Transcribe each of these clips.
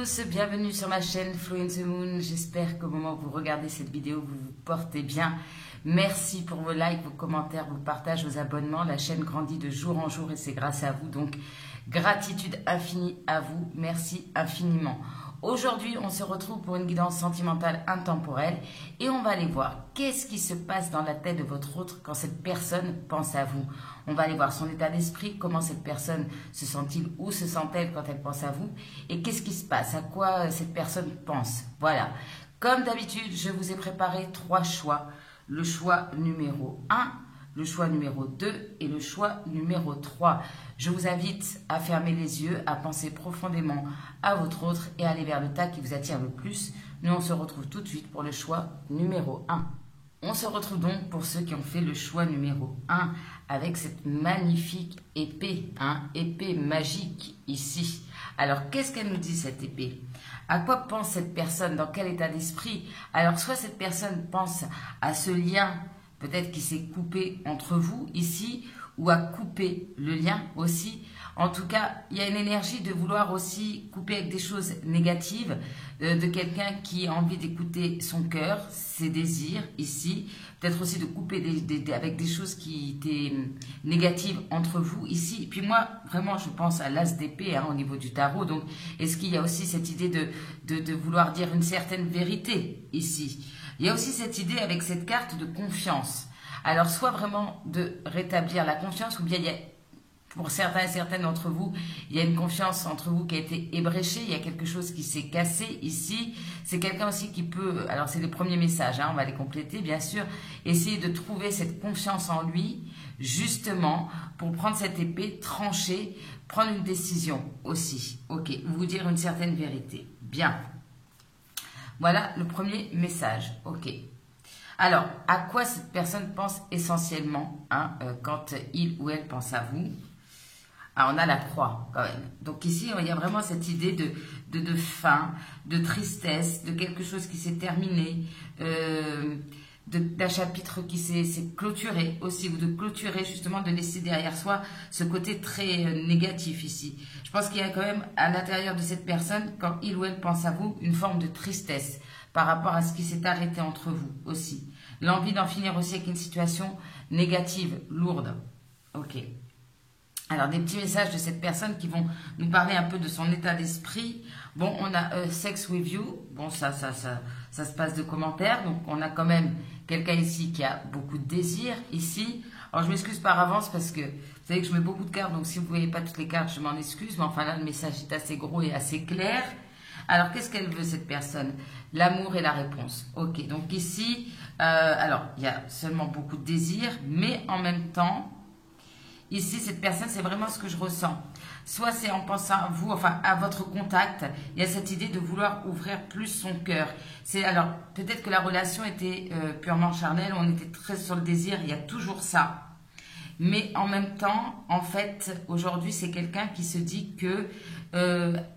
tous, bienvenue sur ma chaîne Flow in the Moon. J'espère qu'au moment où vous regardez cette vidéo, vous vous portez bien. Merci pour vos likes, vos commentaires, vos partages, vos abonnements. La chaîne grandit de jour en jour et c'est grâce à vous. Donc, gratitude infinie à vous. Merci infiniment. Aujourd'hui, on se retrouve pour une guidance sentimentale intemporelle et on va aller voir qu'est-ce qui se passe dans la tête de votre autre quand cette personne pense à vous. On va aller voir son état d'esprit, comment cette personne se sent-il ou se sent-elle quand elle pense à vous et qu'est-ce qui se passe, à quoi cette personne pense. Voilà. Comme d'habitude, je vous ai préparé 3 choix. Le choix numéro 1, le choix numéro 2 et le choix numéro 3. Je vous invite à fermer les yeux, à penser profondément à votre autre et à aller vers le tas qui vous attire le plus. Nous, on se retrouve tout de suite pour le choix numéro 1. On se retrouve donc pour ceux qui ont fait le choix numéro 1 avec cette magnifique épée, épée magique ici. Alors, qu'est-ce qu'elle nous dit cette épée? À quoi pense cette personne? Dans quel état d'esprit? Alors, soit cette personne pense à ce lien peut-être qui s'est coupé entre vous ici, ou à couper le lien aussi. En tout cas, il y a une énergie de vouloir aussi couper avec des choses négatives, de quelqu'un qui a envie d'écouter son cœur, ses désirs ici. Peut-être aussi de couper avec des choses qui étaient négatives entre vous ici. Et puis moi, vraiment, je pense à l'as d'épée au niveau du tarot. Donc, est-ce qu'il y a aussi cette idée de vouloir dire une certaine vérité ici? Il y a aussi cette idée avec cette carte de confiance. Alors, soit vraiment de rétablir la confiance, ou bien il y a, pour certains et certaines d'entre vous, il y a une confiance entre vous qui a été ébréchée, il y a quelque chose qui s'est cassé ici. C'est quelqu'un aussi qui peut, alors c'est les premiers messages, on va les compléter bien sûr, essayer de trouver cette confiance en lui, justement, pour prendre cette épée, trancher, prendre une décision aussi. Ok, vous dire une certaine vérité. Bien. Voilà le premier message. Ok. Alors, à quoi cette personne pense essentiellement quand il ou elle pense à vous? Ah, on a la croix quand même. Donc ici, il y a vraiment cette idée de fin, de tristesse, de quelque chose qui s'est terminé, d'un chapitre qui s'est clôturé aussi, ou de clôturer justement, de laisser derrière soi ce côté très négatif ici. Je pense qu'il y a quand même à l'intérieur de cette personne, quand il ou elle pense à vous, une forme de tristesse par rapport à ce qui s'est arrêté entre vous aussi. L'envie d'en finir aussi avec une situation négative, lourde. Ok. Alors, des petits messages de cette personne qui vont nous parler un peu de son état d'esprit. Bon, on a sex with you. Bon, ça se passe de commentaires. Donc, on a quand même quelqu'un ici qui a beaucoup de désir ici. Alors, je m'excuse par avance parce que vous savez que je mets beaucoup de cartes. Donc, si vous ne voyez pas toutes les cartes, je m'en excuse. Mais enfin, là, le message est assez gros et assez clair. Alors, qu'est-ce qu'elle veut, cette personne? L'amour et la réponse. Ok, donc ici, alors, il y a seulement beaucoup de désir, mais en même temps, ici, cette personne, c'est vraiment ce que je ressens. Soit c'est en pensant à vous, enfin, à votre contact, il y a cette idée de vouloir ouvrir plus son cœur. Alors, peut-être que la relation était purement charnelle, on était très sur le désir, il y a toujours ça. Mais en même temps, en fait, aujourd'hui, c'est quelqu'un qui se dit que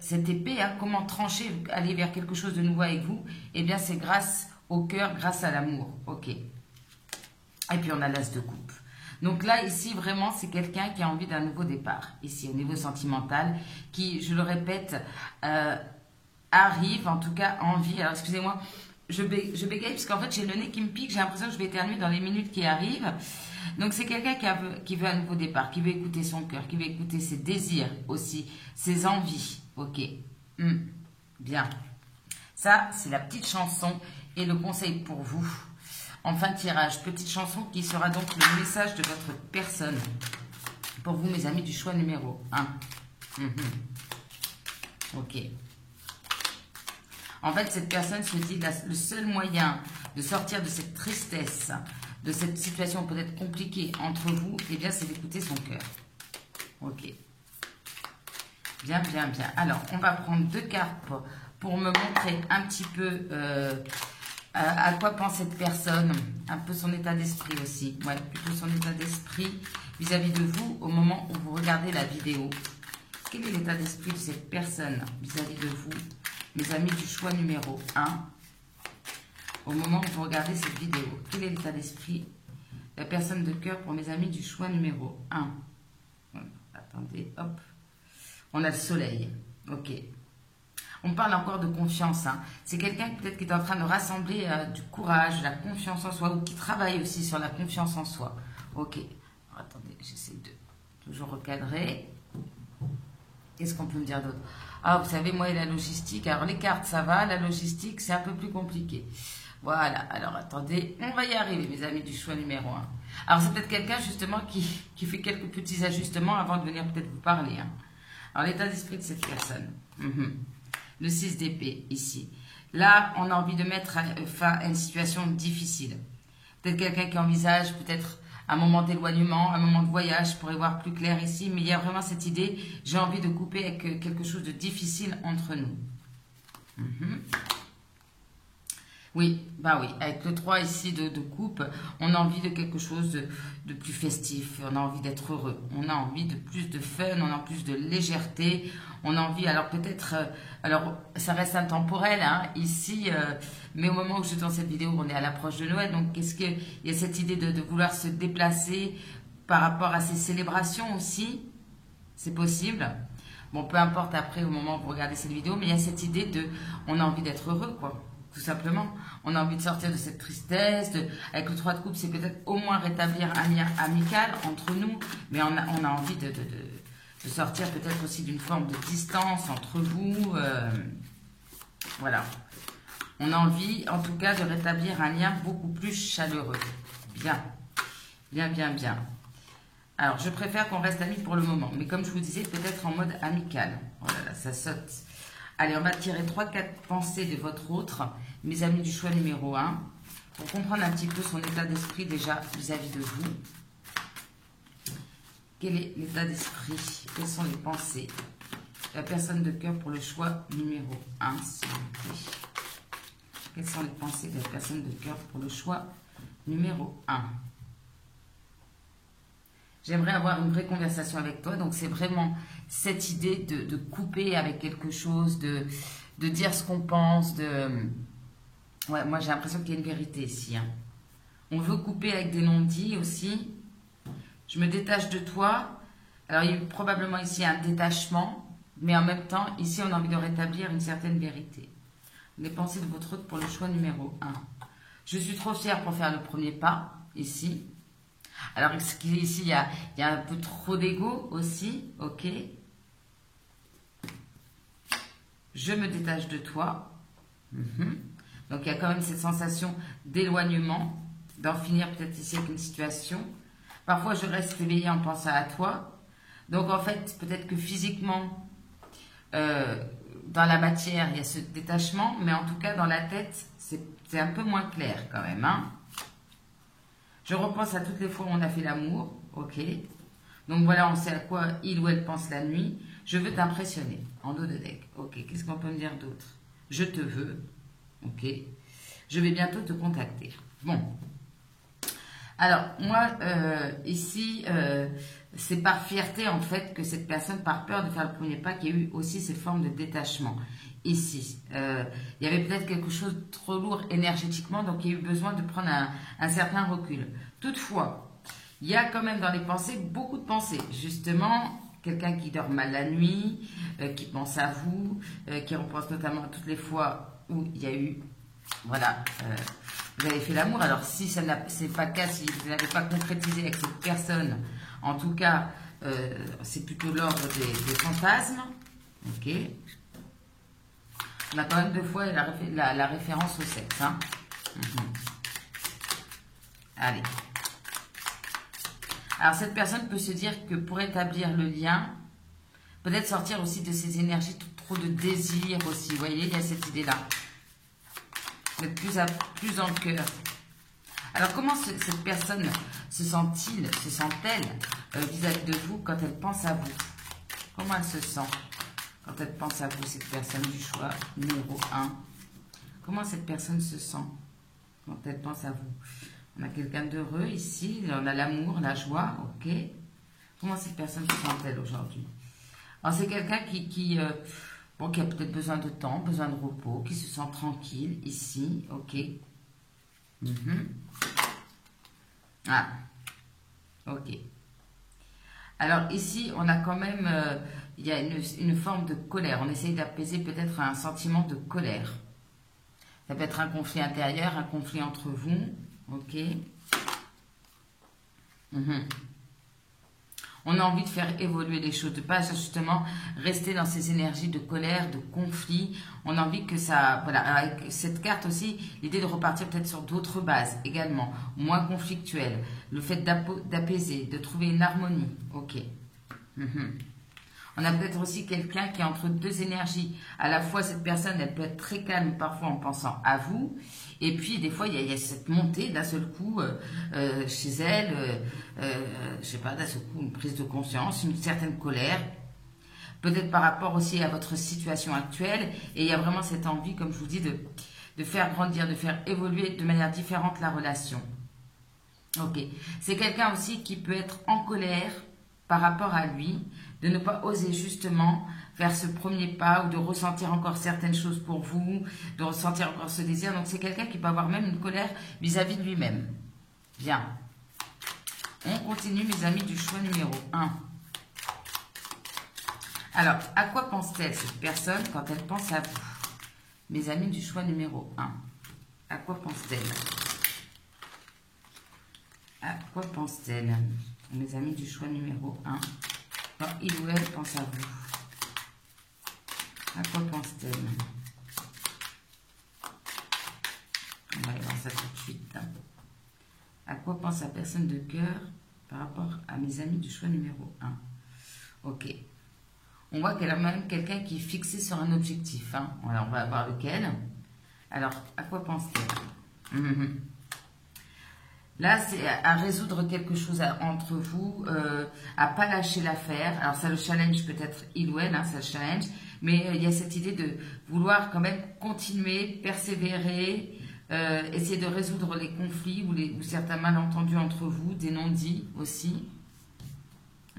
cette épée, comment trancher, aller vers quelque chose de nouveau avec vous, eh bien, c'est grâce au cœur, grâce à l'amour. Ok. Et puis, on a l'as de coupe. Donc là, ici, vraiment, c'est quelqu'un qui a envie d'un nouveau départ. Ici, au niveau sentimental, qui, je le répète, arrive, en tout cas, envie. Alors, excusez-moi, je bégaye, parce qu'en fait, j'ai le nez qui me pique. J'ai l'impression que je vais éternuer dans les minutes qui arrivent. Donc, c'est quelqu'un qui veut un nouveau départ, qui veut écouter son cœur, qui veut écouter ses désirs aussi, ses envies. Ok. Bien. Ça, c'est la petite chanson et le conseil pour vous. En fin de tirage, petite chanson qui sera donc le message de votre personne. Pour vous, mes amis, du choix numéro 1. Ok. En fait, cette personne se dit le seul moyen de sortir de cette tristesse, de cette situation peut-être compliquée entre vous, eh bien, c'est d'écouter son cœur. Ok. Bien, bien, bien. Alors, on va prendre 2 cartes pour me montrer un petit peu à quoi pense cette personne, un peu son état d'esprit aussi. Ouais, plutôt son état d'esprit vis-à-vis de vous au moment où vous regardez la vidéo. Quel est l'état d'esprit de cette personne vis-à-vis de vous, mes amis du choix numéro 1, au moment où vous regardez cette vidéo? Quel est l'état d'esprit de la personne de cœur pour mes amis du choix numéro 1? Attendez, hop. On a le soleil. Ok. On parle encore de confiance. Hein. C'est quelqu'un peut-être qui est en train de rassembler du courage, de la confiance en soi, ou qui travaille aussi sur la confiance en soi. Ok. Alors, attendez, j'essaie de toujours recadrer. Qu'est-ce qu'on peut me dire d'autre? Ah, vous savez, moi et la logistique. Alors, les cartes, ça va. La logistique, c'est un peu plus compliqué. Voilà. Alors, attendez. On va y arriver, mes amis du choix numéro 1. Alors, c'est peut-être quelqu'un, justement, qui fait quelques petits ajustements avant de venir peut-être vous parler. Hein. Alors, l'état d'esprit de cette personne. Le 6 d'épée, ici. Là, on a envie de mettre fin à une situation difficile. Peut-être quelqu'un qui envisage peut-être un moment d'éloignement, un moment de voyage, pour y voir plus clair ici. Mais il y a vraiment cette idée, j'ai envie de couper avec quelque chose de difficile entre nous. Oui, bah oui, avec le 3 ici de coupe, on a envie de quelque chose de plus festif, on a envie d'être heureux, on a envie de plus de fun, on a plus de légèreté, on a envie, alors peut-être, alors ça reste intemporel hein, ici, mais au moment où je tourne cette vidéo, on est à l'approche de Noël, donc qu'est-ce qu'il y a cette idée de vouloir se déplacer par rapport à ces célébrations aussi, c'est possible. Bon, peu importe après au moment où vous regardez cette vidéo, mais il y a cette idée de, on a envie d'être heureux quoi. Tout simplement, on a envie de sortir de cette tristesse. Avec le 3 de coupe, c'est peut-être au moins rétablir un lien amical entre nous. Mais on a envie de sortir peut-être aussi d'une forme de distance entre vous. Voilà. On a envie, en tout cas, de rétablir un lien beaucoup plus chaleureux. Bien. Bien, bien, bien. Alors, je préfère qu'on reste amis pour le moment. Mais comme je vous disais, peut-être en mode amical. Oh là là, ça saute. Allez, on va tirer 3-4 pensées de votre autre, mes amis du choix numéro 1, pour comprendre un petit peu son état d'esprit déjà vis-à-vis de vous. Quel est l'état d'esprit? Quelles sont les pensées? La personne de cœur pour le choix numéro 1, s'il vous plaît. Quelles sont les pensées de la personne de cœur pour le choix numéro 1? J'aimerais avoir une vraie conversation avec toi. Donc, c'est vraiment cette idée de couper avec quelque chose, de dire ce qu'on pense. Ouais, moi, j'ai l'impression qu'il y a une vérité ici. Hein. On veut couper avec des non-dits aussi. Je me détache de toi. Alors, il y a probablement ici un détachement. Mais en même temps, ici, on a envie de rétablir une certaine vérité. Les pensées de votre autre pour le choix numéro 1. Je suis trop fière pour faire le premier pas, ici. Alors, ici, il y a un peu trop d'ego aussi, ok. Je me détache de toi. Donc, il y a quand même cette sensation d'éloignement, d'en finir peut-être ici avec une situation. Parfois, je reste éveillée en pensant à toi. Donc, en fait, peut-être que physiquement, dans la matière, il y a ce détachement, mais en tout cas, dans la tête, c'est un peu moins clair quand même, hein. Je repense à toutes les fois où on a fait l'amour, ok. Donc voilà, on sait à quoi il ou elle pense la nuit. Je veux t'impressionner, en dos de deck, ok. Qu'est-ce qu'on peut me dire d'autre? Je te veux, ok. Je vais bientôt te contacter. Bon. Alors, moi, ici, c'est par fierté, en fait, que cette personne, par peur de faire le premier pas, qu'il y a eu aussi cette forme de détachement. Ici, il y avait peut-être quelque chose de trop lourd énergétiquement, donc il y a eu besoin de prendre un certain recul. Toutefois, il y a quand même dans les pensées, beaucoup de pensées. Justement, quelqu'un qui dort mal la nuit, qui pense à vous, qui repense notamment à toutes les fois où il y a eu, voilà, vous avez fait l'amour. Alors si ce n'est pas le cas, si vous n'avez pas concrétisé avec cette personne, en tout cas, c'est plutôt l'ordre des fantasmes, ok. On a quand même deux fois la référence au sexe. Hein. Allez. Alors, cette personne peut se dire que pour établir le lien, peut-être sortir aussi de ces énergies trop de désir aussi. Vous voyez, il y a cette idée-là. D'être plus dans le cœur. Alors, comment cette personne se sent-elle vis-à-vis de vous quand elle pense à vous? Comment elle se sent quand elle pense à vous, cette personne du choix numéro 1? Comment cette personne se sent quand elle pense à vous? On a quelqu'un d'heureux ici, on a l'amour, la joie, ok. Comment cette personne se sent-elle aujourd'hui? Alors c'est quelqu'un qui a peut-être besoin de temps, besoin de repos, qui se sent tranquille ici, ok. Ah, ok. Alors ici, on a quand même, il y a une forme de colère. On essaye d'apaiser peut-être un sentiment de colère. Ça peut être un conflit intérieur, un conflit entre vous. Ok. On a envie de faire évoluer les choses, de pas justement rester dans ces énergies de colère, de conflit. On a envie que ça... Voilà, avec cette carte aussi, l'idée de repartir peut-être sur d'autres bases également, moins conflictuelles. Le fait d'apaiser, de trouver une harmonie. Ok. On a peut-être aussi quelqu'un qui est entre deux énergies. À la fois, cette personne, elle peut être très calme parfois en pensant à vous. Et puis, des fois, il y a cette montée d'un seul coup chez elle. Je sais pas, d'un seul coup, une prise de conscience, une certaine colère. Peut-être par rapport aussi à votre situation actuelle. Et il y a vraiment cette envie, comme je vous dis, de faire grandir, de faire évoluer de manière différente la relation. Ok. C'est quelqu'un aussi qui peut être en colère par rapport à lui, de ne pas oser justement faire ce premier pas ou de ressentir encore certaines choses pour vous, de ressentir encore ce désir. Donc c'est quelqu'un qui peut avoir même une colère vis-à-vis de lui-même. Bien. On continue, mes amis, du choix numéro 1. Alors, à quoi pense-t-elle cette personne quand elle pense à vous? Mes amis du choix numéro 1. À quoi pense-t-elle? À quoi pense-t-elle? Mes amis du choix numéro 1. Quand il ou elle pense à vous. À quoi pense-t-elle? On va aller voir ça tout de suite. À quoi pense la personne de cœur par rapport à mes amis du choix numéro 1? Ok. On voit qu'elle a même quelqu'un qui est fixé sur un objectif. Voilà, on va voir lequel. Alors, à quoi pense-t-elle? Là, c'est à résoudre quelque chose entre vous, à pas lâcher l'affaire. Alors, ça le challenge peut-être il ou elle, ça le challenge. Mais il y a cette idée de vouloir quand même continuer, persévérer, essayer de résoudre les conflits ou certains malentendus entre vous, des non-dits aussi.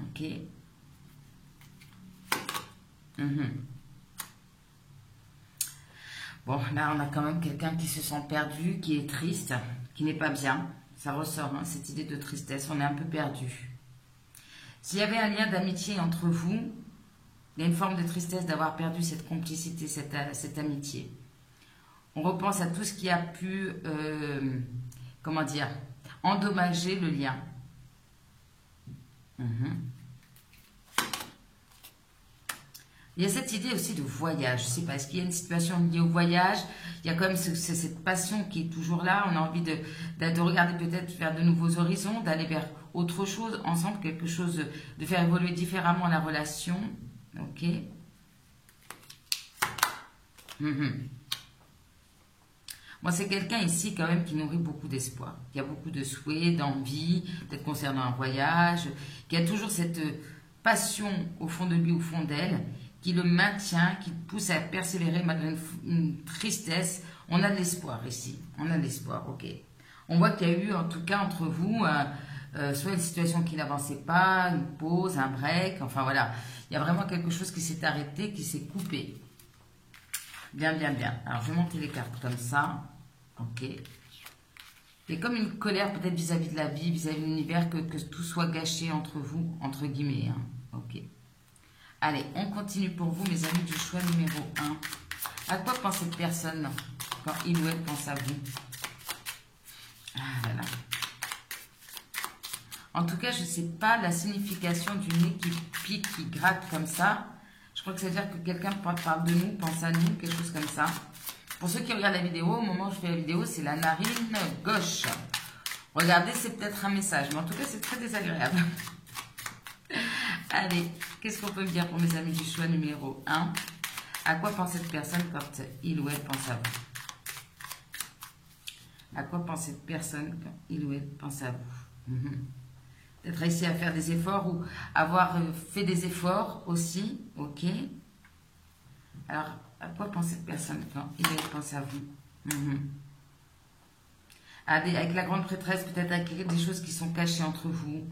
Ok. Bon, là, on a quand même quelqu'un qui se sent perdu, qui est triste, qui n'est pas bien. Ça ressort, cette idée de tristesse. On est un peu perdu. S'il y avait un lien d'amitié entre vous, il y a une forme de tristesse d'avoir perdu cette complicité, cette amitié. On repense à tout ce qui a pu, comment dire, endommager le lien. Il y a cette idée aussi de voyage. Je ne sais pas, est-ce qu'il y a une situation liée au voyage? Il y a quand même cette passion qui est toujours là. On a envie de regarder peut-être vers de nouveaux horizons, d'aller vers autre chose ensemble, quelque chose, de faire évoluer différemment la relation. Ok. Moi, c'est quelqu'un ici quand même qui nourrit beaucoup d'espoir, qui a beaucoup de souhaits, d'envie, peut-être concernant un voyage, qui a toujours cette passion au fond de lui, au fond d'elle, qui le maintient, qui le pousse à persévérer malgré une tristesse. On a de l'espoir ici, on a de l'espoir, ok. On voit qu'il y a eu en tout cas entre vous, soit une situation qui n'avançait pas, une pause, un break, enfin voilà. Il y a vraiment quelque chose qui s'est arrêté, qui s'est coupé. Bien, bien, bien. Alors je vais monter les cartes comme ça, ok. Il y a comme une colère peut-être vis-à-vis de la vie, vis-à-vis de l'univers, que tout soit gâché entre vous, entre guillemets, ok. Allez, on continue pour vous, mes amis du choix numéro 1. À quoi pense cette personne quand il ou elle pense à vous? Ah là là. En tout cas, je ne sais pas la signification du nez qui pique, qui gratte comme ça. Je crois que ça veut dire que quelqu'un parle de nous, pense à nous, quelque chose comme ça. Pour ceux qui regardent la vidéo, au moment où je fais la vidéo, c'est la narine gauche. Regardez, c'est peut-être un message, mais en tout cas, c'est très désagréable. Allez, qu'est-ce qu'on peut me dire pour mes amis du choix numéro 1? À quoi pense cette personne quand il ou elle pense à vous? À quoi pense cette personne quand il ou elle pense à vous? Peut-être réussi à faire des efforts ou avoir fait des efforts aussi, ok. Alors, à quoi pense cette personne quand il ou elle pense à vous? Avec la grande prêtresse, peut-être avec des choses qui sont cachées entre vous,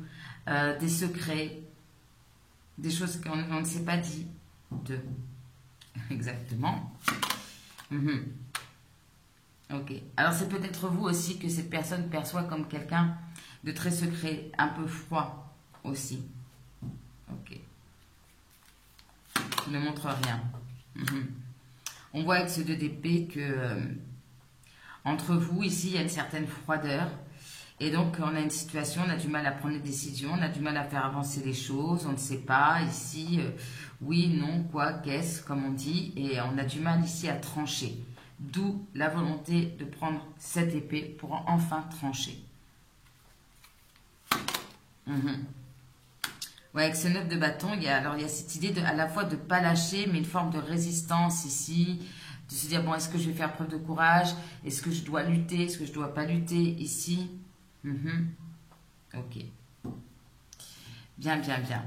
des secrets, des choses qu'on ne s'est pas dit d'eux. Exactement. Ok. Alors, c'est peut-être vous aussi que cette personne perçoit comme quelqu'un de très secret, un peu froid aussi. Ok. Il ne montre rien. On voit avec ce 2 d'épée que entre vous, ici, il y a une certaine froideur. Et donc, on a une situation, on a du mal à prendre des décisions, on a du mal à faire avancer les choses, on ne sait pas, ici, oui, non, quoi, qu'est-ce, comme on dit, et on a du mal ici à trancher. D'où la volonté de prendre cette épée pour enfin trancher. Ouais, avec ce 9 de bâton, il y a cette idée à la fois de ne pas lâcher, mais une forme de résistance ici, de se dire, bon, est-ce que je vais faire preuve de courage? Est-ce que je dois lutter? Est-ce que je ne dois pas lutter ici? Ok. Bien, bien, bien.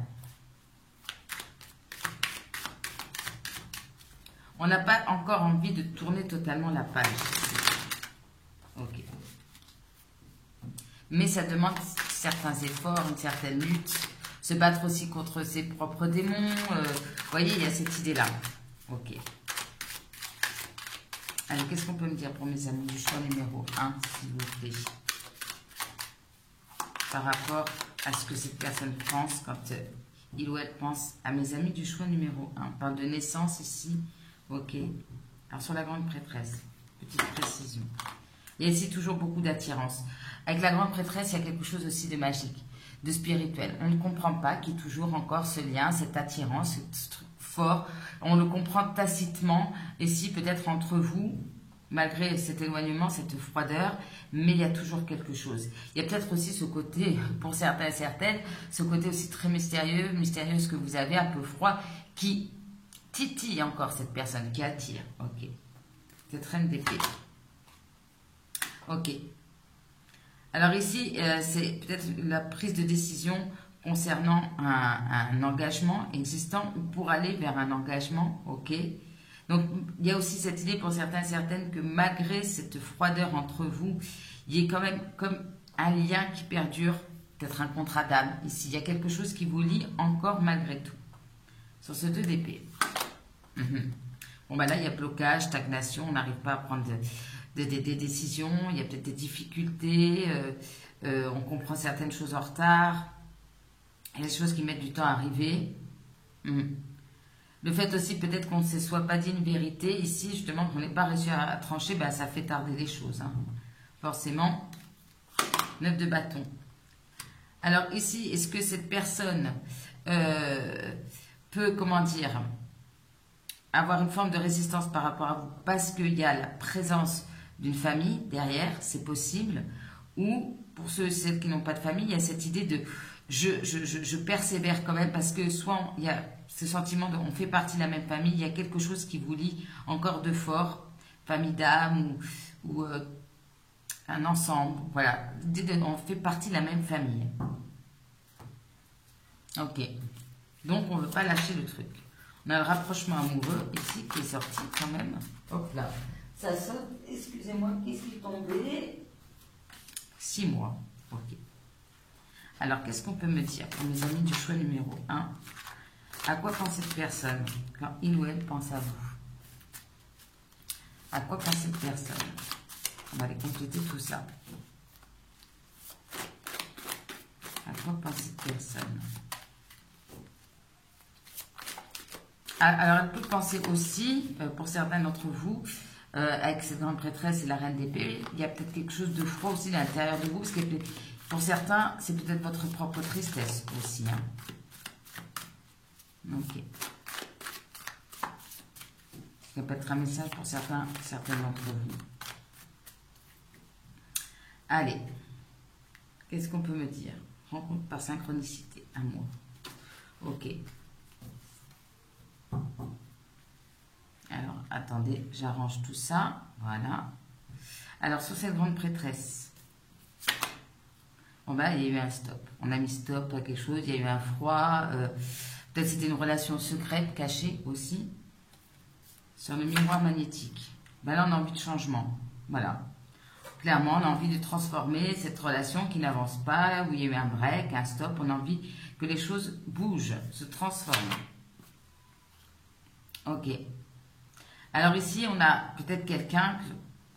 On n'a pas encore envie de tourner totalement la page. Ok. Mais ça demande certains efforts, une certaine lutte. Se battre aussi contre ses propres démons. Vous voyez, il y a cette idée-là. Ok. Allez, qu'est-ce qu'on peut me dire pour mes amis du choix numéro 1, s'il vous plaît? Par rapport à ce que cette personne pense quand il ou elle pense à mes amis du choix numéro 1. On parle de naissance ici. Ok. Alors sur la grande prêtresse, petite précision. Il y a ici toujours beaucoup d'attirance. Avec la grande prêtresse, il y a quelque chose aussi de magique, de spirituel. On ne comprend pas qu'il y ait toujours encore ce lien, cette attirance, ce truc fort. On le comprend tacitement. Ici, peut-être entre vous, malgré cet éloignement, cette froideur, mais il y a toujours quelque chose. Il y a peut-être aussi ce côté, pour certains et certaines, ce côté aussi très mystérieux, mystérieuse que vous avez, un peu froid, qui titille encore cette personne, qui attire. Ok. Cette reine d'épée. Ok. Alors ici, c'est peut-être la prise de décision concernant un engagement existant ou pour aller vers un engagement. Ok. Donc, il y a aussi cette idée pour certains et certaines que malgré cette froideur entre vous, il y ait quand même comme un lien qui perdure, peut-être un contrat d'âme. Ici, il y a quelque chose qui vous lie encore malgré tout. Sur ce 2 d'épée. Bon, ben là, il y a blocage, stagnation, on n'arrive pas à prendre des décisions, il y a peut-être des difficultés, on comprend certaines choses en retard, il y a des choses qui mettent du temps à arriver. Le fait aussi peut-être qu'on ne se soit pas dit une vérité, ici justement qu'on n'ait pas réussi à trancher, ben, ça fait tarder les choses. Forcément, 9 de bâton. Alors ici, est-ce que cette personne peut, comment dire, avoir une forme de résistance par rapport à vous parce qu'il y a la présence d'une famille derrière, c'est possible, ou pour ceux et celles qui n'ont pas de famille, il y a cette idée de je persévère quand même parce que soit il y a ce sentiment de on fait partie de la même famille, il y a quelque chose qui vous lie encore de fort, famille d'âme ou un ensemble, voilà, on fait partie de la même famille. Ok, donc on ne veut pas lâcher le truc. On a le rapprochement amoureux ici qui est sorti quand même. Hop là, ça saute, excusez-moi, qu'est-ce qui est tombé? 6 mois, ok. Alors, qu'est-ce qu'on peut me dire pour mes amis du choix numéro 1? À quoi pense cette personne quand il ou elle pense à vous? À quoi pense cette personne? On va aller compléter tout ça. À quoi pense cette personne? Alors, elle peut penser aussi, pour certains d'entre vous, avec cette grande prêtresse et la reine d'épée, il y a peut-être quelque chose de froid aussi à l'intérieur de vous, parce que pour certains, c'est peut-être votre propre tristesse aussi. Ok. Ça peut être un message pour certains d'entre vous. Allez. Qu'est-ce qu'on peut me dire? Rencontre par synchronicité, amour. Ok. Alors, attendez, j'arrange tout ça. Voilà. Alors, sur cette grande prêtresse, bon ben, il y a eu un stop. On a mis stop à quelque chose, il y a eu un froid. Peut-être c'était une relation secrète, cachée aussi. Sur le miroir magnétique. Ben là, on a envie de changement. Voilà. Clairement, on a envie de transformer cette relation qui n'avance pas, où il y a eu un break, un stop. On a envie que les choses bougent, se transforment. Ok. Alors ici, on a peut-être quelqu'un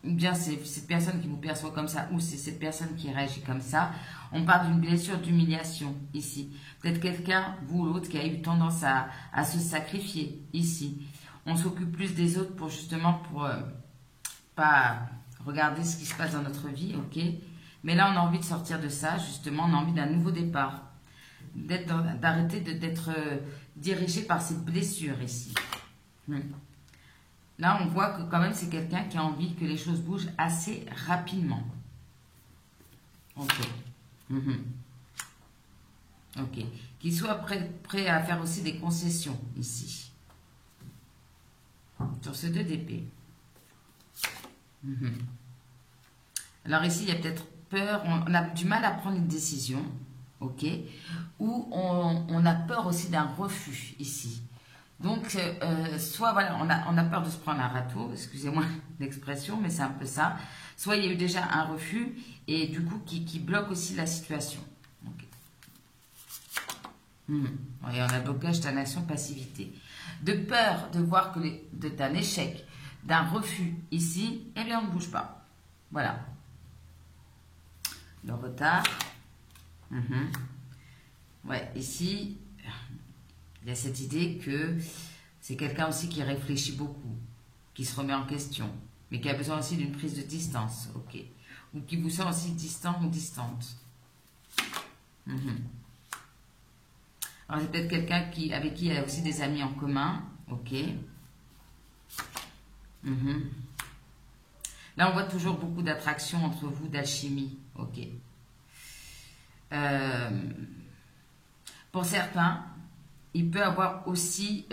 ou bien c'est cette personne qui vous perçoit comme ça, ou c'est cette personne qui réagit comme ça. On parle d'une blessure d'humiliation ici. Peut-être quelqu'un, vous ou l'autre, qui a eu tendance à se sacrifier ici. On s'occupe plus des autres pour justement, pour pas regarder ce qui se passe dans notre vie, ok? Mais là, on a envie de sortir de ça, justement, on a envie d'un nouveau départ. D'arrêter d'être dirigé par cette blessure ici. Là, on voit que quand même, c'est quelqu'un qui a envie que les choses bougent assez rapidement. Ok. Ok. Qu'il soit prêt à faire aussi des concessions ici. Sur ce 2 d'épée. Alors ici, il y a peut-être peur. On a du mal à prendre une décision. Ok. Ou on a peur aussi d'un refus ici. Donc, soit voilà, on a peur de se prendre un râteau, excusez-moi l'expression, mais c'est un peu ça. Soit il y a eu déjà un refus et du coup qui bloque aussi la situation. Okay. Et on a blocage, stagnation, passivité. De peur de voir que d'un échec, d'un refus ici, eh bien on ne bouge pas. Voilà. Le retard. Ouais, ici, il y a cette idée que c'est quelqu'un aussi qui réfléchit beaucoup, qui se remet en question, mais qui a besoin aussi d'une prise de distance, ok. Ou qui vous sent aussi distant ou distante. Alors c'est peut-être quelqu'un avec qui il y a aussi des amis en commun, ok. Là on voit toujours beaucoup d'attraction entre vous, d'alchimie, ok. Pour certains, il peut avoir aussi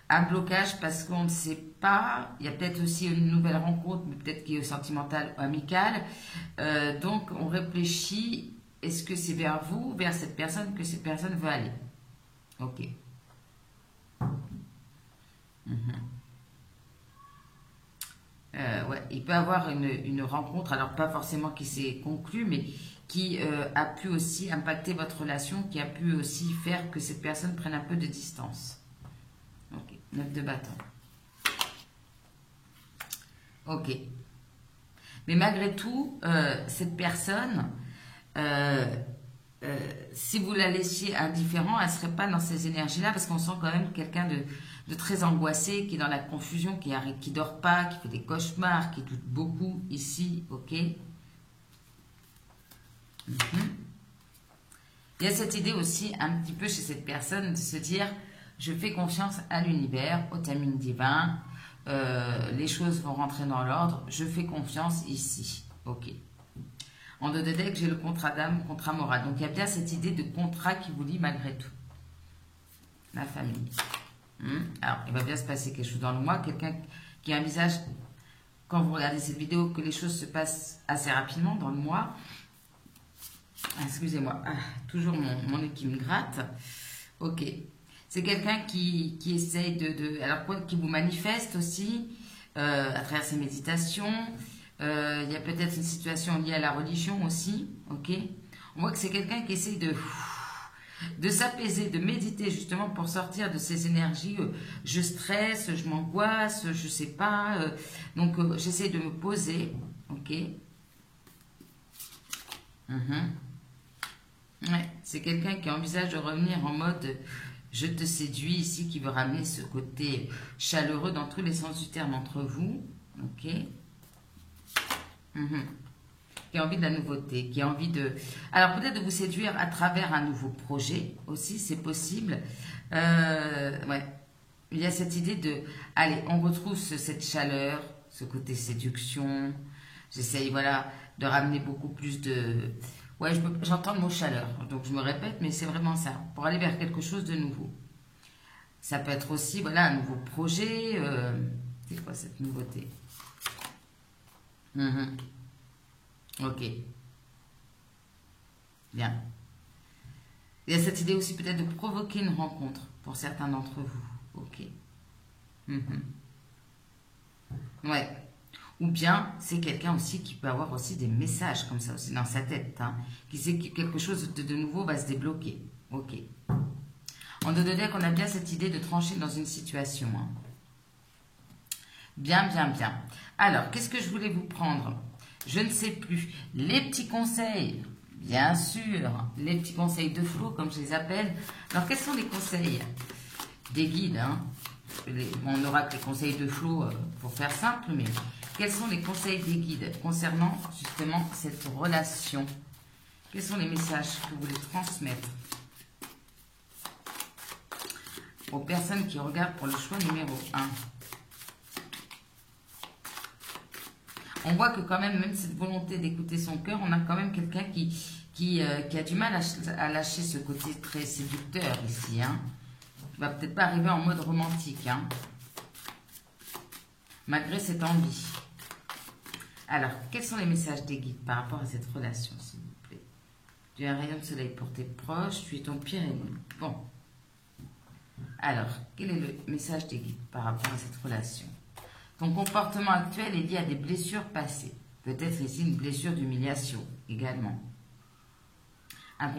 un blocage parce qu'on ne sait pas. Il y a peut-être aussi une nouvelle rencontre, mais peut-être qui est sentimentale ou amicale. Donc, on réfléchit, est-ce que c'est vers vous, vers cette personne que cette personne veut aller? Ok. Ouais, il peut avoir une rencontre, alors pas forcément qui s'est conclue, mais qui a pu aussi impacter votre relation, qui a pu aussi faire que cette personne prenne un peu de distance. Ok, 9 de bâton. Ok. Mais malgré tout, cette personne, si vous la laissiez indifférent, elle ne serait pas dans ces énergies-là, parce qu'on sent quand même quelqu'un de très angoissé, qui est dans la confusion, qui dort pas, qui fait des cauchemars, qui doute beaucoup ici, ok. Il y a cette idée aussi un petit peu chez cette personne de se dire je fais confiance à l'univers, au timing divin, les choses vont rentrer dans l'ordre, je fais confiance ici, ok. En 2 de deck, j'ai le contrat d'âme, contrat moral. Donc il y a bien cette idée de contrat qui vous lie malgré tout. La famille. Alors il va bien se passer quelque chose dans le mois, quelqu'un qui envisage, quand vous regardez cette vidéo, que les choses se passent assez rapidement dans le mois. Excusez-moi, toujours mon nez qui me gratte. Ok. C'est quelqu'un qui essaye alors quoi, qui vous manifeste aussi à travers ses méditations. Il y a peut-être une situation liée à la religion aussi. Ok. On voit que c'est quelqu'un qui essaye de s'apaiser, de méditer justement pour sortir de ces énergies. Je stresse, je m'angoisse, je sais pas. Donc j'essaie de me poser. Ok. Ouais, c'est quelqu'un qui envisage de revenir en mode je te séduis ici, qui veut ramener ce côté chaleureux dans tous les sens du terme entre vous, ok. Qui a envie de la nouveauté, qui a envie de... Alors peut-être de vous séduire à travers un nouveau projet aussi, c'est possible. Ouais, il y a cette idée de, allez, on retrouve cette chaleur, ce côté séduction. J'essaye, voilà, de ramener beaucoup plus de... Ouais, j'entends le mot chaleur, donc je me répète, mais c'est vraiment ça, pour aller vers quelque chose de nouveau. Ça peut être aussi, voilà, un nouveau projet. C'est quoi cette nouveauté? Ok. Bien. Il y a cette idée aussi peut-être de provoquer une rencontre pour certains d'entre vous. Ok. Ouais. Ou bien, c'est quelqu'un aussi qui peut avoir aussi des messages comme ça aussi dans sa tête, hein, qui sait que quelque chose de nouveau va se débloquer. Ok. En 2 de deck, on a bien cette idée de trancher dans une situation. Hein. Bien, bien, bien. Alors, qu'est-ce que je voulais vous prendre? Je ne sais plus. Les petits conseils, bien sûr. Les petits conseils de Flo, comme je les appelle. Alors, quels sont les conseils des guides, hein? On aura que les conseils de Flo pour faire simple, mais quels sont les conseils des guides concernant justement cette relation? Quels sont les messages que vous voulez transmettre aux personnes qui regardent pour le choix numéro 1? On voit que quand même cette volonté d'écouter son cœur, on a quand même quelqu'un qui a du mal à lâcher ce côté très séducteur ici, hein. Il va peut-être pas arriver en mode romantique, hein, malgré cette envie. Alors, quels sont les messages des guides par rapport à cette relation, s'il vous plaît? Tu es un rayon de soleil pour tes proches, tu es ton pire ennemi. Bon. Alors, quel est le message des guides par rapport à cette relation? Ton comportement actuel est lié à des blessures passées. Peut-être ici une blessure d'humiliation également. Un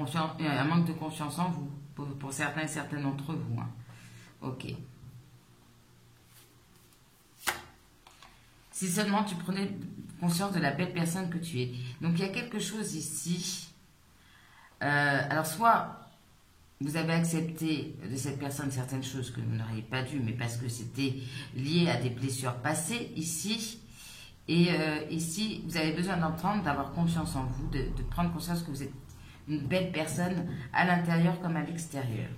manque de confiance en vous, pour certains et certaines d'entre vous, hein. Ok. Si seulement tu prenais conscience de la belle personne que tu es. Donc il y a quelque chose ici. Alors soit vous avez accepté de cette personne certaines choses que vous n'auriez pas dû, mais parce que c'était lié à des blessures passées ici. Et ici, vous avez besoin d'entendre, d'avoir confiance en vous, de prendre conscience que vous êtes une belle personne à l'intérieur comme à l'extérieur.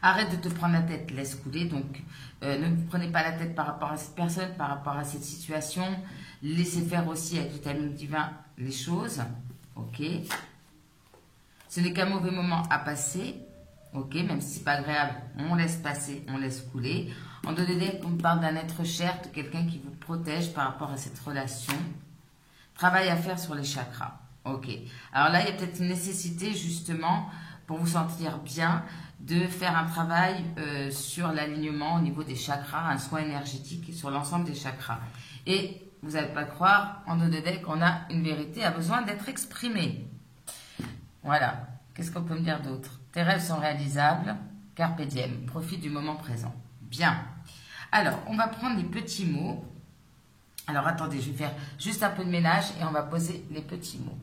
Arrête de te prendre la tête, laisse couler. Donc, ne vous prenez pas la tête par rapport à cette personne, par rapport à cette situation. Laissez faire aussi avec le timing divin les choses. Ok. Ce n'est qu'un mauvais moment à passer. Ok, même si c'est pas agréable, on laisse passer, on laisse couler. En donné, on parle d'un être cher, de quelqu'un qui vous protège par rapport à cette relation. Travail à faire sur les chakras. Ok. Alors là, il y a peut-être une nécessité justement pour vous sentir bien de faire un travail sur l'alignement au niveau des chakras, un soin énergétique sur l'ensemble des chakras. Et vous n'allez pas croire, en Odedek, qu'on a une vérité a besoin d'être exprimée. Voilà. Qu'est-ce qu'on peut me dire d'autre? Tes rêves sont réalisables. Carpe diem. Profite du moment présent. Bien. Alors, on va prendre les petits mots. Alors, attendez, je vais faire juste un peu de ménage et on va poser les petits mots.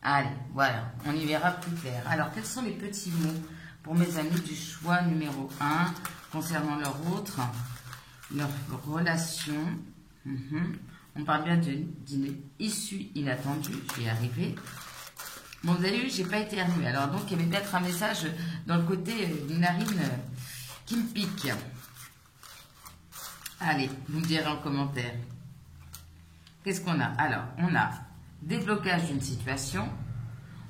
Allez, voilà. On y verra plus clair. Alors, quels sont les petits mots pour mes amis du choix numéro 1 concernant leur relation? On parle bien d'une issue inattendue. Je vais y arriver. Bon, vous avez vu, j'ai pas éternué. Alors, donc, il y avait peut-être un message dans le côté narine qui me pique. Allez, vous me direz en commentaire. Qu'est-ce qu'on a? Alors, on a déblocage d'une situation.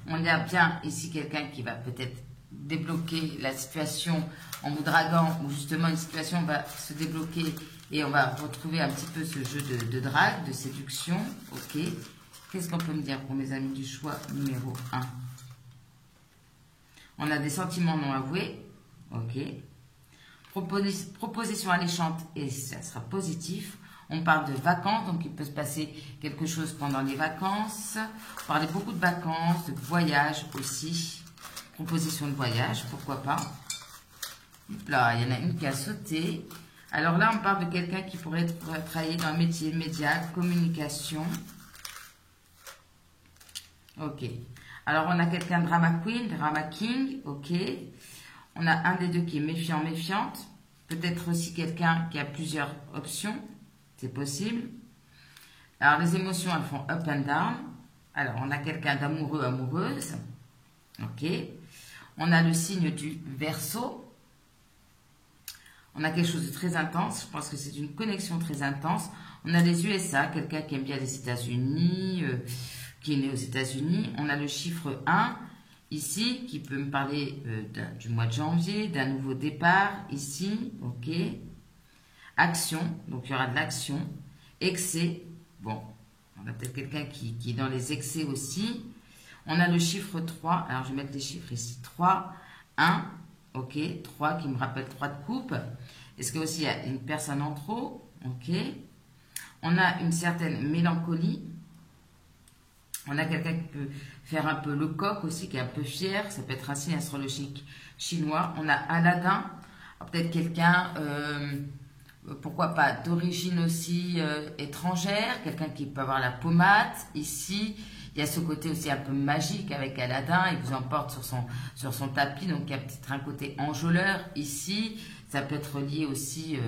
On a bien ici quelqu'un qui va peut-être débloquer la situation en vous draguant, ou justement une situation va se débloquer et on va retrouver un petit peu ce jeu de drague, de séduction. Ok. Qu'est-ce qu'on peut me dire pour mes amis du choix numéro 1? On a des sentiments non avoués. Ok. Proposition alléchante et ça sera positif. On parle de vacances, donc il peut se passer quelque chose pendant les vacances. On parle beaucoup de vacances, de voyage aussi. Proposition de voyage, pourquoi pas. Là, il y en a une qui a sauté. Alors là, on parle de quelqu'un qui pourrait travailler dans le métier média, communication. Ok. Alors, on a quelqu'un drama queen, drama king. Ok. On a un des deux qui est méfiant, méfiante. Peut-être aussi quelqu'un qui a plusieurs options. C'est possible. Alors, les émotions, elles font up and down. Alors, on a quelqu'un d'amoureux, amoureuse. Ok. On a le signe du Verseau. On a quelque chose de très intense. Je pense que c'est une connexion très intense. On a les USA, quelqu'un qui aime bien les États-Unis, qui est né aux États-Unis. On a le chiffre 1, ici, qui peut me parler du mois de janvier, d'un nouveau départ, ici, ok. Action, donc il y aura de l'action. Excès, bon, on a peut-être quelqu'un qui est dans les excès aussi. On a le chiffre 3, alors je vais mettre les chiffres ici, 3, 1, ok, 3 qui me rappelle 3 de coupe. Est-ce qu'il y a une personne en trop, ok. On a une certaine mélancolie. On a quelqu'un qui peut faire un peu le coq aussi, qui est un peu fier. Ça peut être un signe astrologique chinois. On a Aladdin. Peut-être quelqu'un pourquoi pas d'origine aussi étrangère, quelqu'un qui peut avoir la pommade. Ici, il y a ce côté aussi un peu magique avec Aladdin, il vous emporte sur son tapis, donc il y a peut-être un côté enjôleur. Ici, ça peut être lié aussi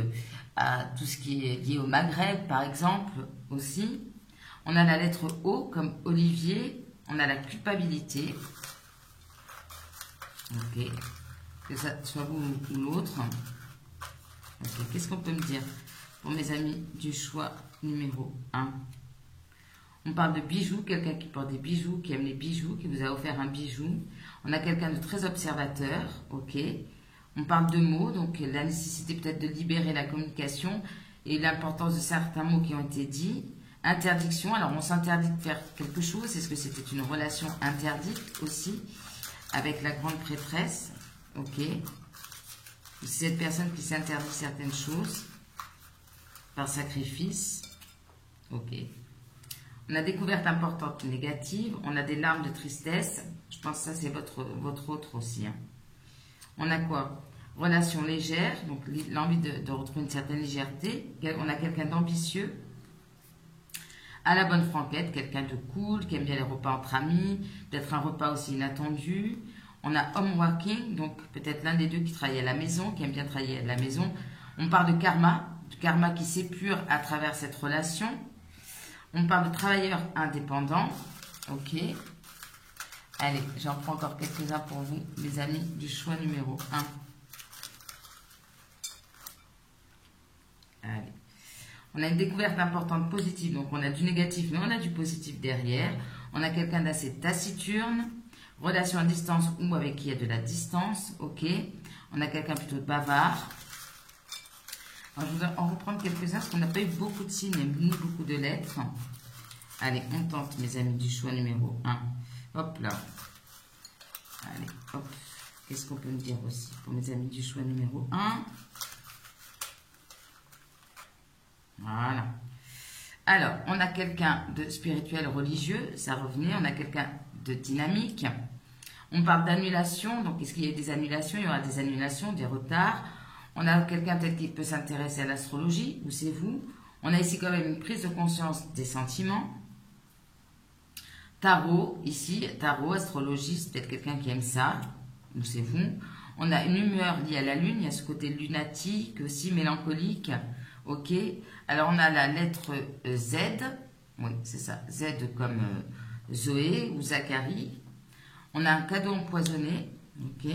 à tout ce qui est lié au Maghreb, par exemple, aussi. On a la lettre O, comme Olivier, on a la culpabilité. Ok, que ça soit vous ou l'autre. Ok, qu'est-ce qu'on peut me dire pour mes amis du choix numéro 1? On parle de bijoux, quelqu'un qui porte des bijoux, qui aime les bijoux, qui vous a offert un bijou. On a quelqu'un de très observateur, ok. On parle de mots, donc la nécessité peut-être de libérer la communication et l'importance de certains mots qui ont été dits. Interdiction, alors on s'interdit de faire quelque chose, est-ce que c'était une relation interdite aussi avec la grande prêtresse, ok. C'est cette personne qui s'interdit certaines choses par sacrifice, ok. On a découverte importante négative, on a des larmes de tristesse, je pense que ça c'est votre autre aussi. Hein. On a quoi? Relation légère, donc l'envie de retrouver une certaine légèreté. On a quelqu'un d'ambitieux, à la bonne franquette, quelqu'un de cool, qui aime bien les repas entre amis, peut-être un repas aussi inattendu. On a home working, donc peut-être l'un des deux qui travaille à la maison, qui aime bien travailler à la maison. On parle de karma qui s'épure à travers cette relation. On parle de travailleurs indépendants. Ok. Allez, j'en prends encore quelques-uns pour vous, les amis du choix numéro 1. Allez. On a une découverte importante positive. Donc, on a du négatif, mais on a du positif derrière. On a quelqu'un d'assez taciturne. Relation à distance ou avec qui il y a de la distance. Ok. On a quelqu'un plutôt de bavard. Alors, je vais en reprendre quelques-uns parce qu'on n'a pas eu beaucoup de signes ni beaucoup de lettres. Allez, on tente, mes amis du choix numéro 1. Hop là. Allez, hop. Qu'est-ce qu'on peut me dire aussi pour mes amis du choix numéro 1? Voilà. Alors, on a quelqu'un de spirituel religieux, ça revenait. On a quelqu'un de dynamique. On parle d'annulation. Donc, est-ce qu'il y a des annulations? Il y aura des annulations, des retards. On a quelqu'un peut-être qui peut s'intéresser à l'astrologie, ou c'est vous. On a ici quand même une prise de conscience des sentiments. Tarot, ici, tarot, astrologie, c'est peut-être quelqu'un qui aime ça, ou c'est vous. On a une humeur liée à la lune, il y a ce côté lunatique, aussi mélancolique. Ok. Alors, on a la lettre Z. Oui, c'est ça. Z comme Zoé ou Zacharie. On a un cadeau empoisonné. Ok.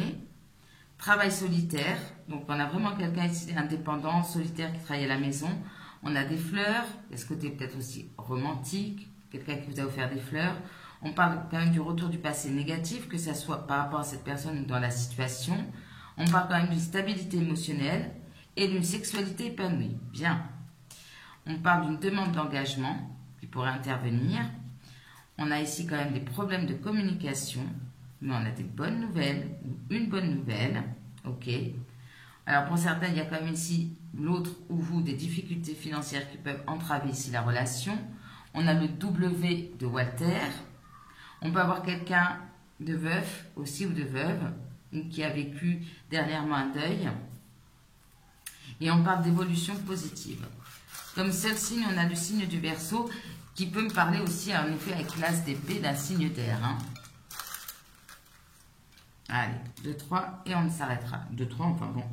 Travail solitaire. Donc, on a vraiment quelqu'un ici indépendant, solitaire qui travaille à la maison. On a des fleurs. Il y a ce côté peut-être aussi romantique. Quelqu'un qui vous a offert des fleurs. On parle quand même du retour du passé négatif, que ce soit par rapport à cette personne ou dans la situation. On parle quand même d'une stabilité émotionnelle et d'une sexualité épanouie. Bien. On parle d'une demande d'engagement qui pourrait intervenir. On a ici quand même des problèmes de communication, mais on a des bonnes nouvelles ou une bonne nouvelle. Ok. Alors pour certains, il y a quand même ici l'autre ou vous des difficultés financières qui peuvent entraver ici la relation. On a le W de Walter. On peut avoir quelqu'un de veuf aussi ou de veuve qui a vécu dernièrement un deuil. Et on parle d'évolution positive. Comme seul signe, on a le signe du Verseau qui peut me parler aussi en effet avec l'as d'épée d'un signe d'air. Hein. Allez, 2, 3 et on ne s'arrêtera. 2, 3, enfin bon.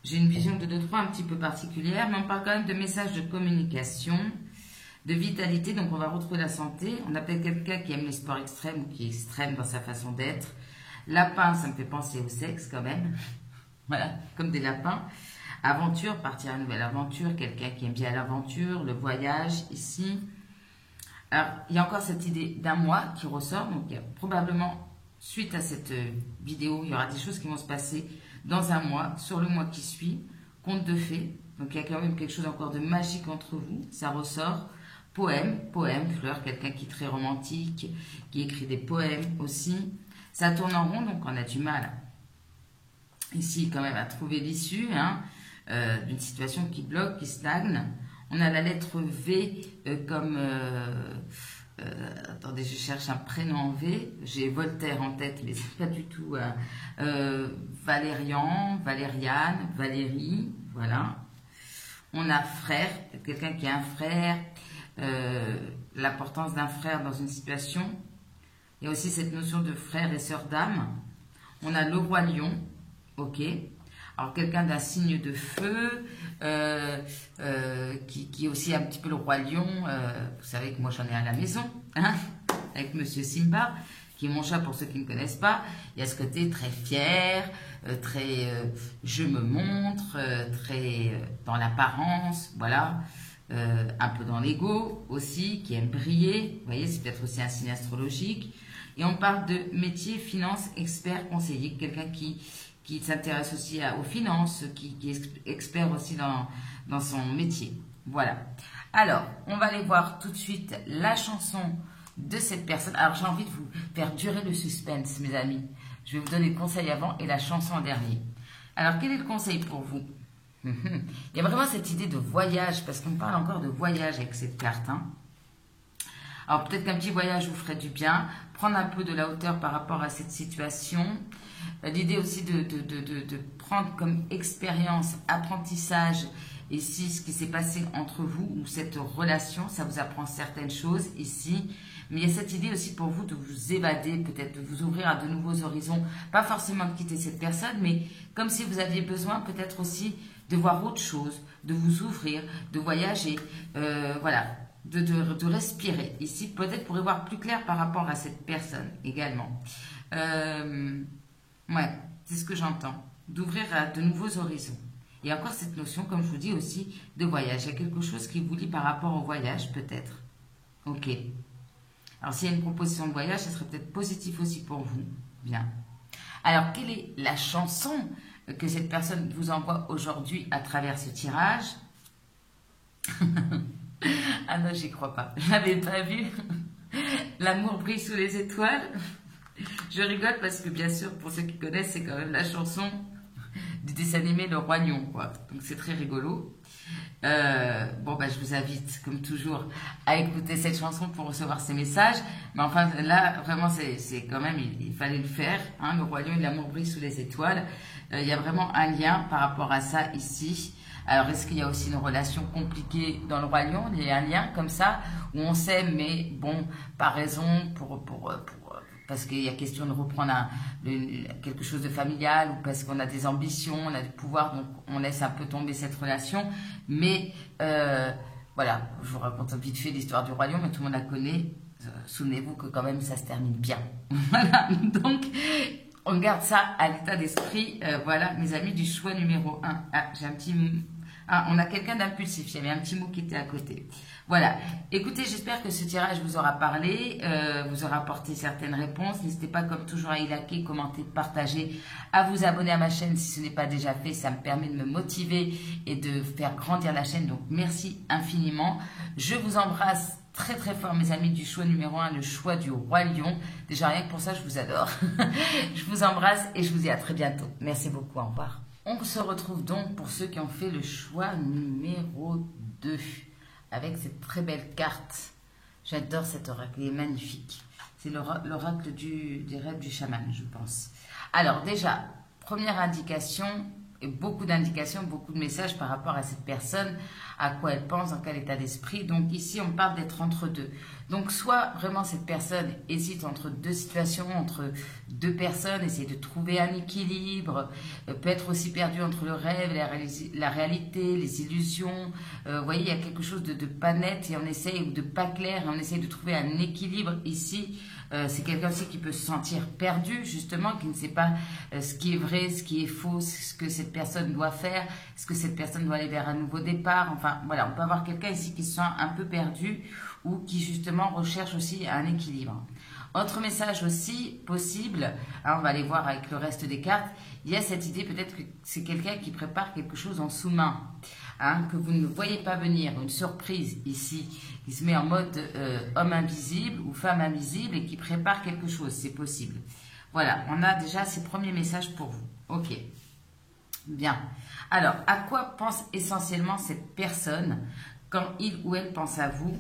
J'ai une vision de 2, 3 un petit peu particulière, mais on parle quand même de messages de communication, de vitalité, donc on va retrouver la santé. On a peut-être quelqu'un qui aime les sports extrêmes ou qui est extrême dans sa façon d'être. Lapin, ça me fait penser au sexe quand même. Voilà, comme des lapins. Aventure, partir à une nouvelle aventure, quelqu'un qui aime bien l'aventure, le voyage ici. Alors, il y a encore cette idée d'un mois qui ressort, donc il y a probablement, suite à cette vidéo, il y aura des choses qui vont se passer dans un mois, sur le mois qui suit, conte de fées. Donc il y a quand même quelque chose encore de magique entre vous, ça ressort. Poème, fleur, quelqu'un qui est très romantique, qui écrit des poèmes aussi. Ça tourne en rond, donc on a du mal ici quand même à trouver l'issue d'une situation qui bloque, qui stagne. On a la lettre V comme... attendez, je cherche un prénom en V. J'ai Voltaire en tête, mais c'est pas du tout... Valérian, Valériane, Valérie, voilà. On a frère, quelqu'un qui a un frère, l'importance d'un frère dans une situation. Il y a aussi cette notion de frère et sœur d'âme. On a le roi lion, ok. Alors quelqu'un d'un signe de feu, qui est aussi un petit peu le roi lion. Vous savez que moi j'en ai à la maison, hein, avec Monsieur Simba, qui est mon chat pour ceux qui ne connaissent pas. Il y a ce côté très fier, très je me montre, très dans l'apparence, voilà. Un peu dans l'ego aussi, qui aime briller. Vous voyez, c'est peut-être aussi un signe astrologique. Et on parle de métier, finance, expert, conseiller, quelqu'un qui s'intéresse aussi aux finances, qui est expert aussi dans son métier. Voilà. Alors, on va aller voir tout de suite la chanson de cette personne. Alors, j'ai envie de vous faire durer le suspense, mes amis. Je vais vous donner le conseil avant et la chanson en dernier. Alors, quel est le conseil pour vous? Il y a vraiment cette idée de voyage, parce qu'on parle encore de voyage avec cette carte, hein. Alors peut-être qu'un petit voyage vous ferait du bien, prendre un peu de la hauteur par rapport à cette situation. L'idée aussi de prendre comme expérience, apprentissage, ici ce qui s'est passé entre vous, ou cette relation, ça vous apprend certaines choses ici. Mais il y a cette idée aussi pour vous de vous évader, peut-être de vous ouvrir à de nouveaux horizons. Pas forcément de quitter cette personne, mais comme si vous aviez besoin peut-être aussi de voir autre chose, de vous ouvrir, de voyager, voilà. De respirer. Ici, peut-être pour y voir plus clair par rapport à cette personne également. Ouais, c'est ce que j'entends. D'ouvrir à de nouveaux horizons. Et encore cette notion, comme je vous dis aussi, de voyage. Il y a quelque chose qui vous lie par rapport au voyage, peut-être. Ok. Alors, s'il y a une proposition de voyage, ça serait peut-être positif aussi pour vous. Bien. Alors, quelle est la chanson que cette personne vous envoie aujourd'hui à travers ce tirage? Ah non, j'y crois pas. Je l'avais pas vu. L'amour brille sous les étoiles. Je rigole parce que bien sûr, pour ceux qui connaissent, c'est quand même la chanson du dessin animé Le Roi Lion, quoi. Donc c'est très rigolo. Bon, bah, je vous invite, comme toujours, à écouter cette chanson pour recevoir ces messages. Mais enfin, là, vraiment, c'est quand même, il fallait le faire. Hein, Le Roi Lion et l'amour brille sous les étoiles. Il y a vraiment un lien par rapport à ça ici. Alors, est-ce qu'il y a aussi une relation compliquée dans le Roi Lion? Il y a un lien comme ça, où on s'aime, mais bon, pas raison, parce qu'il y a question de reprendre quelque chose de familial, ou parce qu'on a des ambitions, on a du pouvoir, donc on laisse un peu tomber cette relation. Mais voilà, je vous raconte vite fait l'histoire du Roi Lion, mais tout le monde la connaît. Souvenez-vous que quand même, ça se termine bien. Voilà, donc... on garde ça à l'état d'esprit. Voilà, mes amis, du choix numéro 1. Ah, j'ai un petit... Ah, on a quelqu'un d'impulsif. Il y avait un petit mot qui était à côté. Voilà. Écoutez, j'espère que ce tirage vous aura parlé, vous aura apporté certaines réponses. N'hésitez pas, comme toujours, à y liker, commenter, partager, à vous abonner à ma chaîne si ce n'est pas déjà fait. Ça me permet de me motiver et de faire grandir la chaîne. Donc, merci infiniment. Je vous embrasse très très fort, mes amis, du choix numéro 1, le choix du Roi Lion. Déjà, rien que pour ça, je vous adore. Je vous embrasse et je vous dis à très bientôt. Merci beaucoup, au revoir. On se retrouve donc pour ceux qui ont fait le choix numéro 2, avec cette très belle carte. J'adore cet oracle, il est magnifique. C'est l'oracle des rêves du chaman, je pense. Alors déjà, première indication, et beaucoup d'indications, beaucoup de messages par rapport à cette personne, à quoi elle pense, dans quel état d'esprit. Donc ici, on parle d'être entre deux. Donc soit vraiment cette personne hésite entre deux situations, entre deux personnes, essaie de trouver un équilibre, peut être aussi perdue entre le rêve, la réalité, les illusions. Vous voyez, il y a quelque chose de pas net et on essaye, ou de pas clair, et on essaye de trouver un équilibre ici. C'est quelqu'un aussi qui peut se sentir perdu, justement, qui ne sait pas ce qui est vrai, ce qui est faux, ce que cette personne doit faire, est-ce que cette personne doit aller vers un nouveau départ. Enfin, voilà, on peut avoir quelqu'un ici qui se sent un peu perdu ou qui, justement, recherche aussi un équilibre. Autre message aussi possible, hein, on va aller voir avec le reste des cartes, il y a cette idée peut-être que c'est quelqu'un qui prépare quelque chose en sous-main, hein, que vous ne voyez pas venir, une surprise ici, qui se met en mode homme invisible ou femme invisible et qui prépare quelque chose, c'est possible. Voilà, on a déjà ces premiers messages pour vous. Ok, bien. Alors, à quoi pense essentiellement cette personne quand il ou elle pense à vous?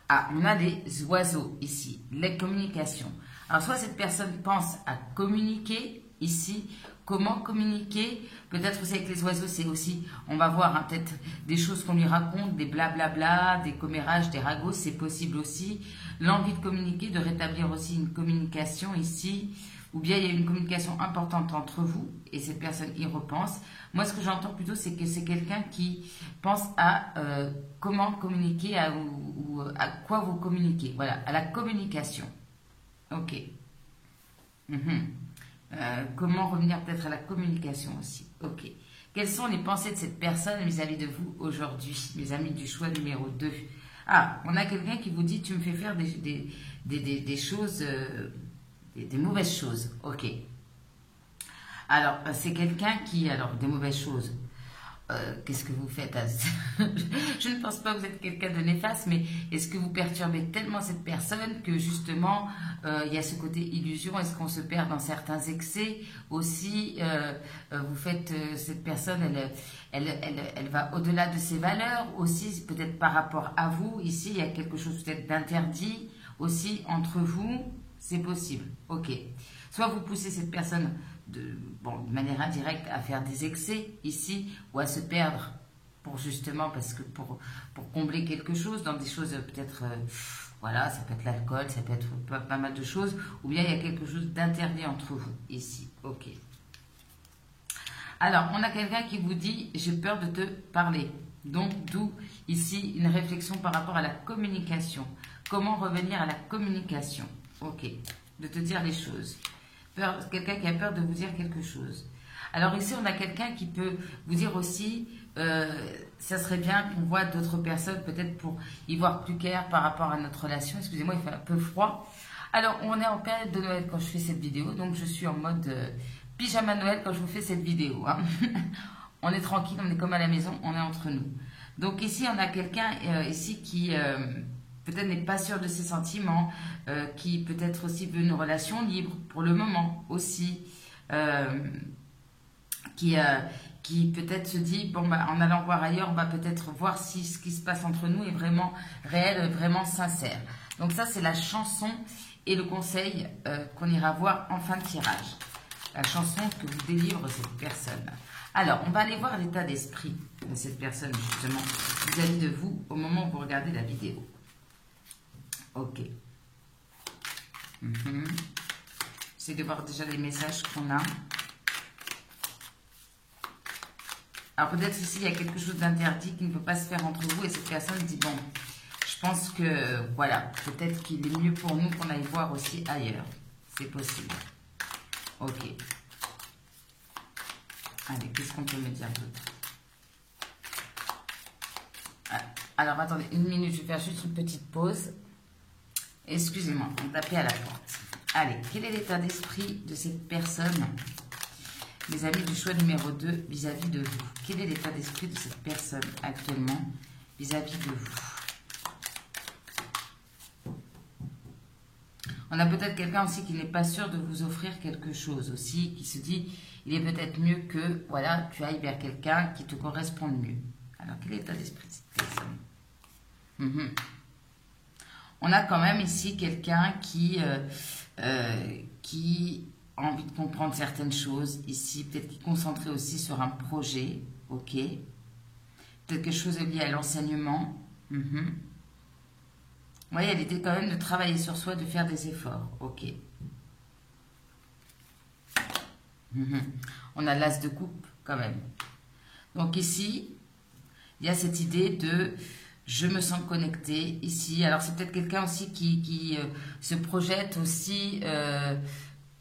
Ah, on a des oiseaux ici, les communications. Alors, soit cette personne pense à communiquer, ici. Comment communiquer? Peut-être aussi avec les oiseaux, c'est aussi, on va voir hein, peut-être des choses qu'on lui raconte, des blablabla, des commérages, des ragots, c'est possible aussi. L'envie de communiquer, de rétablir aussi une communication ici, ou bien il y a une communication importante entre vous et cette personne y repense. Moi, ce que j'entends plutôt, c'est que c'est quelqu'un qui pense à comment communiquer, ou à quoi vous communiquez. Voilà, à la communication. Ok. Comment revenir peut-être à la communication aussi. Ok. Quelles sont les pensées de cette personne vis-à-vis de vous aujourd'hui, mes amis du choix numéro 2? Ah, on a quelqu'un qui vous dit, tu me fais faire des choses, des mauvaises choses. Ok. Alors, c'est quelqu'un qui, alors, des mauvaises choses. Qu'est-ce que vous faites? Je ne pense pas que vous êtes quelqu'un de néfaste, mais est-ce que vous perturbez tellement cette personne que justement il y a ce côté illusion? Est-ce qu'on se perd dans certains excès aussi? Vous faites cette personne, elle va au-delà de ses valeurs aussi, peut-être par rapport à vous. Ici, il y a quelque chose peut-être d'interdit aussi entre vous. C'est possible. Ok. Soit vous poussez cette personne de manière indirecte à faire des excès ici, ou à se perdre pour justement, parce que pour combler quelque chose, dans des choses peut-être, voilà, ça peut être l'alcool, ça peut être pas mal de choses, ou bien il y a quelque chose d'interdit entre vous ici. Ok. Alors, on a quelqu'un qui vous dit, j'ai peur de te parler. Donc, d'où ici une réflexion par rapport à la communication. Comment revenir à la communication? Ok. De te dire les choses. Quelqu'un qui a peur de vous dire quelque chose. Alors ici, on a quelqu'un qui peut vous dire aussi, ça serait bien qu'on voit d'autres personnes, peut-être pour y voir plus clair par rapport à notre relation. Excusez-moi, il fait un peu froid. Alors, on est en période de Noël quand je fais cette vidéo, donc je suis en mode pyjama Noël quand je vous fais cette vidéo. Hein. On est tranquille, on est comme à la maison, on est entre nous. Donc ici, on a quelqu'un ici qui... peut-être n'est pas sûr de ses sentiments, qui peut-être aussi veut une relation libre pour le moment aussi, qui peut-être se dit, bon, bah, en allant voir ailleurs, on va peut-être voir si ce qui se passe entre nous est vraiment réel, vraiment sincère. Donc ça, c'est la chanson et le conseil qu'on ira voir en fin de tirage. La chanson que vous délivre cette personne. Alors, on va aller voir l'état d'esprit de cette personne, justement, vis-à-vis de vous, au moment où vous regardez la vidéo. Ok. J'essaie de voir déjà les messages qu'on a. Alors peut-être ici, il y a quelque chose d'interdit qui ne peut pas se faire entre vous. Et cette personne dit, bon, je pense que, voilà, peut-être qu'il est mieux pour nous qu'on aille voir aussi ailleurs. C'est possible. Ok. Allez, qu'est-ce qu'on peut me dire d'autre? Alors, attendez, une minute, je vais faire juste une petite pause. Excusez-moi, on tapait à la porte. Allez, quel est l'état d'esprit de cette personne, mes amis du choix numéro 2, vis-à-vis de vous? Quel est l'état d'esprit de cette personne actuellement vis-à-vis de vous? On a peut-être quelqu'un aussi qui n'est pas sûr de vous offrir quelque chose aussi, qui se dit, il est peut-être mieux que, voilà, tu ailles vers quelqu'un qui te corresponde mieux. Alors, quel est l'état d'esprit de cette personne? On a quand même ici quelqu'un qui a envie de comprendre certaines choses. Ici, peut-être qui est concentré aussi sur un projet. Ok. Peut-être quelque chose lié à l'enseignement. Vous voyez, elle était quand même de travailler sur soi, de faire des efforts. Ok. On a l'as de coupe quand même. Donc ici, il y a cette idée de... Je me sens connectée ici. Alors, c'est peut-être quelqu'un aussi qui se projette aussi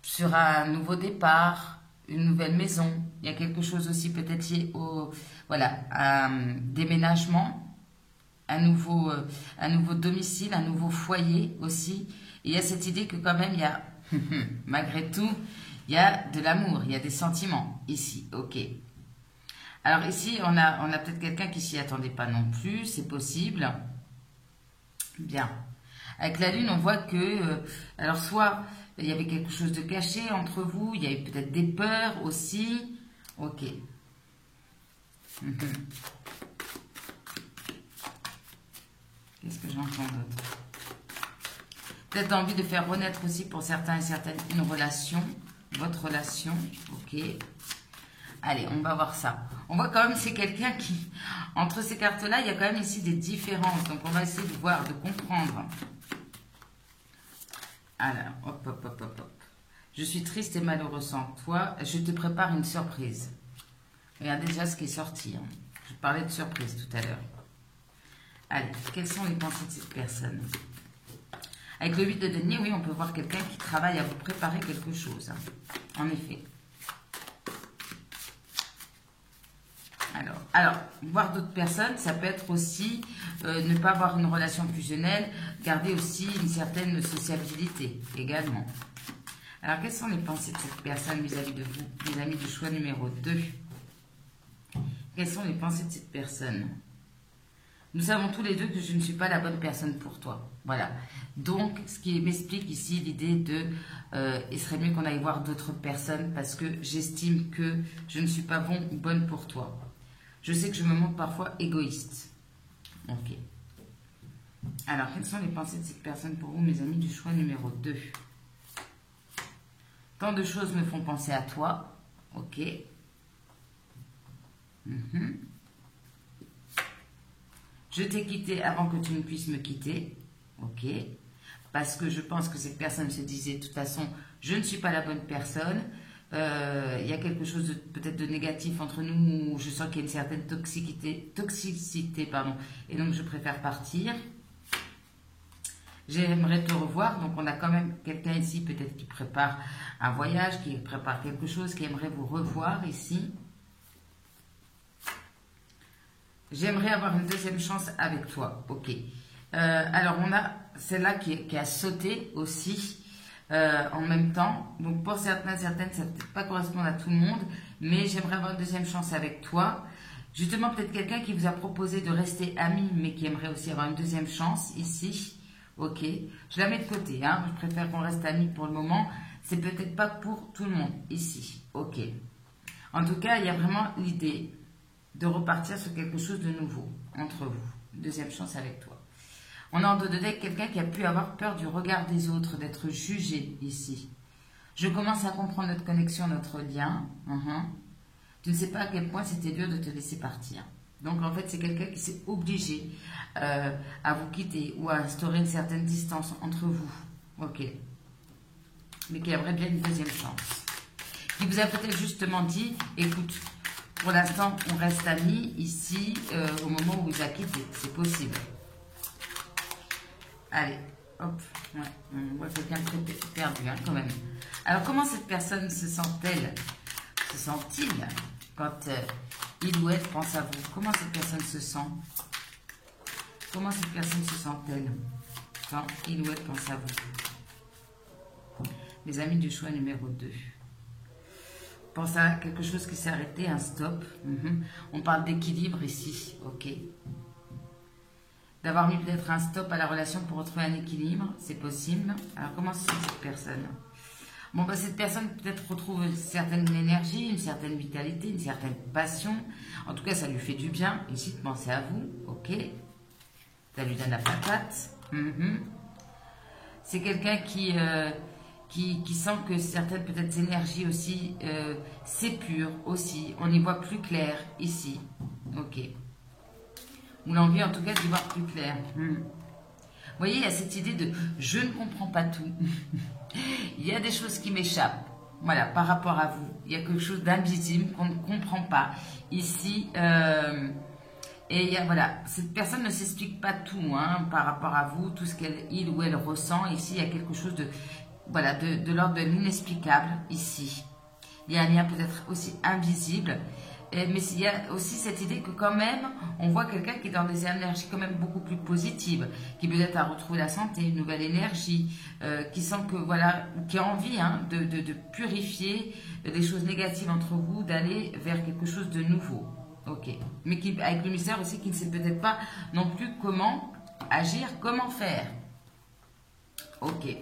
sur un nouveau départ, une nouvelle maison. Il y a quelque chose aussi peut-être lié au, voilà, à un déménagement, un nouveau domicile, un nouveau foyer aussi. Et il y a cette idée que quand même, il y a, malgré tout, il y a de l'amour, il y a des sentiments ici. Ok. Alors ici, on a peut-être quelqu'un qui s'y attendait pas non plus, c'est possible. Bien. Avec la lune, on voit que, alors soit il y avait quelque chose de caché entre vous, il y avait peut-être des peurs aussi. Ok. Qu'est-ce que j'entends d'autre? Peut-être envie de faire renaître aussi pour certains et certaines une relation. votre relation. Ok. Allez, on va voir ça. On voit quand même c'est quelqu'un qui... Entre ces cartes-là, il y a quand même ici des différences. Donc, on va essayer de voir, de comprendre. Alors, hop, hop, hop, hop, hop. Je suis triste et malheureux sans toi. Je te prépare une surprise. Regardez déjà ce qui est sorti. Hein. Je parlais de surprise tout à l'heure. Allez, quelles sont les pensées de cette personne? Avec le 8 de denier, oui, on peut voir quelqu'un qui travaille à vous préparer quelque chose. Hein. En effet. Alors, voir d'autres personnes, ça peut être aussi ne pas avoir une relation fusionnelle, garder aussi une certaine sociabilité également. Alors, quelles sont les pensées de cette personne vis-à-vis de vous, les amis du choix numéro 2? Quelles sont les pensées de cette personne? Nous savons tous les deux que je ne suis pas la bonne personne pour toi. Voilà. Donc, ce qui m'explique ici l'idée de il serait mieux qu'on aille voir d'autres personnes parce que j'estime que je ne suis pas bon ou bonne pour toi. Je sais que je me montre parfois égoïste. Ok. Alors, quelles sont les pensées de cette personne pour vous, mes amis du choix numéro 2? Tant de choses me font penser à toi. Ok. Je t'ai quitté avant que tu ne puisses me quitter. Ok. Parce que je pense que cette personne se disait, de toute façon, je ne suis pas la bonne personne. Il y a quelque chose peut-être de négatif entre nous, où je sens qu'il y a une certaine toxicité, pardon, et donc je préfère partir. J'aimerais te revoir, donc on a quand même quelqu'un ici peut-être qui prépare un voyage, qui prépare quelque chose, qui aimerait vous revoir ici. J'aimerais avoir une deuxième chance avec toi, ok. Alors on a celle-là qui a sauté aussi. En même temps, donc pour certaines, ça ne va peut-être pas correspondre à tout le monde, mais j'aimerais avoir une deuxième chance avec toi. Justement, peut-être quelqu'un qui vous a proposé de rester ami, mais qui aimerait aussi avoir une deuxième chance ici. Ok, je la mets de côté, hein. Je préfère qu'on reste amis pour le moment. C'est peut-être pas pour tout le monde ici. Ok. En tout cas, il y a vraiment l'idée de repartir sur quelque chose de nouveau entre vous. Deuxième chance avec toi. On a en dos de deck quelqu'un qui a pu avoir peur du regard des autres, d'être jugé ici. Je commence à comprendre notre connexion, notre lien. Tu ne sais pas à quel point c'était dur de te laisser partir. Donc en fait, c'est quelqu'un qui s'est obligé à vous quitter ou à instaurer une certaine distance entre vous. Ok. Mais qui aimerait bien une deuxième chance. Qui vous a peut-être justement dit, écoute, pour l'instant, on reste amis ici au moment où vous a quitté. C'est possible. Allez, hop, ouais, on voit quelqu'un de perdu hein, quand même. Alors, comment cette personne se sent-elle? Se sent-il quand il ou elle pense à vous? Comment cette personne se sent? Comment cette personne se sent-elle quand il ou elle pense à vous? Les amis du choix numéro 2. Pense à quelque chose qui s'est arrêté, un stop. On parle d'équilibre ici, ok. D'avoir mis peut-être un stop à la relation pour retrouver un équilibre, c'est possible. Alors, comment se sent cette personne? Bon, bah, cette personne peut-être retrouve une certaine énergie, une certaine vitalité, une certaine passion. En tout cas, ça lui fait du bien, ici, de penser à vous, ok. Ça lui donne la patate. C'est quelqu'un qui sent que certaines, peut-être, énergies aussi s'épurent aussi. On y voit plus clair, ici, ok. Ou l'envie en tout cas d'y voir plus clair. Vous voyez, il y a cette idée de je ne comprends pas tout. Il y a des choses qui m'échappent. Voilà, par rapport à vous. Il y a quelque chose d'invisible qu'on ne comprend pas. Ici, et il y a, voilà, cette personne ne s'explique pas tout hein, par rapport à vous, tout ce qu'il ou elle ressent. Ici, il y a quelque chose de, voilà, de l'ordre de l'inexplicable, ici. Il y a un lien peut-être aussi invisible. Mais il y a aussi cette idée que quand même, on voit quelqu'un qui est dans des énergies quand même beaucoup plus positives, qui peut-être a retrouvé la santé, une nouvelle énergie, qui sent que, voilà, qui a envie hein, de purifier les choses négatives entre vous, d'aller vers quelque chose de nouveau. Ok. Mais qui, avec le mystère aussi, qui ne sait peut-être pas non plus comment agir, comment faire. Ok.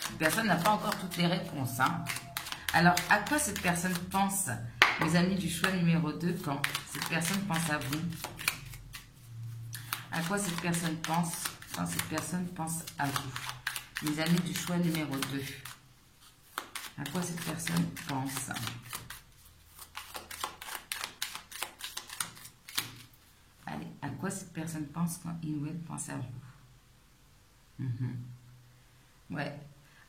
Cette personne n'a pas encore toutes les réponses. Hein. Alors, à quoi cette personne pense? Mes amis du choix numéro 2, quand cette personne pense à vous, à quoi cette personne pense quand cette personne pense à vous? Mes amis du choix numéro 2. À quoi cette personne pense? Allez, à quoi cette personne pense quand il ou elle pense à vous? Ouais.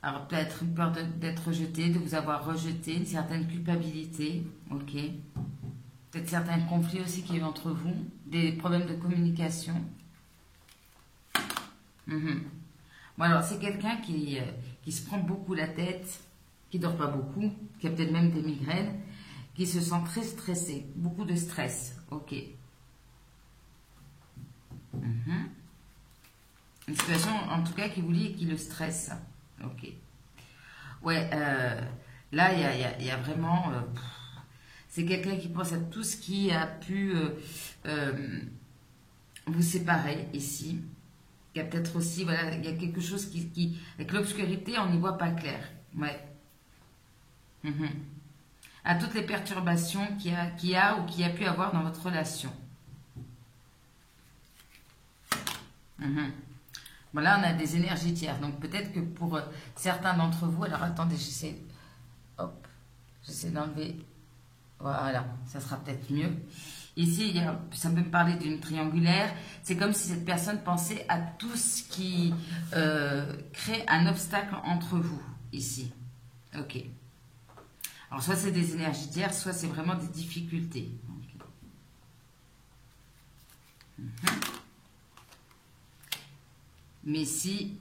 Alors peut-être une peur d'être rejeté, de vous avoir rejeté, une certaine culpabilité. Ok. Peut-être certains conflits aussi qu'il y a eu entre vous, des problèmes de communication. Bon alors c'est quelqu'un qui se prend beaucoup la tête, qui dort pas beaucoup, qui a peut-être même des migraines, qui se sent très stressé, beaucoup de stress. Ok. Une situation en tout cas qui vous lie et qui le stresse. Ok. Ouais, là il y a vraiment... c'est quelqu'un qui pense à tout ce qui a pu vous séparer ici. Il y a peut-être aussi, voilà, il y a quelque chose qui avec l'obscurité, on n'y voit pas clair. Ouais. À toutes les perturbations qu'il y a ou qu'il y a pu avoir dans votre relation. Voilà, on a des énergies tiers. Donc peut-être que pour certains d'entre vous, alors attendez, j'essaie d'enlever. Voilà, ça sera peut-être mieux. Ici, ça peut me parler d'une triangulaire. C'est comme si cette personne pensait à tout ce qui crée un obstacle entre vous, ici. Ok. Alors, soit c'est des énergies tiers, soit c'est vraiment des difficultés. Okay. Mais ici,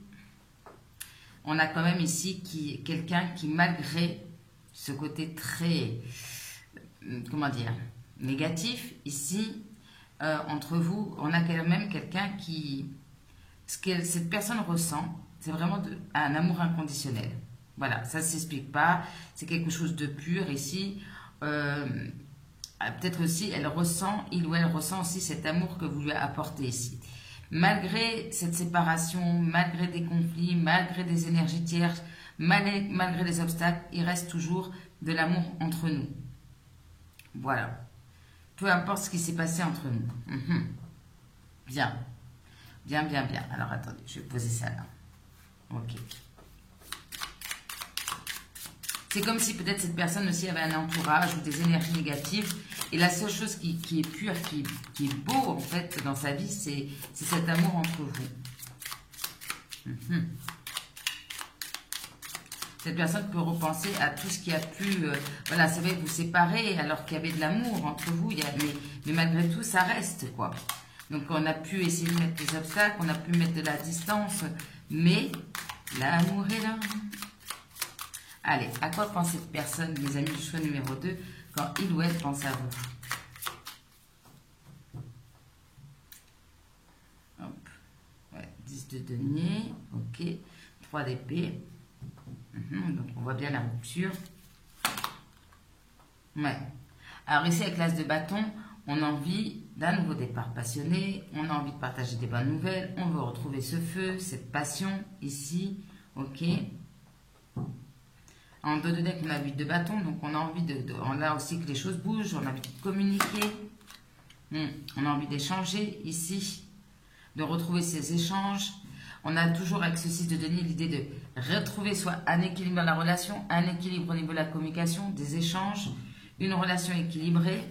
on a quand même ici quelqu'un qui, malgré ce côté très, comment dire, négatif, ici, entre vous, on a quand même quelqu'un qui... Ce que cette personne ressent, c'est vraiment un amour inconditionnel. Voilà, ça ne s'explique pas. C'est quelque chose de pur ici. Peut-être aussi, il ou elle ressent aussi cet amour que vous lui apportez ici. Malgré cette séparation, malgré des conflits, malgré des énergies tierces, malgré les obstacles, il reste toujours de l'amour entre nous. Voilà. Peu importe ce qui s'est passé entre nous. Bien. Bien, bien, bien. Alors, attendez, je vais poser ça là. Ok. C'est comme si peut-être cette personne aussi avait un entourage ou des énergies négatives. Et la seule chose qui est pure, qui est beau en fait dans sa vie, c'est cet amour entre vous. Cette personne peut repenser à tout ce qui a pu, voilà, ça va vous séparer alors qu'il y avait de l'amour entre vous, mais malgré tout, ça reste, quoi. Donc, on a pu essayer de mettre des obstacles, on a pu mettre de la distance, mais l'amour est là. Allez, à quoi pense cette personne, mes amis du choix numéro 2, quand il ou elle pense à vous? Hop. Ouais, 10 de denier, ok. 3 d'épée. Donc, on voit bien la rupture. Ouais. Alors ici, avec l'as de bâton, on a envie d'un nouveau départ passionné. On a envie de partager des bonnes nouvelles. On veut retrouver ce feu, cette passion, ici. Ok. En dos de deck, on a 8 de bâton. Donc, on a envie on a aussi que les choses bougent. On a envie de communiquer. On a envie d'échanger ici. De retrouver ces échanges. On a toujours avec ce 6 de denier l'idée de retrouver soit un équilibre dans la relation, un équilibre au niveau de la communication, des échanges, une relation équilibrée.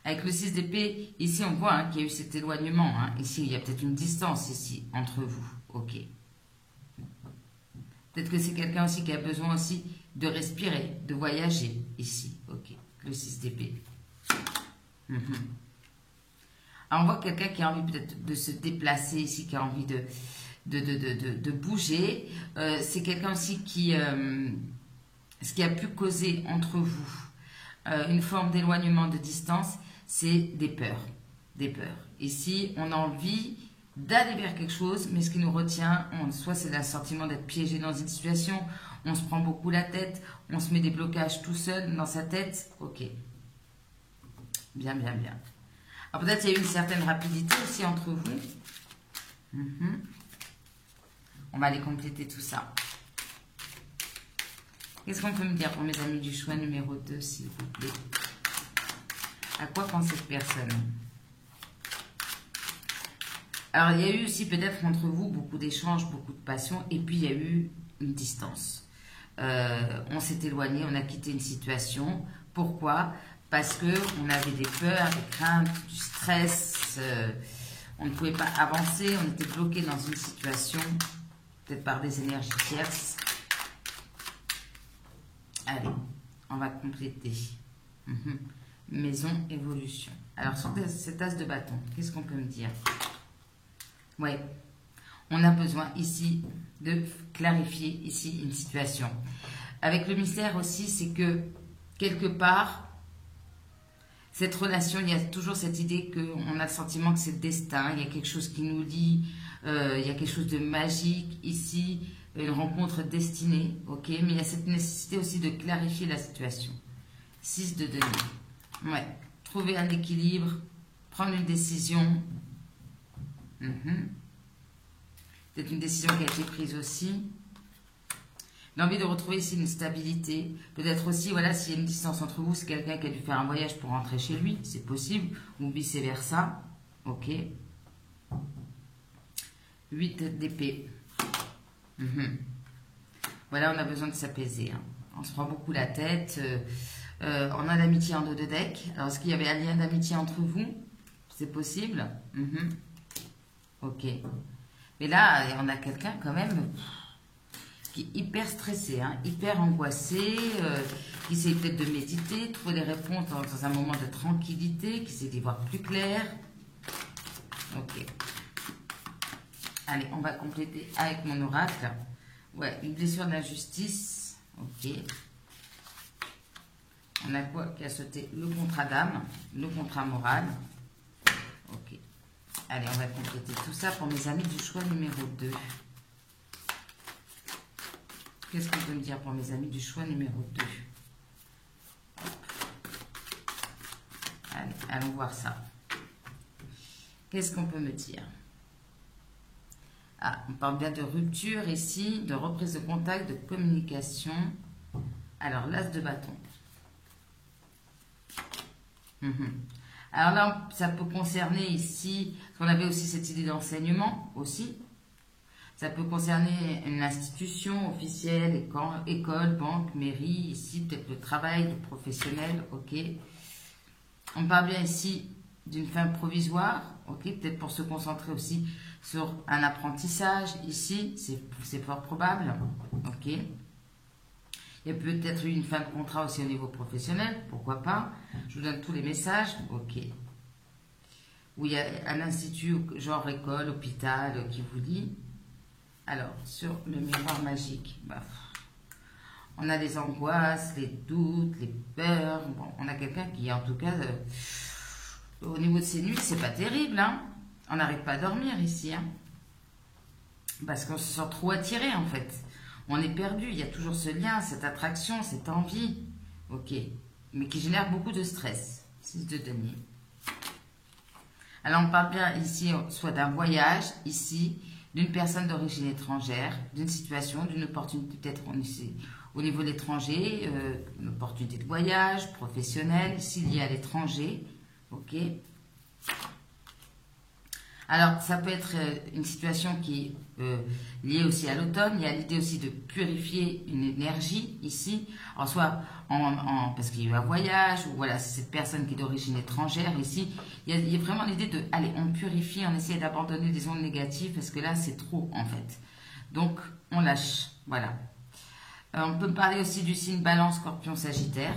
Avec le 6 d'épée, ici on voit qu'il y a eu cet éloignement. Ici, il y a peut-être une distance ici entre vous. Ok. Peut-être que c'est quelqu'un aussi qui a besoin aussi de respirer, de voyager ici. Ok. Le 6 d'épée. Alors, on voit quelqu'un qui a envie peut-être de se déplacer ici, qui a envie de bouger. C'est quelqu'un aussi ce qui a pu causer entre vous une forme d'éloignement, de distance, c'est des peurs. Des peurs. Ici, on a envie d'aller vers quelque chose, mais ce qui nous retient, soit c'est le sentiment d'être piégé dans une situation, on se prend beaucoup la tête, on se met des blocages tout seul dans sa tête. Ok. Bien, bien, bien. Alors peut-être qu'il y a eu une certaine rapidité aussi entre vous. On va aller compléter tout ça. Qu'est-ce qu'on peut me dire pour mes amis du choix numéro 2, s'il vous plaît? À quoi pense cette personne? Alors, il y a eu aussi peut-être entre vous beaucoup d'échanges, beaucoup de passion, et puis il y a eu une distance. On s'est éloigné, on a quitté une situation. Pourquoi? Parce qu'on avait des peurs, des craintes, du stress, on ne pouvait pas avancer, on était bloqué dans une situation, peut-être par des énergies tierces. Allez, on va compléter. Maison, évolution. Alors, sur cet as de bâton, qu'est-ce qu'on peut me dire? Ouais, on a besoin ici de clarifier ici une situation. Avec le mystère aussi, c'est que quelque part, cette relation, il y a toujours cette idée qu'on a le sentiment que c'est le destin, il y a quelque chose qui nous lie, il y a quelque chose de magique ici, une rencontre destinée, ok, mais il y a cette nécessité aussi de clarifier la situation. 6 de denier. Ouais, trouver un équilibre, prendre une décision. Peut-être une décision qui a été prise aussi. L'envie de retrouver ici une stabilité. Peut-être aussi, voilà, s'il y a une distance entre vous, c'est quelqu'un qui a dû faire un voyage pour rentrer chez lui, c'est possible, ou vice-versa. Ok. 8 d'épée. Voilà, on a besoin de s'apaiser. Hein. On se prend beaucoup la tête. On a l'amitié en 2 de deck. Alors, est-ce qu'il y avait un lien d'amitié entre vous? C'est possible. Ok. Mais là, on a quelqu'un quand même qui est hyper stressé, hein, hyper angoissé, qui essaie peut-être de méditer, trouver des réponses dans un moment de tranquillité, qui essaie d'y voir plus clair. Ok. Allez, on va compléter avec mon oracle. Ouais, une blessure d'injustice. Ok. On a quoi qui a sauté? Le contrat d'âme, le contrat moral. Ok. Allez, on va compléter tout ça pour mes amis du choix numéro 2. Qu'est-ce qu'on peut me dire pour mes amis du choix numéro 2? Allez, allons voir ça. Qu'est-ce qu'on peut me dire? Ah, on parle bien de rupture ici, de reprise de contact, de communication. Alors, l'as de bâton. Alors là, ça peut concerner ici, parce qu'on avait aussi cette idée d'enseignement aussi. Ça peut concerner une institution officielle, école, banque, mairie, ici peut-être le travail, le professionnel, ok. On parle bien ici d'une fin provisoire, ok, peut-être pour se concentrer aussi sur un apprentissage ici, c'est fort probable, ok. Il y a peut-être eu une fin de contrat aussi au niveau professionnel, pourquoi pas. Je vous donne tous les messages, ok. Où il y a un institut, genre école, hôpital, qui vous lit. Alors, sur le miroir magique, bah, on a les angoisses, les doutes, les peurs. Bon, on a quelqu'un qui, en tout cas, au niveau de ses nuits, c'est pas terrible. Hein. On n'arrive pas à dormir ici. Hein, parce qu'on se sent trop attiré, en fait. On est perdu. Il y a toujours ce lien, cette attraction, cette envie. Ok. Mais qui génère beaucoup de stress. 6 de denier. Alors, on parle bien ici, soit d'un voyage, ici, d'une personne d'origine étrangère, d'une situation, d'une opportunité, peut-être au niveau de l'étranger, une opportunité de voyage, professionnelle, ici liée à l'étranger, ok. Alors, ça peut être une situation qui est liée aussi à l'automne. Il y a l'idée aussi de purifier une énergie ici. Alors, soit parce qu'il y a eu un voyage, ou voilà, c'est cette personne qui est d'origine étrangère ici. Il y a vraiment l'idée de, allez, on purifie, on essaie d'abandonner des ondes négatives, parce que là, c'est trop, en fait. Donc, on lâche, voilà. On peut parler aussi du signe Balance, Scorpion, Sagittaire.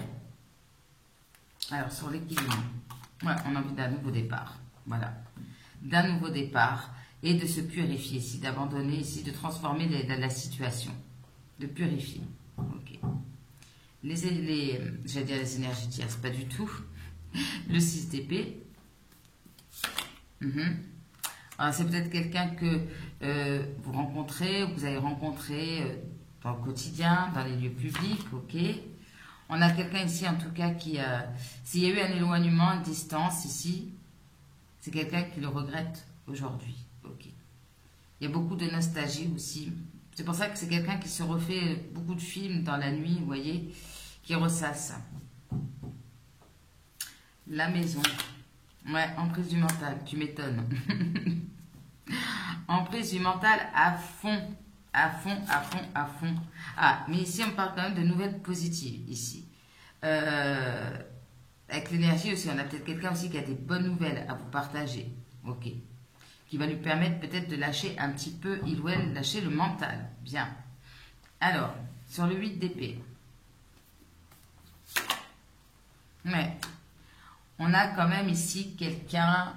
Alors, sur l'équilibre, ouais, on a envie d'un nouveau départ, voilà. D'un nouveau départ et de se purifier ici, d'abandonner ici, de transformer la situation, de purifier. Ok. J'allais dire les énergies tierces, pas du tout. Le 6 d'épée. Alors c'est peut-être quelqu'un que vous rencontrez, ou que vous avez rencontré dans le quotidien, dans les lieux publics, ok. On a quelqu'un ici en tout cas qui, s'il y a eu un éloignement, une distance ici, c'est quelqu'un qui le regrette aujourd'hui. Ok. Il y a beaucoup de nostalgie aussi. C'est pour ça que c'est quelqu'un qui se refait beaucoup de films dans la nuit, vous voyez, qui ressasse. La maison. Ouais, emprise du mental, tu m'étonnes. En prise du mental à fond. À fond, à fond, à fond. Ah, mais ici, on parle quand même de nouvelles positives, ici. Avec l'énergie aussi, on a peut-être quelqu'un aussi qui a des bonnes nouvelles à vous partager. Ok. Qui va lui permettre peut-être de lâcher un petit peu, il ou elle, lâcher le mental. Bien. Alors, sur le 8 d'épée. Ouais. On a quand même ici quelqu'un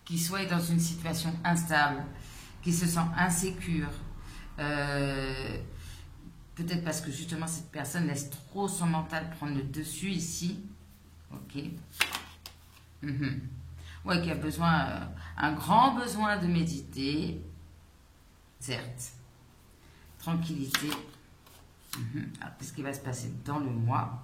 qui soit est dans une situation instable, qui se sent insécure. Peut-être parce que justement cette personne laisse trop son mental prendre le dessus ici. Ok. Ouais, qui a besoin, un grand besoin de méditer. Certes. Tranquillité. Alors, qu'est-ce qui va se passer dans le mois?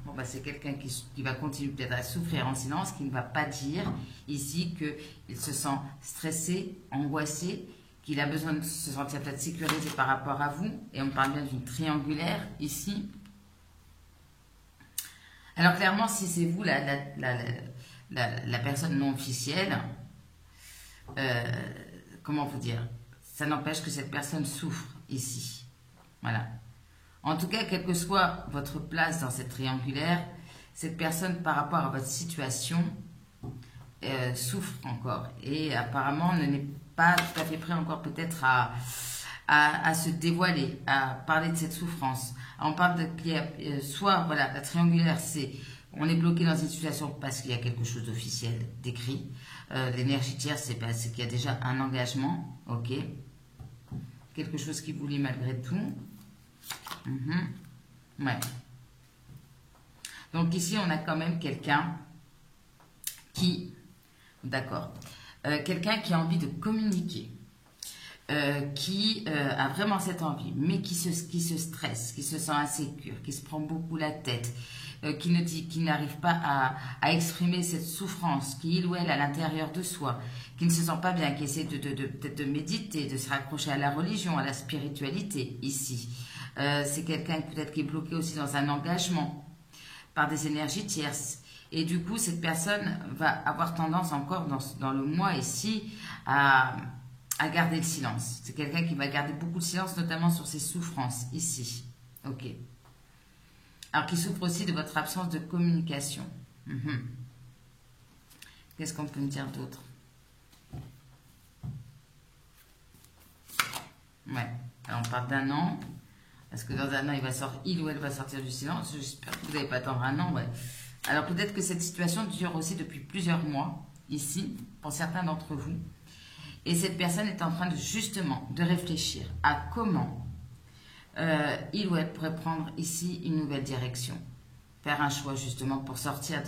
Bon, bah, c'est quelqu'un qui va continuer peut-être à souffrir en silence, qui ne va pas dire ici qu'il se sent stressé, angoissé, qu'il a besoin de se sentir peut-être sécurisé par rapport à vous. Et on parle bien d'une triangulaire ici. Alors clairement, si c'est vous la personne non officielle, comment vous dire, ça n'empêche que cette personne souffre ici. Voilà. En tout cas, quelle que soit votre place dans cette triangulaire, cette personne par rapport à votre situation souffre encore. Et apparemment ne n'est pas tout à fait prêt encore peut-être à se dévoiler, à parler de cette souffrance. On parle de soit, voilà, la triangulaire, c'est on est bloqué dans une situation parce qu'il y a quelque chose d'officiel, d'écrit. L'énergie tierce, c'est qu'il y a déjà un engagement, ok. Quelque chose qui vous lie malgré tout. Ouais. Donc ici, on a quand même quelqu'un qui, d'accord, quelqu'un qui a envie de communiquer, qui a vraiment cette envie, mais qui se stresse, qui se sent insécure, qui se prend beaucoup la tête, qui n'arrive pas à exprimer cette souffrance, qui il ou elle à l'intérieur de soi, qui ne se sent pas bien, qui essaie peut-être de méditer, de se raccrocher à la religion, à la spiritualité ici. C'est quelqu'un peut-être qui est bloqué aussi dans un engagement par des énergies tierces. Et du coup, cette personne va avoir tendance encore dans le mois ici à garder le silence. C'est quelqu'un qui va garder beaucoup de silence, notamment sur ses souffrances ici. Ok. Alors, qui souffre aussi de votre absence de communication. Qu'est-ce qu'on peut me dire d'autre? Ouais. Alors, on parle d'un an. Parce que dans un an, il ou elle va sortir du silence. J'espère que vous n'allez pas attendre un an. Ouais. Alors peut-être que cette situation dure aussi depuis plusieurs mois, ici, pour certains d'entre vous. Et cette personne est en train de justement de réfléchir à comment il ou elle pourrait prendre ici une nouvelle direction. Faire un choix justement pour sortir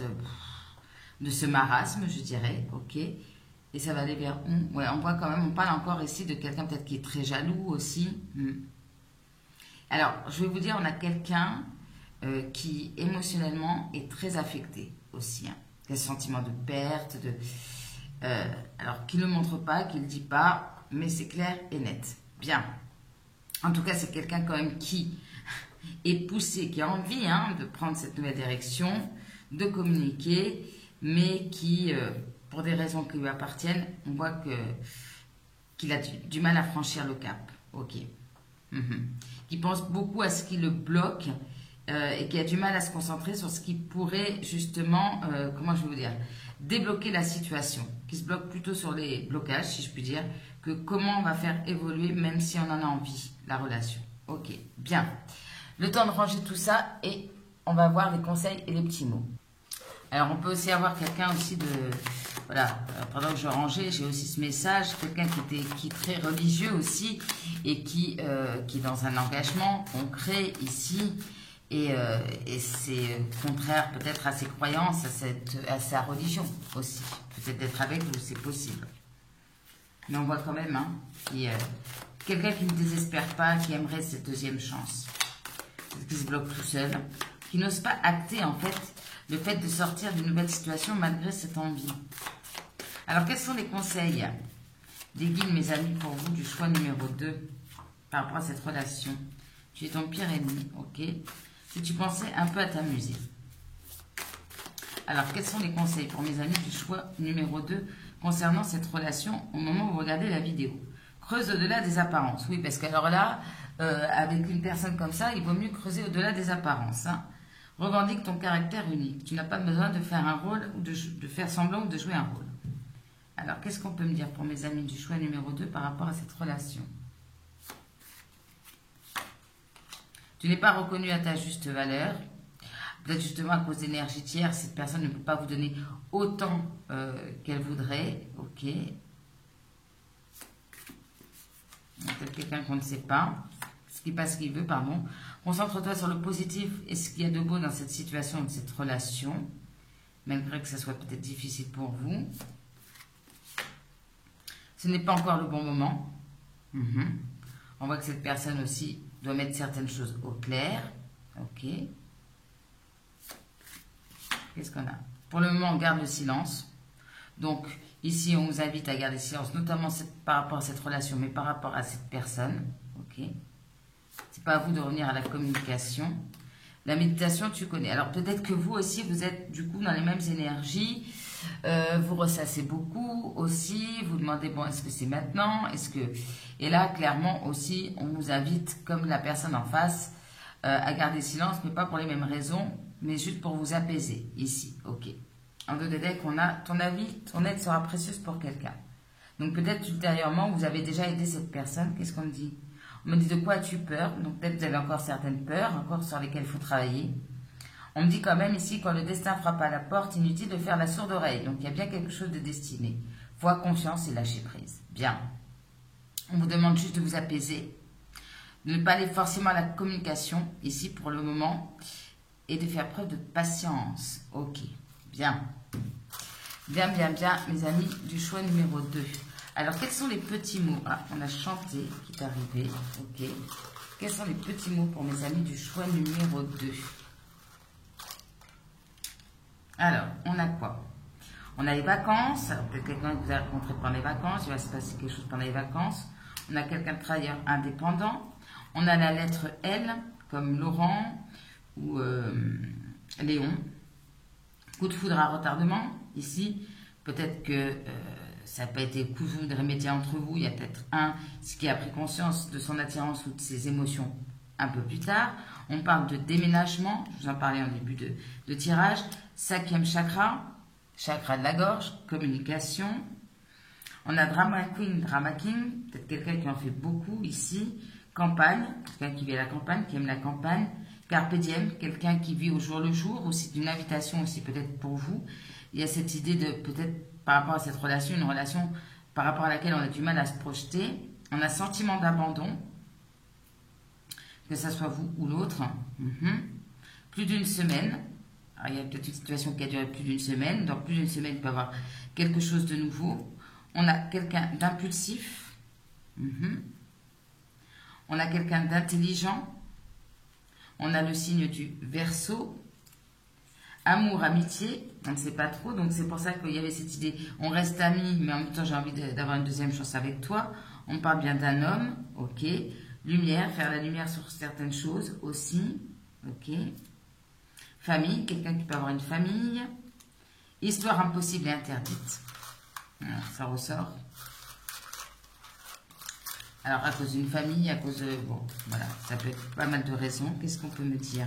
de ce marasme, je dirais. Ok. Et ça va aller vers où? Ouais, on voit quand même, on parle encore ici de quelqu'un peut-être qui est très jaloux aussi. Alors, je vais vous dire, on a quelqu'un qui émotionnellement est très affecté aussi. Qui a ce sentiment de perte, alors qui ne le montre pas, qui ne le dit pas, mais c'est clair et net. Bien. En tout cas, c'est quelqu'un quand même qui est poussé, qui a envie de prendre cette nouvelle direction, de communiquer, mais qui, pour des raisons qui lui appartiennent, on voit qu'il a du mal à franchir le cap. Ok. Qui pense beaucoup à ce qui le bloque et qui a du mal à se concentrer sur ce qui pourrait justement, comment je vais vous dire, débloquer la situation, qui se bloque plutôt sur les blocages, si je puis dire, que comment on va faire évoluer, même si on en a envie, la relation. Ok, bien. Le temps de ranger tout ça et on va voir les conseils et les petits mots. Alors, on peut aussi avoir quelqu'un aussi de... Voilà, pendant que je rangeais, j'ai aussi ce message, quelqu'un qui est très religieux aussi et qui est dans un engagement concret ici et c'est contraire peut-être à ses croyances, à sa religion aussi. Peut-être d'être avec vous, c'est possible. Mais on voit quand même quelqu'un qui ne désespère pas, qui aimerait cette deuxième chance, qui se bloque tout seul, qui n'ose pas acter en fait le fait de sortir d'une nouvelle situation malgré cette envie. Alors, quels sont les conseils des guides, mes amis, pour vous, du choix numéro 2 par rapport à cette relation? Tu es ton pire ennemi, ok? Si tu pensais un peu à t'amuser. Alors, quels sont les conseils pour mes amis du choix numéro 2 concernant cette relation au moment où vous regardez la vidéo? Creuse au-delà des apparences. Oui, parce que alors là, avec une personne comme ça, il vaut mieux creuser au-delà des apparences. Hein. Revendique ton caractère unique. Tu n'as pas besoin de faire un rôle, ou de faire semblant ou de jouer un rôle. Alors, qu'est-ce qu'on peut me dire pour mes amis du choix numéro 2 par rapport à cette relation? Tu n'es pas reconnu à ta juste valeur. Peut-être justement à cause d'énergie tiers, cette personne ne peut pas vous donner autant qu'elle voudrait. Ok. Peut-être quelqu'un qu'on ne sait pas. Ce qui passe, ce qu'il veut, pardon. Concentre-toi sur le positif et ce qu'il y a de beau dans cette situation, de cette relation. Malgré que ça soit peut-être difficile pour vous. Ce n'est pas encore le bon moment. On voit que cette personne aussi doit mettre certaines choses au clair. Ok. Qu'est-ce qu'on a? Pour le moment, on garde le silence. Donc, ici, on vous invite à garder le silence, notamment par rapport à cette relation, mais par rapport à cette personne. Ok. C'est pas à vous de revenir à la communication. La méditation, tu connais. Alors, peut-être que vous aussi, vous êtes du coup dans les mêmes énergies. Vous ressassez beaucoup aussi. Vous demandez, bon, est-ce que c'est maintenant? Est-ce que... Et là, clairement aussi, on vous invite, comme la personne en face, à garder le silence, mais pas pour les mêmes raisons, mais juste pour vous apaiser, ici, ok. En dos de deck, on a ton avis, ton aide sera précieuse pour quelqu'un. Donc peut-être ultérieurement, vous avez déjà aidé cette personne, qu'est-ce qu'on me dit? On me dit de quoi as-tu peur? Donc peut-être vous avez encore certaines peurs, encore sur lesquelles il faut travailler. On me dit quand même ici, quand le destin frappe à la porte, inutile de faire la sourde oreille. Donc il y a bien quelque chose de destiné. Foi, confiance et lâcher prise. Bien. On vous demande juste de vous apaiser, de ne pas aller forcément à la communication, ici pour le moment, et de faire preuve de patience. Ok, bien. Bien, bien, bien, mes amis du choix numéro 2. Alors, quels sont les petits mots? Ah, on a chanté qui est arrivé. Ok. Quels sont les petits mots pour mes amis du choix numéro 2? Alors, on a quoi? On a les vacances. Alors, peut-être quelqu'un que vous avez rencontré pendant les vacances. Il va se passer quelque chose pendant les vacances. On a quelqu'un de travailleur indépendant. On a la lettre L, comme Laurent ou Léon. Coup de foudre à retardement. Ici, peut-être que ça n'a pas été coup de foudre remédié entre vous. Il y a peut-être un qui a pris conscience de son attirance ou de ses émotions un peu plus tard. On parle de déménagement. Je vous en parlais en début de tirage. 5e chakra, chakra de la gorge, communication. On a Drama Queen, Drama King. Peut-être quelqu'un qui en fait beaucoup ici. Campagne, quelqu'un qui vit à la campagne, qui aime la campagne. Carpe diem, quelqu'un qui vit au jour le jour, aussi d'une invitation aussi peut-être pour vous. Il y a cette idée de peut-être par rapport à cette relation, une relation par rapport à laquelle on a du mal à se projeter. On a sentiment d'abandon, que ce soit vous ou l'autre. Plus d'une semaine. Alors, il y a peut-être une situation qui a duré plus d'une semaine. Dans plus d'une semaine, il peut y avoir quelque chose de nouveau. On a quelqu'un d'impulsif. On a quelqu'un d'intelligent. On a le signe du Verseau. Amour, amitié, on ne sait pas trop. Donc, c'est pour ça qu'il y avait cette idée. On reste amis, mais en même temps, j'ai envie d'avoir une deuxième chance avec toi. On parle bien d'un homme. Ok. Lumière, faire la lumière sur certaines choses aussi. Ok. Famille, quelqu'un qui peut avoir une famille. Histoire impossible et interdite. Alors, ça ressort. Alors, à cause d'une famille, à cause de... Bon, voilà, ça peut être pas mal de raisons. Qu'est-ce qu'on peut me dire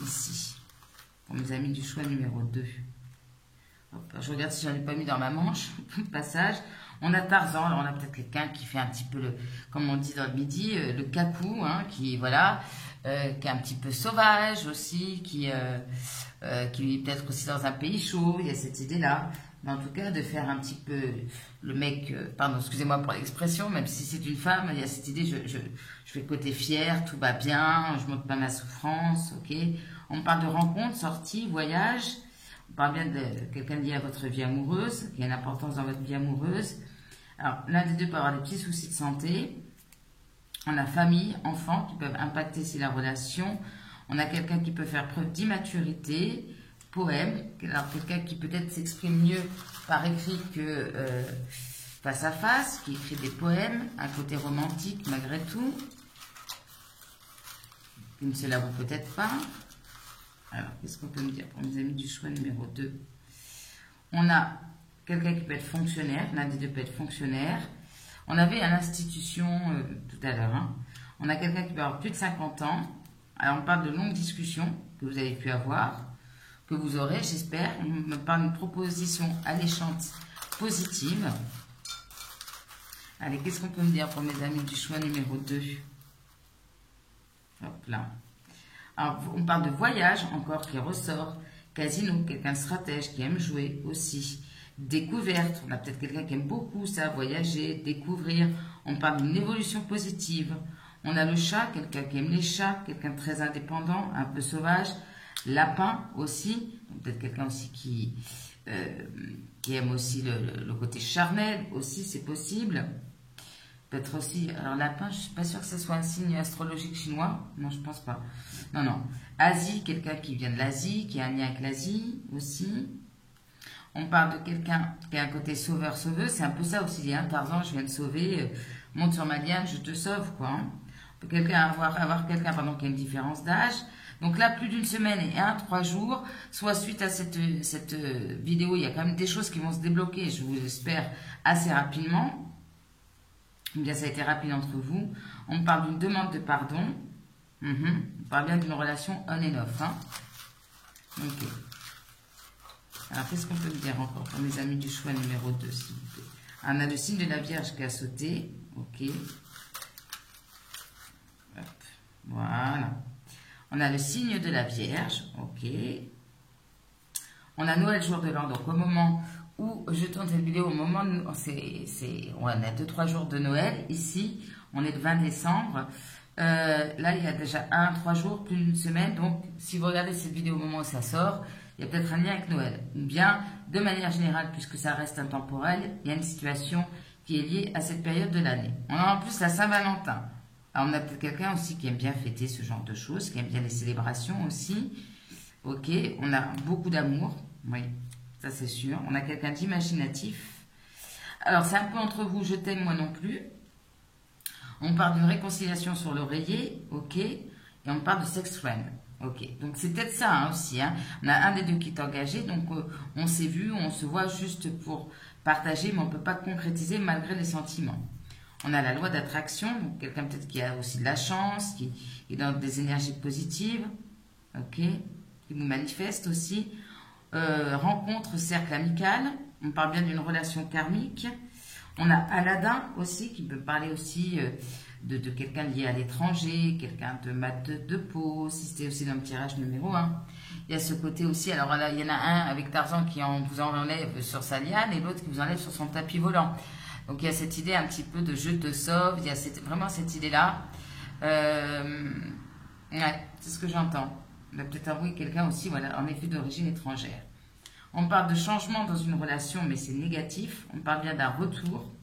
ici, pour mes amis du choix numéro 2? Hop, je regarde si j'en ai pas mis dans ma manche. Passage. On a Tarzan. Alors, on a peut-être quelqu'un qui fait un petit peu, comme on dit dans le midi, le cacou, hein, qui, voilà, qui est un petit peu sauvage aussi, qui vit peut-être aussi dans un pays chaud. Il y a cette idée-là. Mais en tout cas, de faire un petit peu le mec, pardon, excusez-moi pour l'expression, même si c'est une femme, il y a cette idée, je fais le côté fier, tout va bien, je montre pas ma souffrance, ok. On parle de rencontres, sorties, voyages. On parle bien de quelqu'un lié à votre vie amoureuse, qui a une importance dans votre vie amoureuse. Alors, l'un des deux peut avoir des petits soucis de santé. On a famille, enfants qui peuvent impacter si la relation. On a quelqu'un qui peut faire preuve d'immaturité. Poème, alors quelqu'un qui peut-être s'exprime mieux par écrit que face à face, qui écrit des poèmes, un côté romantique malgré tout, qui ne se l'avoue peut-être pas. Alors, qu'est-ce qu'on peut me dire pour mes amis du choix numéro 2? On a quelqu'un qui peut être fonctionnaire, l'un des deux peut être fonctionnaire. On avait à l'institution tout à l'heure, hein. On a quelqu'un qui peut avoir plus de 50 ans. Alors, on parle de longues discussions que vous avez pu avoir, que vous aurez, j'espère. On me parle d'une proposition alléchante, positive. Allez, qu'est-ce qu'on peut me dire pour mes amis du choix numéro 2? Hop là. Alors, on parle de voyage encore qui ressort. Casino, quelqu'un de stratège qui aime jouer aussi. Découverte, on a peut-être quelqu'un qui aime beaucoup ça, voyager, découvrir. On parle d'une évolution positive. On a le chat, quelqu'un qui aime les chats, quelqu'un de très indépendant, un peu sauvage. Lapin aussi, peut-être quelqu'un aussi qui aime aussi le côté charnel aussi, c'est possible. Peut-être aussi, alors lapin, je ne suis pas sûre que ce soit un signe astrologique chinois. Non, je ne pense pas. Non, non. Asie, quelqu'un qui vient de l'Asie, qui a un lien avec l'Asie aussi. On parle de quelqu'un qui a un côté sauveur-sauveuse. C'est un peu ça aussi, hein. Tarzan, je viens de sauver. Monte sur ma liane, je te sauve, quoi. Hein. Avoir quelqu'un qui a une différence d'âge. Donc là, plus d'une semaine et 3 jours, soit suite à cette vidéo, il y a quand même des choses qui vont se débloquer, je vous l'espère, assez rapidement. Bien, ça a été rapide entre vous. On parle d'une demande de pardon. On parle bien d'une relation on and off. Hein. Ok. Alors, qu'est-ce qu'on peut me dire encore pour mes amis du choix numéro 2, s'il vous plaît? On a le signe de la Vierge qui a sauté. Ok. Hop. Voilà. On a le signe de la Vierge. Ok. On a Noël, jour de l'an. Donc, au moment où je tourne cette vidéo, au moment où on a 2-3 jours de Noël. Ici, on est le 20 décembre. Là, il y a déjà 3 jours, plus d'une semaine. Donc, si vous regardez cette vidéo au moment où ça sort, il y a peut-être un lien avec Noël. Ou bien, de manière générale, puisque ça reste intemporel, il y a une situation qui est liée à cette période de l'année. On a en plus la Saint-Valentin. Alors, on a peut-être quelqu'un aussi qui aime bien fêter ce genre de choses, qui aime bien les célébrations aussi. Ok, on a beaucoup d'amour, oui, ça c'est sûr. On a quelqu'un d'imaginatif. Alors, c'est un peu entre vous, je t'aime, moi non plus. On parle d'une réconciliation sur l'oreiller, ok, et on parle de sex friend. Ok, donc c'est peut-être ça hein, aussi. Hein. On a un des deux qui est engagé, donc on s'est vu, on se voit juste pour partager, mais on ne peut pas concrétiser malgré les sentiments. On a la loi d'attraction, donc quelqu'un peut-être qui a aussi de la chance, qui est dans des énergies positives, ok, qui nous manifeste aussi. Rencontre, cercle amical, on parle bien d'une relation karmique. On a Aladdin aussi, qui peut parler aussi de quelqu'un lié à l'étranger, quelqu'un de mat de peau, si c'était aussi dans le tirage numéro 1. Il y a ce côté aussi, alors là, il y en a un avec Tarzan qui vous enlève sur sa liane et l'autre qui vous enlève sur son tapis volant. Donc il y a cette idée un petit peu de je te sauve, il y a vraiment cette idée-là. Ouais, c'est ce que j'entends. Il y a peut-être avoué quelqu'un aussi, voilà, en effet d'origine étrangère. On parle de changement dans une relation, mais c'est négatif. On parle bien d'un retour.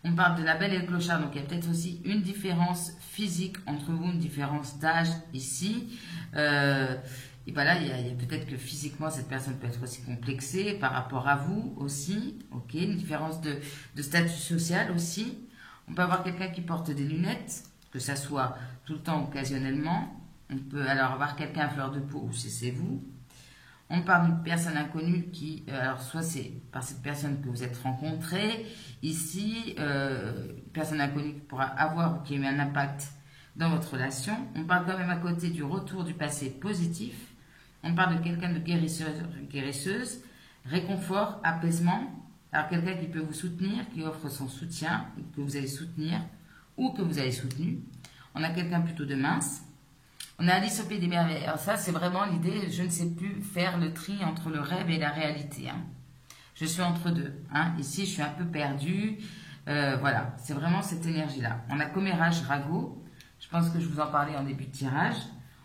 On parle de la belle et le clochard, donc il y a peut-être aussi une différence physique entre vous, une différence d'âge ici. Et voilà, il y a peut-être que physiquement, cette personne peut être aussi complexée par rapport à vous aussi. Ok, une différence de statut social aussi. On peut avoir quelqu'un qui porte des lunettes, que ça soit tout le temps occasionnellement. On peut alors avoir quelqu'un à fleur de peau ou c'est vous. On parle d'une personne inconnue qui, alors soit c'est par cette personne que vous êtes rencontré, ici, une personne inconnue qui pourra avoir ou qui a eu un impact dans votre relation. On parle quand même à côté du retour du passé positif. On parle de quelqu'un de guérisseuse, réconfort, apaisement. Alors quelqu'un qui peut vous soutenir, qui offre son soutien, que vous allez soutenir ou que vous avez soutenu. On a quelqu'un plutôt de mince. On a Alice au Pays des Merveilles. Alors ça, c'est vraiment l'idée, je ne sais plus faire le tri entre le rêve et la réalité. Hein. Je suis entre deux. Hein. Ici, je suis un peu perdue. Voilà, c'est vraiment cette énergie-là. On a commérage ragot. Je pense que je vous en parlais en début de tirage.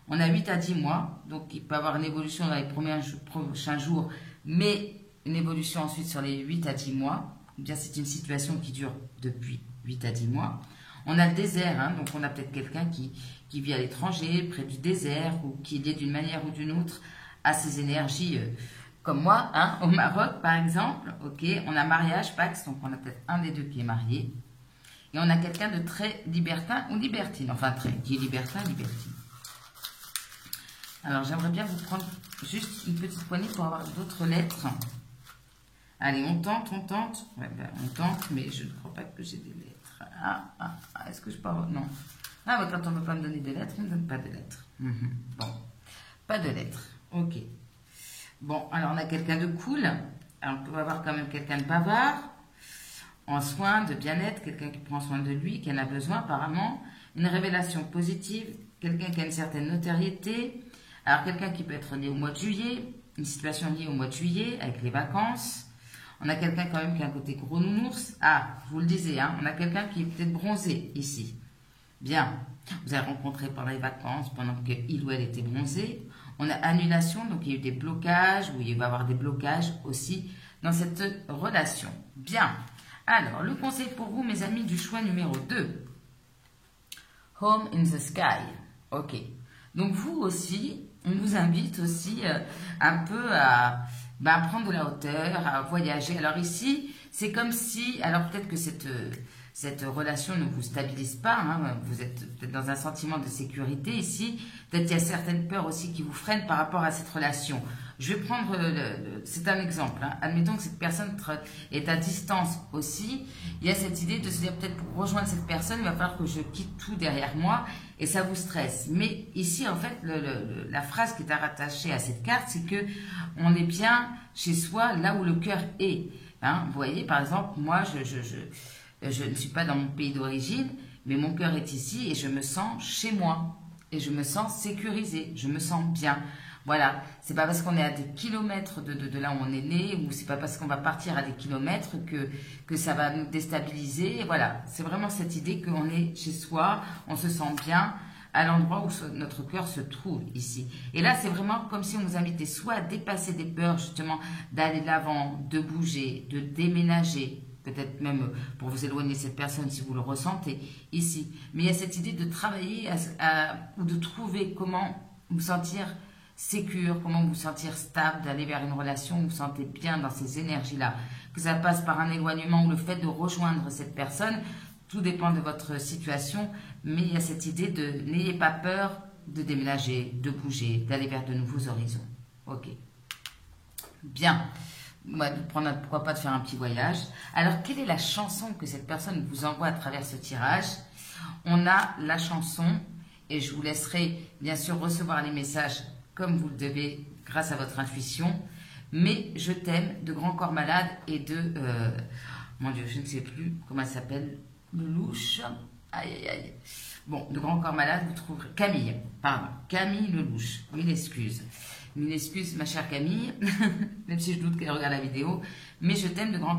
On a 8 à 10 mois. Donc, il peut y avoir une évolution dans les prochains jours, mais une évolution ensuite sur les 8 à 10 mois. Bien, c'est une situation qui dure depuis 8 à 10 mois. On a le désert, hein, donc on a peut-être quelqu'un qui vit à l'étranger, près du désert, ou qui est lié d'une manière ou d'une autre à ces énergies, comme moi, hein, au Maroc par exemple. Ok, on a mariage, Pax, donc on a peut-être un des deux qui est marié. Et on a quelqu'un de très libertin ou libertine, enfin qui est libertin, libertine. Alors, j'aimerais bien vous prendre juste une petite poignée pour avoir d'autres lettres. Allez, on tente, on tente. Ouais, ben, on tente, mais je ne crois pas que j'ai des lettres. Est-ce que je peux avoir... Non. Ah, mais quand on ne veut pas me donner des lettres, on ne me donne pas de lettres. Bon, pas de lettres. Ok. Bon, alors on a quelqu'un de cool. Alors, on peut avoir quand même quelqu'un de bavard, en soin, de bien-être, quelqu'un qui prend soin de lui, qui en a besoin apparemment. Une révélation positive, quelqu'un qui a une certaine notoriété. Alors, quelqu'un qui peut être lié au mois de juillet, une situation liée au mois de juillet, avec les vacances. On a quelqu'un quand même qui a un côté gros nounours. Ah, je vous le disais, hein, on a quelqu'un qui est peut-être bronzé ici. Bien, vous avez rencontré pendant les vacances, pendant qu'il ou elle était bronzé. On a annulation, donc il y a eu des blocages, ou il va y avoir des blocages aussi dans cette relation. Bien, alors le conseil pour vous, mes amis, du choix numéro 2. Home in the sky. Ok, donc vous aussi, on vous invite aussi un peu à prendre de la hauteur, à voyager. Alors ici, c'est comme si, alors peut-être que cette relation ne vous stabilise pas, hein, vous êtes peut-être dans un sentiment de sécurité ici, peut-être qu'il y a certaines peurs aussi qui vous freinent par rapport à cette relation. Je vais prendre, c'est un exemple, hein. Admettons que cette personne est à distance aussi, il y a cette idée de se dire peut-être pour rejoindre cette personne, il va falloir que je quitte tout derrière moi et ça vous stresse. Mais ici en fait, la phrase qui est rattachée à cette carte, c'est que on est bien chez soi là où le cœur est. Hein. Vous voyez, par exemple, moi je ne suis pas dans mon pays d'origine, mais mon cœur est ici et je me sens chez moi. Et je me sens sécurisée, je me sens bien. Voilà, c'est pas parce qu'on est à des kilomètres de là où on est né, ou c'est pas parce qu'on va partir à des kilomètres que ça va nous déstabiliser. Et voilà, c'est vraiment cette idée qu'on est chez soi, on se sent bien à l'endroit où notre cœur se trouve ici. Et là, c'est vraiment comme si on vous invitait soit à dépasser des peurs, justement, d'aller de l'avant, de bouger, de déménager, peut-être même pour vous éloigner de cette personne si vous le ressentez ici. Mais il y a cette idée de travailler ou de trouver comment vous sentir sécure, comment vous sentir stable, d'aller vers une relation où vous vous sentez bien dans ces énergies-là. Que ça passe par un éloignement ou le fait de rejoindre cette personne, tout dépend de votre situation, mais il y a cette idée de n'ayez pas peur de déménager, de bouger, d'aller vers de nouveaux horizons. Ok. Bien. Pourquoi pas de faire un petit voyage. Alors, quelle est la chanson que cette personne vous envoie à travers ce tirage? On a la chanson, et je vous laisserai bien sûr recevoir les messages comme vous le devez, grâce à votre intuition. Mais je t'aime, de Grand Corps Malade et de... mon Dieu, je ne sais plus comment elle s'appelle. Lelouch. Aïe, aïe, aïe. Bon, de Grand Corps Malade, vous trouverez... Camille, pardon. Camille Lelouch. Mille excuses. Mille excuses, ma chère Camille. Même si je doute qu'elle regarde la vidéo. Mais je t'aime, de Grand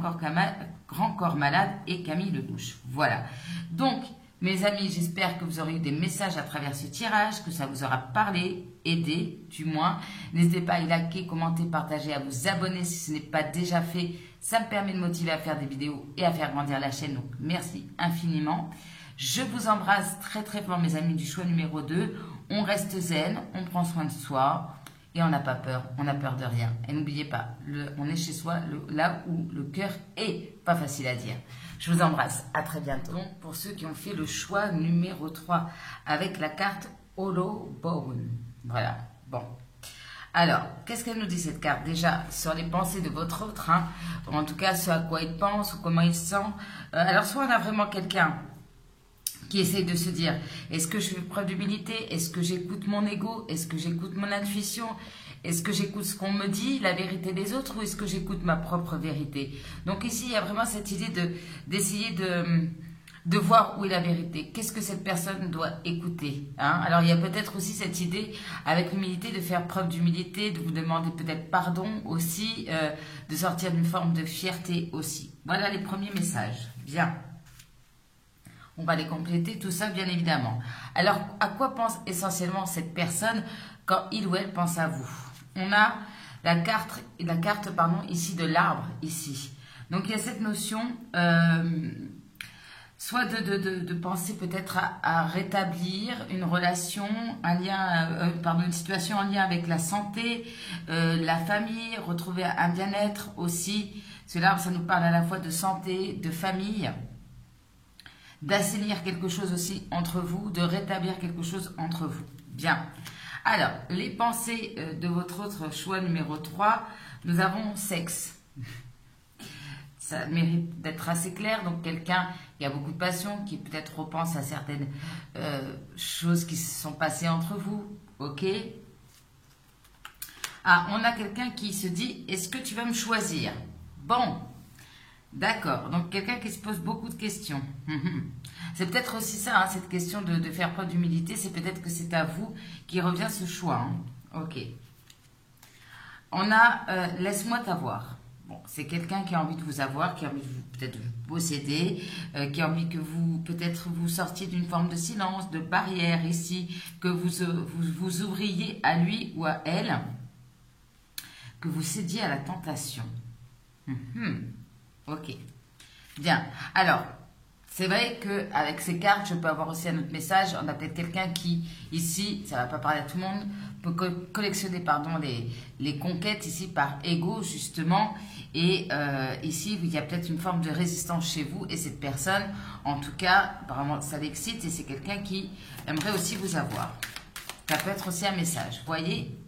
Corps Malade et Camille Lelouch. Voilà. Donc... Mes amis, j'espère que vous aurez eu des messages à travers ce tirage, que ça vous aura parlé, aidé, du moins. N'hésitez pas à liker, commenter, partager, à vous abonner si ce n'est pas déjà fait. Ça me permet de motiver à faire des vidéos et à faire grandir la chaîne. Donc, merci infiniment. Je vous embrasse très très fort, mes amis du choix numéro 2. On reste zen, on prend soin de soi et on n'a pas peur. On n'a peur de rien. Et n'oubliez pas, on est chez soi, là où le cœur est. Pas facile à dire. Je vous embrasse, à très bientôt. Donc, pour ceux qui ont fait le choix numéro 3 avec la carte Hollowbone. Voilà, bon. Alors, qu'est-ce qu'elle nous dit cette carte? Déjà, sur les pensées de votre autre, hein, ou en tout cas, ce à quoi il pense ou comment il se sent. Alors, soit on a vraiment quelqu'un qui essaye de se dire, est-ce que je fais preuve d'humilité? Est-ce que j'écoute mon ego? Est-ce que j'écoute mon intuition? Est-ce que j'écoute ce qu'on me dit, la vérité des autres, ou est-ce que j'écoute ma propre vérité? Donc ici, il y a vraiment cette idée d'essayer de voir où est la vérité. Qu'est-ce que cette personne doit écouter, hein? Alors, il y a peut-être aussi cette idée, avec l'humilité, de faire preuve d'humilité, de vous demander peut-être pardon aussi, de sortir d'une forme de fierté aussi. Voilà les premiers messages. Bien. On va les compléter, tout ça, bien évidemment. Alors, à quoi pense essentiellement cette personne quand il ou elle pense à vous? On a la carte ici de l'arbre, ici. Donc, il y a cette notion, soit de penser peut-être à rétablir une relation, une situation en lien avec la santé, la famille, retrouver un bien-être aussi. Parce que l'arbre, ça nous parle à la fois de santé, de famille, d'assainir quelque chose aussi entre vous, de rétablir quelque chose entre vous. Bien. Alors, les pensées de votre autre choix numéro 3, nous avons sexe. Ça mérite d'être assez clair. Donc, quelqu'un qui a beaucoup de passion, qui peut-être repense à certaines choses qui se sont passées entre vous. Ok. Ah, on a quelqu'un qui se dit, est-ce que tu vas me choisir? Bon, d'accord. Donc, quelqu'un qui se pose beaucoup de questions. C'est peut-être aussi ça, hein, cette question de faire preuve d'humilité. C'est peut-être que c'est à vous qui revient ce choix. Hein. Ok. On a laisse-moi t'avoir. Bon, c'est quelqu'un qui a envie de vous avoir, qui a envie de peut-être vous posséder, qui a envie que vous, peut-être, vous sortiez d'une forme de silence, de barrière ici, que vous ouvriez à lui ou à elle, que vous cédiez à la tentation. Ok. Bien. Alors, c'est vrai qu'avec ces cartes, je peux avoir aussi un autre message. On a peut-être quelqu'un qui, ici, ça ne va pas parler à tout le monde, peut collectionner les conquêtes ici par ego, justement. Et ici, il y a peut-être une forme de résistance chez vous. Et cette personne, en tout cas, vraiment, ça l'excite. Et c'est quelqu'un qui aimerait aussi vous avoir. Ça peut être aussi un message. Vous voyez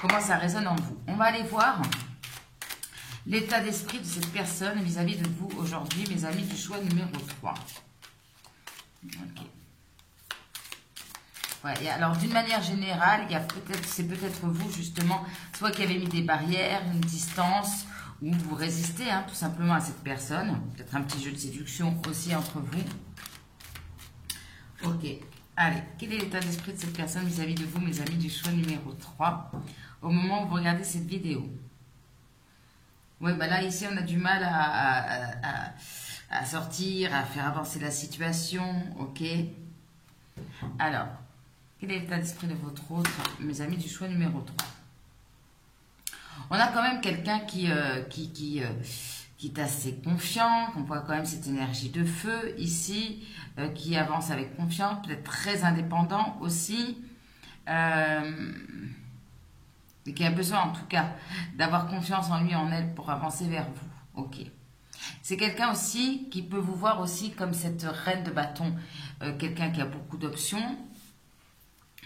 comment ça résonne en vous. On va aller voir l'état d'esprit de cette personne vis-à-vis de vous aujourd'hui, mes amis du choix numéro 3. Ok. Ouais, et alors, d'une manière générale, c'est peut-être vous, justement, soit qui avez mis des barrières, une distance, ou vous résistez, hein, tout simplement, à cette personne. Peut-être un petit jeu de séduction aussi entre vous. Ok. Allez, quel est l'état d'esprit de cette personne vis-à-vis de vous, mes amis du choix numéro 3, au moment où vous regardez cette vidéo? Oui, bah là, ici, on a du mal à sortir, à faire avancer la situation, ok. Alors, quel est l'état d'esprit de votre autre, mes amis du choix numéro 3? On a quand même quelqu'un qui est assez confiant, qu'on voit quand même cette énergie de feu ici, qui avance avec confiance, peut-être très indépendant aussi, et qui a besoin en tout cas d'avoir confiance en lui, en elle, pour avancer vers vous. Ok. C'est quelqu'un aussi qui peut vous voir aussi comme cette reine de bâton, quelqu'un qui a beaucoup d'options.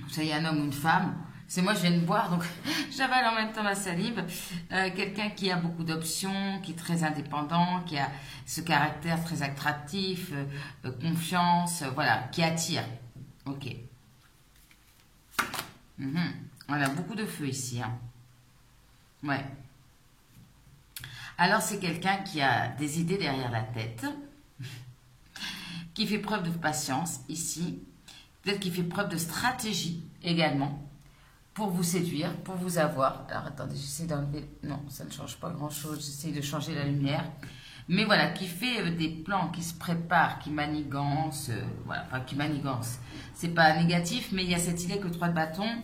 Vous savez, un homme ou une femme. C'est moi, je viens de boire, donc j'avale en même temps ma salive. Quelqu'un qui a beaucoup d'options, qui est très indépendant, qui a ce caractère très attractif, confiance, voilà, qui attire. Ok. On a beaucoup de feu ici. Hein. Ouais. Alors, c'est quelqu'un qui a des idées derrière la tête, qui fait preuve de patience ici, peut-être qu'il fait preuve de stratégie également, pour vous séduire, pour vous avoir. Alors, attendez, j'essaie d'enlever... Non, ça ne change pas grand-chose, j'essaie de changer la lumière. Mais voilà, qui fait des plans, qui se prépare, qui manigance, voilà, enfin, qui manigance. C'est pas négatif, mais il y a cette idée que 3 de bâton...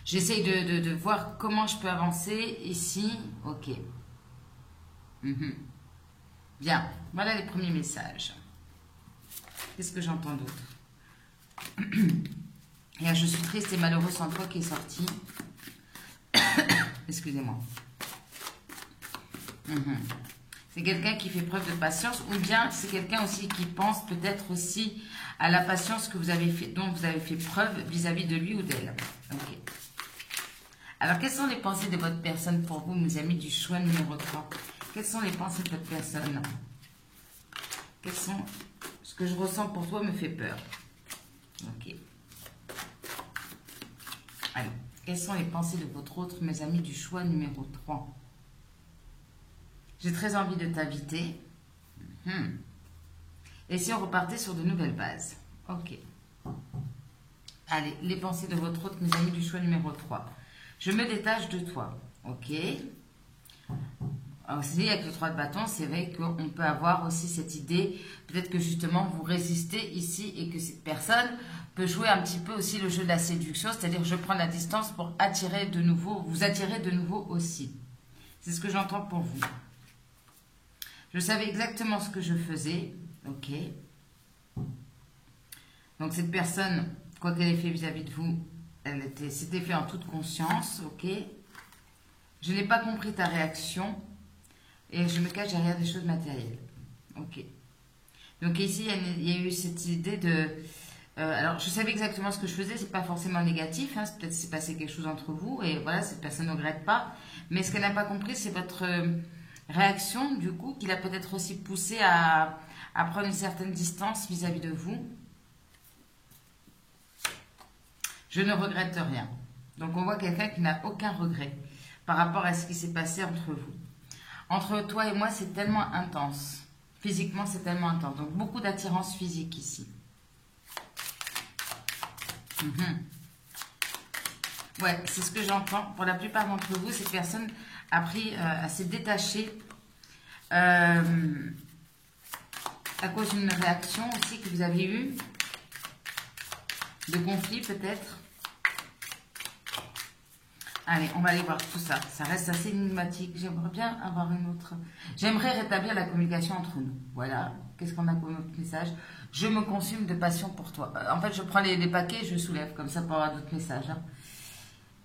J'essaye de voir comment je peux avancer ici. Ok. Bien. Voilà les premiers messages. Qu'est-ce que j'entends d'autre? Et là, je suis triste et malheureuse sans toi qui est sorti. Excusez-moi. C'est quelqu'un qui fait preuve de patience, ou bien c'est quelqu'un aussi qui pense peut-être aussi à la patience que vous avez fait, dont vous avez fait preuve vis-à-vis de lui ou d'elle. Ok. Alors, quelles sont les pensées de votre personne pour vous, mes amis du choix numéro 3? Quelles sont les pensées de votre personne? Quelles sont... Ce que je ressens pour toi me fait peur. Ok. Allez, quelles sont les pensées de votre autre, mes amis du choix numéro 3? J'ai très envie de t'inviter. Et si on repartait sur de nouvelles bases? Ok. Allez, les pensées de votre autre, mes amis du choix numéro 3. Je me détache de toi. Ok. Alors, aussi, avec le 3 de bâton, c'est vrai qu'on peut avoir aussi cette idée, peut-être que justement vous résistez ici et que cette personne peut jouer un petit peu aussi le jeu de la séduction, c'est-à-dire je prends la distance pour attirer de nouveau, vous attirer de nouveau aussi. C'est ce que j'entends pour vous. Je savais exactement ce que je faisais. Ok. Donc cette personne, quoi qu'elle ait fait vis-à-vis de vous, c'était fait en toute conscience, ok. Je n'ai pas compris ta réaction et je me cache derrière des choses matérielles, ok. Donc ici, il y a eu cette idée Alors, je savais exactement ce que je faisais, c'est pas forcément négatif, hein, peut-être c'est passé quelque chose entre vous, et voilà, cette personne ne regrette pas. Mais ce qu'elle n'a pas compris, c'est votre réaction, du coup, qui l'a peut-être aussi poussé à prendre une certaine distance vis-à-vis de vous. Je ne regrette rien. Donc, on voit quelqu'un qui n'a aucun regret par rapport à ce qui s'est passé entre vous. Entre toi et moi, c'est tellement intense. Physiquement, c'est tellement intense. Donc, beaucoup d'attirance physique ici. Ouais, c'est ce que j'entends. Pour la plupart d'entre vous, cette personne a pris à s'est détachée à cause d'une réaction aussi que vous avez eue, de conflit peut-être. Allez, on va aller voir tout ça. Ça reste assez énigmatique. J'aimerais bien avoir une autre... J'aimerais rétablir la communication entre nous. Voilà. Qu'est-ce qu'on a comme autre message? Je me consume de passion pour toi. En fait, je prends les paquets et je soulève comme ça pour avoir d'autres messages. Hein.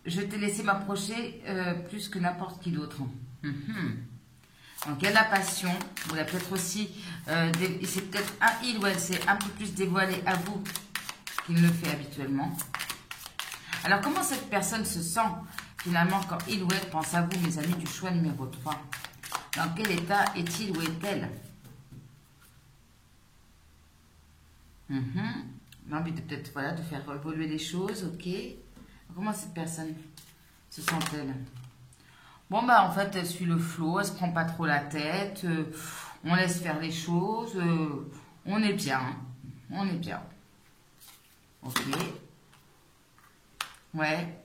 Je t'ai laissé m'approcher plus que n'importe qui d'autre. Donc, il y a de la passion. Vous l'avez peut-être aussi... c'est peut-être il ou elle s'est un peu plus dévoilé à vous qu'il ne le fait habituellement. Alors, comment cette personne se sent finalement quand il ou elle pense à vous, mes amis du choix numéro 3? Dans quel état est-il ou est-elle? L'envie de peut-être voilà, de faire évoluer les choses, ok. Comment cette personne se sent-elle? Bon, bah en fait, elle suit le flow, elle se prend pas trop la tête, on laisse faire les choses, on est bien, on est bien. Ok. Ouais.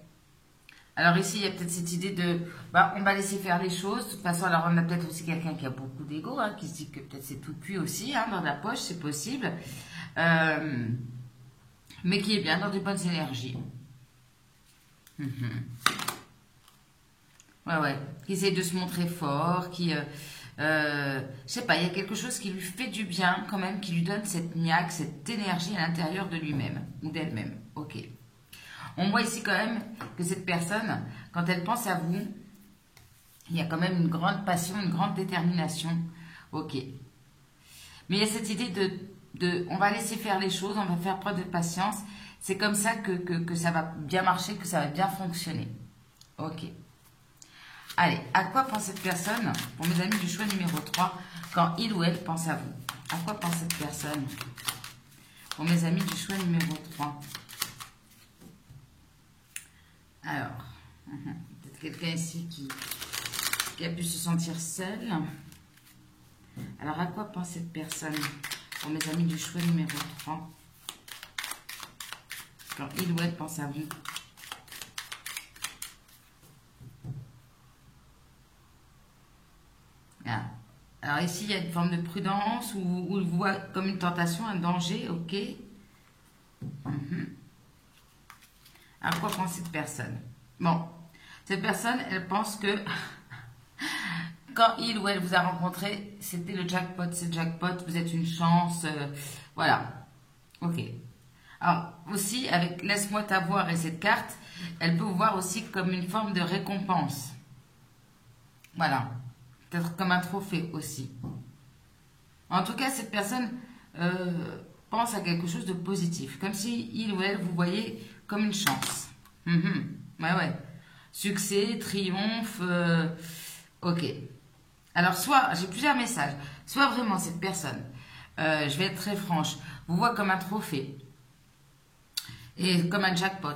Alors ici, il y a peut-être cette idée de, bah, on va laisser faire les choses. De toute façon, alors on a peut-être aussi quelqu'un qui a beaucoup d'ego, hein, qui se dit que peut-être c'est tout cuit aussi, hein, dans la poche, c'est possible. Mais qui est bien dans de bonnes énergies. Ouais. Qui essaie de se montrer fort, qui, je sais pas, il y a quelque chose qui lui fait du bien quand même, qui lui donne cette niaque, cette énergie à l'intérieur de lui-même ou d'elle-même. Ok. On voit ici quand même que cette personne, quand elle pense à vous, il y a quand même une grande passion, une grande détermination. Ok. Mais il y a cette idée de on va laisser faire les choses, on va faire preuve de patience. C'est comme ça que ça va bien marcher, que ça va bien fonctionner. Ok. Allez, à quoi pense cette personne, pour mes amis du choix numéro 3, quand il ou elle pense à vous? À quoi pense cette personne, pour mes amis du choix numéro 3? Alors, peut-être quelqu'un ici qui a pu se sentir seul. Alors, à quoi pense cette personne, pour mes amis du choix numéro 3, quand il ou elle pense à vous? Ah. Alors ici, il y a une forme de prudence, ou il voit comme une tentation, un danger, ok. À quoi pense cette personne? Bon, cette personne, elle pense que quand il ou elle vous a rencontré, c'était le jackpot, c'est le jackpot, vous êtes une chance, voilà. Ok. Alors, aussi, avec Laisse-moi t'avoir et cette carte, elle peut vous voir aussi comme une forme de récompense. Voilà. Peut-être comme un trophée aussi. En tout cas, cette personne pense à quelque chose de positif. Comme si il ou elle vous voyait comme une chance. Ouais. Succès, triomphe. Ok. Alors, soit, j'ai plusieurs messages. Soit vraiment cette personne, je vais être très franche, vous voit comme un trophée. Et comme un jackpot.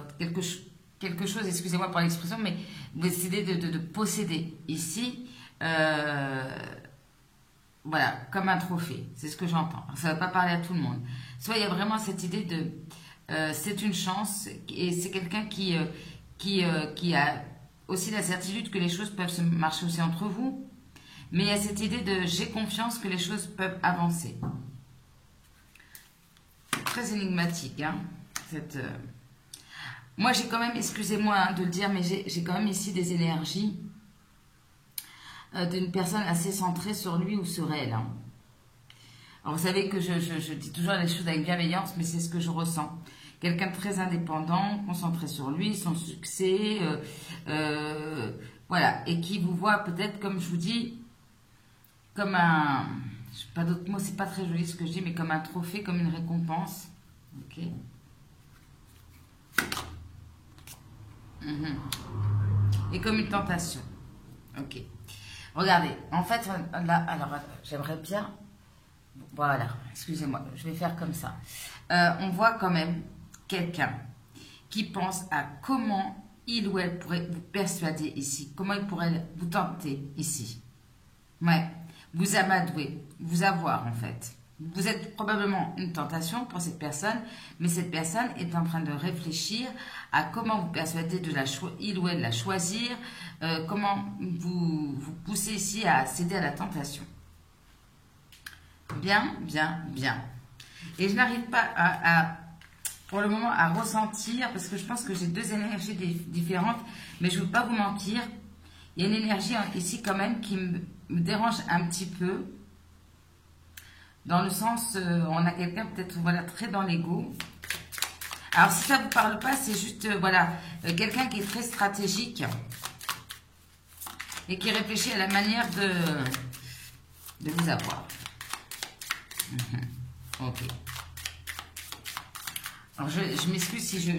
Quelque chose, excusez-moi pour l'expression, mais vous décidez de posséder. Ici, voilà, comme un trophée. C'est ce que j'entends. Ça ne va pas parler à tout le monde. Soit il y a vraiment cette idée de... c'est une chance et c'est quelqu'un qui a aussi la certitude que les choses peuvent se marcher aussi entre vous. Mais il y a cette idée de j'ai confiance que les choses peuvent avancer. Très énigmatique, hein, Moi, j'ai quand même, excusez-moi hein, de le dire, mais j'ai quand même ici des énergies d'une personne assez centrée sur lui ou sur elle. Hein. Alors, vous savez que je dis toujours les choses avec bienveillance, mais c'est ce que je ressens. Quelqu'un de très indépendant, concentré sur lui, son succès, voilà, et qui vous voit peut-être, comme je vous dis, comme un... Je sais pas d'autres mots, c'est pas très joli ce que je dis, mais comme un trophée, comme une récompense. Ok. Mhm. Et comme une tentation. Ok. Regardez, en fait, là, alors, j'aimerais bien... Voilà, excusez-moi, je vais faire comme ça. On voit quand même quelqu'un qui pense à comment il ou elle pourrait vous persuader ici. Comment il pourrait vous tenter ici. Ouais, vous amadouer, vous avoir en fait. Vous êtes probablement une tentation pour cette personne, mais cette personne est en train de réfléchir à comment vous persuader de il ou elle la choisir, comment vous poussez ici à céder à la tentation. Bien, bien, bien. Et je n'arrive pas pour le moment à ressentir, parce que je pense que j'ai deux énergies différentes, mais je ne veux pas vous mentir, il y a une énergie ici quand même qui me dérange un petit peu. Dans le sens, on a quelqu'un peut-être voilà, très dans l'ego. Alors si ça ne vous parle pas, c'est juste voilà, quelqu'un qui est très stratégique et qui réfléchit à la manière de vous avoir. Ok. Alors je m'excuse si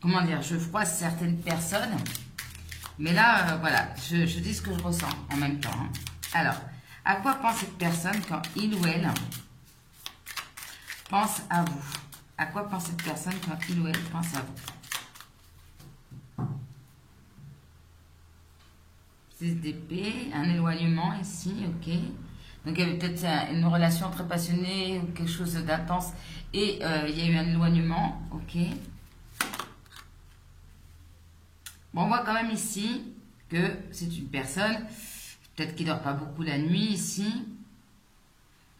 comment dire, je froisse certaines personnes. Mais là, voilà, je dis ce que je ressens en même temps. Hein. Alors, à quoi pense cette personne quand il ou elle pense à vous? À quoi pense cette personne quand il ou elle pense à vous? 6 d'épée, un éloignement ici, ok. Donc il y avait peut-être une relation très passionnée ou quelque chose d'intense et il y a eu un éloignement, ok. Bon, on voit quand même ici que c'est une personne, peut-être qui ne dort pas beaucoup la nuit ici,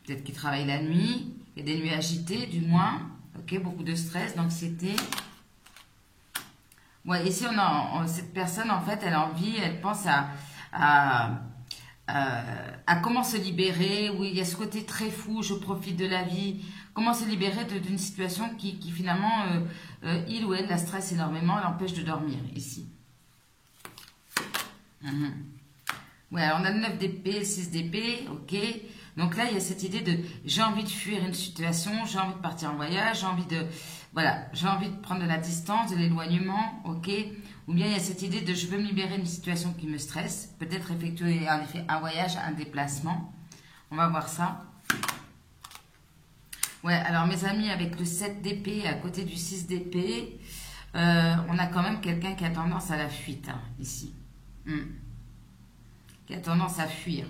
peut-être qui travaille la nuit, il y a des nuits agitées du moins, ok, beaucoup de stress, d'anxiété. Ouais, ici cette personne en fait, elle a envie, elle pense à comment se libérer, oui, il y a ce côté très fou, je profite de la vie, comment se libérer d'une situation qui finalement, il ou elle la stresse énormément, l'empêche de dormir, ici. Ouais, alors on a le 9 d'épée, le 6 d'épée, ok. Donc là, il y a cette idée de j'ai envie de fuir une situation, j'ai envie de partir en voyage, j'ai envie de, voilà, j'ai envie de prendre de la distance, de l'éloignement, ok. Ou bien il y a cette idée de je veux me libérer d'une situation qui me stresse, peut-être effectuer en effet un voyage, un déplacement. On va voir ça. Ouais, alors mes amis, avec le 7 d'épée à côté du 6 d'épée, on a quand même quelqu'un qui a tendance à la fuite, hein, ici. Qui a tendance à fuir.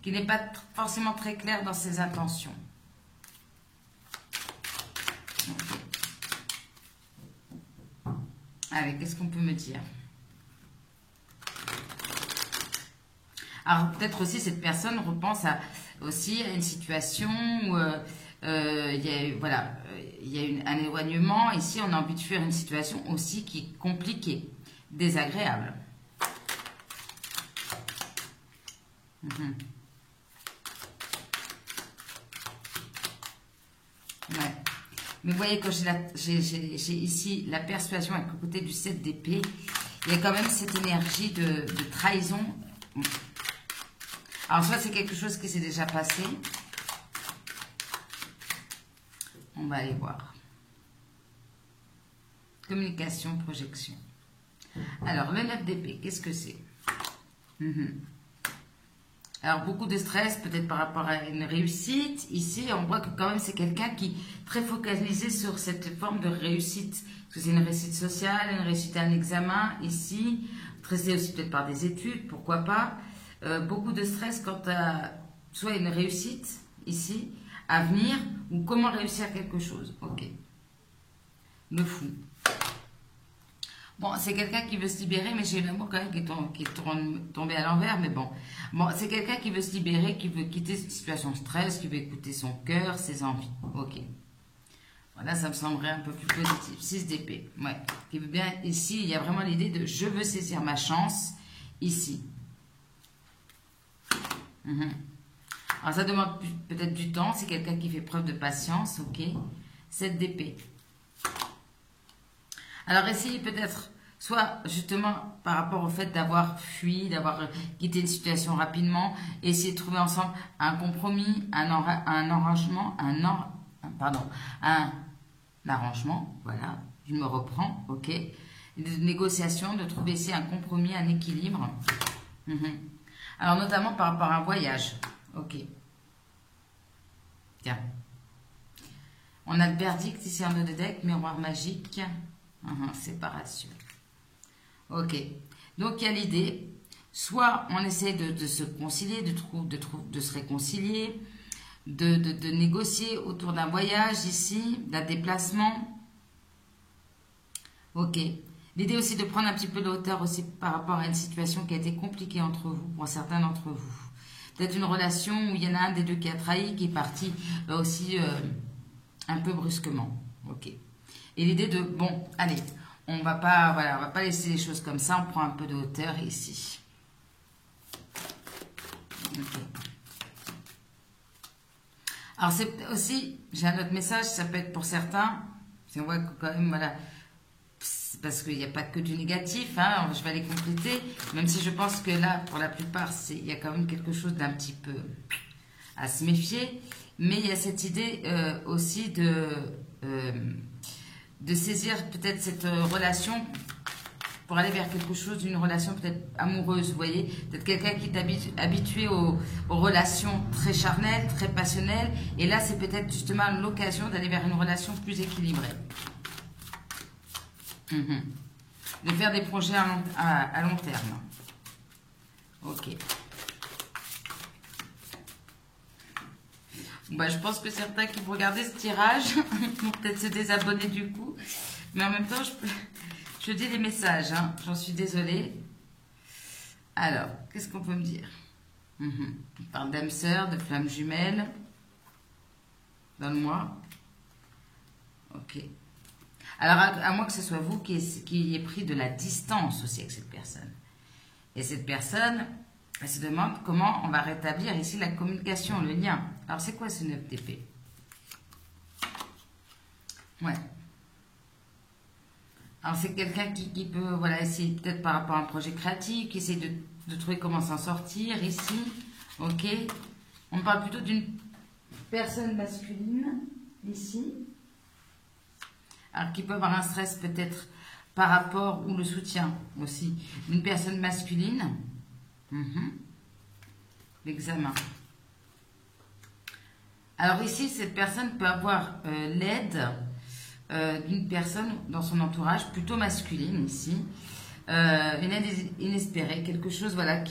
Qui n'est pas forcément très clair dans ses intentions. Okay. Allez, qu'est-ce qu'on peut me dire? Alors, peut-être aussi, cette personne repense aussi à une situation où il y a un éloignement. Ici, on a envie de fuir une situation aussi qui est compliquée, désagréable. Ouais. Mais vous voyez, quand j'ai ici la persuasion avec le côté du 7 d'épée, il y a quand même cette énergie de trahison. Alors, soit c'est quelque chose qui s'est déjà passé. On va aller voir. Communication, projection. Alors, le 9 d'épée, qu'est-ce que c'est? Alors, beaucoup de stress, peut-être par rapport à une réussite. Ici, on voit que quand même, c'est quelqu'un qui est très focalisé sur cette forme de réussite. Parce que c'est une réussite sociale, une réussite à un examen, ici. Stressé aussi peut-être par des études, pourquoi pas. Beaucoup de stress quant à soit une réussite, ici, à venir, ou comment réussir quelque chose. Ok. Le fou. Bon, c'est quelqu'un qui veut se libérer, mais j'ai l'amour quand même qui est tombé à l'envers, mais bon. Bon, c'est quelqu'un qui veut se libérer, qui veut quitter cette situation de stress, qui veut écouter son cœur, ses envies. Ok. Voilà, ça me semblerait un peu plus positif. 6 d'épée, ouais. Qui veut bien, ici, il y a vraiment l'idée de je veux saisir ma chance, ici. Alors, ça demande peut-être du temps, c'est quelqu'un qui fait preuve de patience, ok. 7 d'épée. Alors, essayez peut-être, soit justement par rapport au fait d'avoir fui, d'avoir quitté une situation rapidement, essayer de trouver ensemble un compromis, un arrangement, un arrangement, voilà. Je me reprends, ok. De négociation, de trouver ici un compromis, un équilibre. Alors, notamment par rapport à un voyage. Ok. Tiens. On a le verdict ici en haut de deck, miroir magique. Séparation. Ok. Donc, il y a l'idée. Soit on essaie de se concilier, de se réconcilier, de négocier autour d'un voyage ici, d'un déplacement. Ok. L'idée aussi de prendre un petit peu de hauteur aussi par rapport à une situation qui a été compliquée entre vous, pour certains d'entre vous. Peut-être une relation où il y en a un des deux qui a trahi, qui est parti aussi un peu brusquement. Ok. Et l'idée de, bon, allez, on va pas, voilà, on va pas laisser les choses comme ça, on prend un peu de hauteur ici. Okay. Alors c'est aussi, j'ai un autre message, ça peut être pour certains, on voit que quand même, voilà, parce qu'il n'y a pas que du négatif, hein, je vais aller compléter, même si je pense que là, pour la plupart, il y a quand même quelque chose d'un petit peu à se méfier, mais il y a cette idée aussi de saisir peut-être cette relation pour aller vers quelque chose, d'une relation peut-être amoureuse, vous voyez, peut-être quelqu'un qui est habitué aux relations très charnelles, très passionnelles, et là c'est peut-être justement l'occasion d'aller vers une relation plus équilibrée. De faire des projets à long terme. Ok. Bah, je pense que certains qui vont regarder ce tirage vont peut-être se désabonner du coup, mais en même temps je dis les messages, hein. J'en suis désolée. Alors, qu'est-ce qu'on peut me dire? On parle d'âme sœur, de flamme jumelle. Donne-moi. Ok. Alors, à moins que ce soit vous qui ayez pris de la distance aussi avec cette personne. Et cette personne, elle se demande comment on va rétablir ici la communication, le lien. Alors, c'est quoi ce 9 d'épée? Ouais. Alors, c'est quelqu'un qui peut, voilà, essayer peut-être par rapport à un projet créatif, qui essaie de trouver comment s'en sortir ici. Ok. On parle plutôt d'une personne masculine, ici. Alors, qui peut avoir un stress peut-être par rapport, ou le soutien aussi, d'une personne masculine. L'examen. Alors ici, cette personne peut avoir l'aide d'une personne dans son entourage, plutôt masculine ici, une aide inespérée, quelque chose voilà,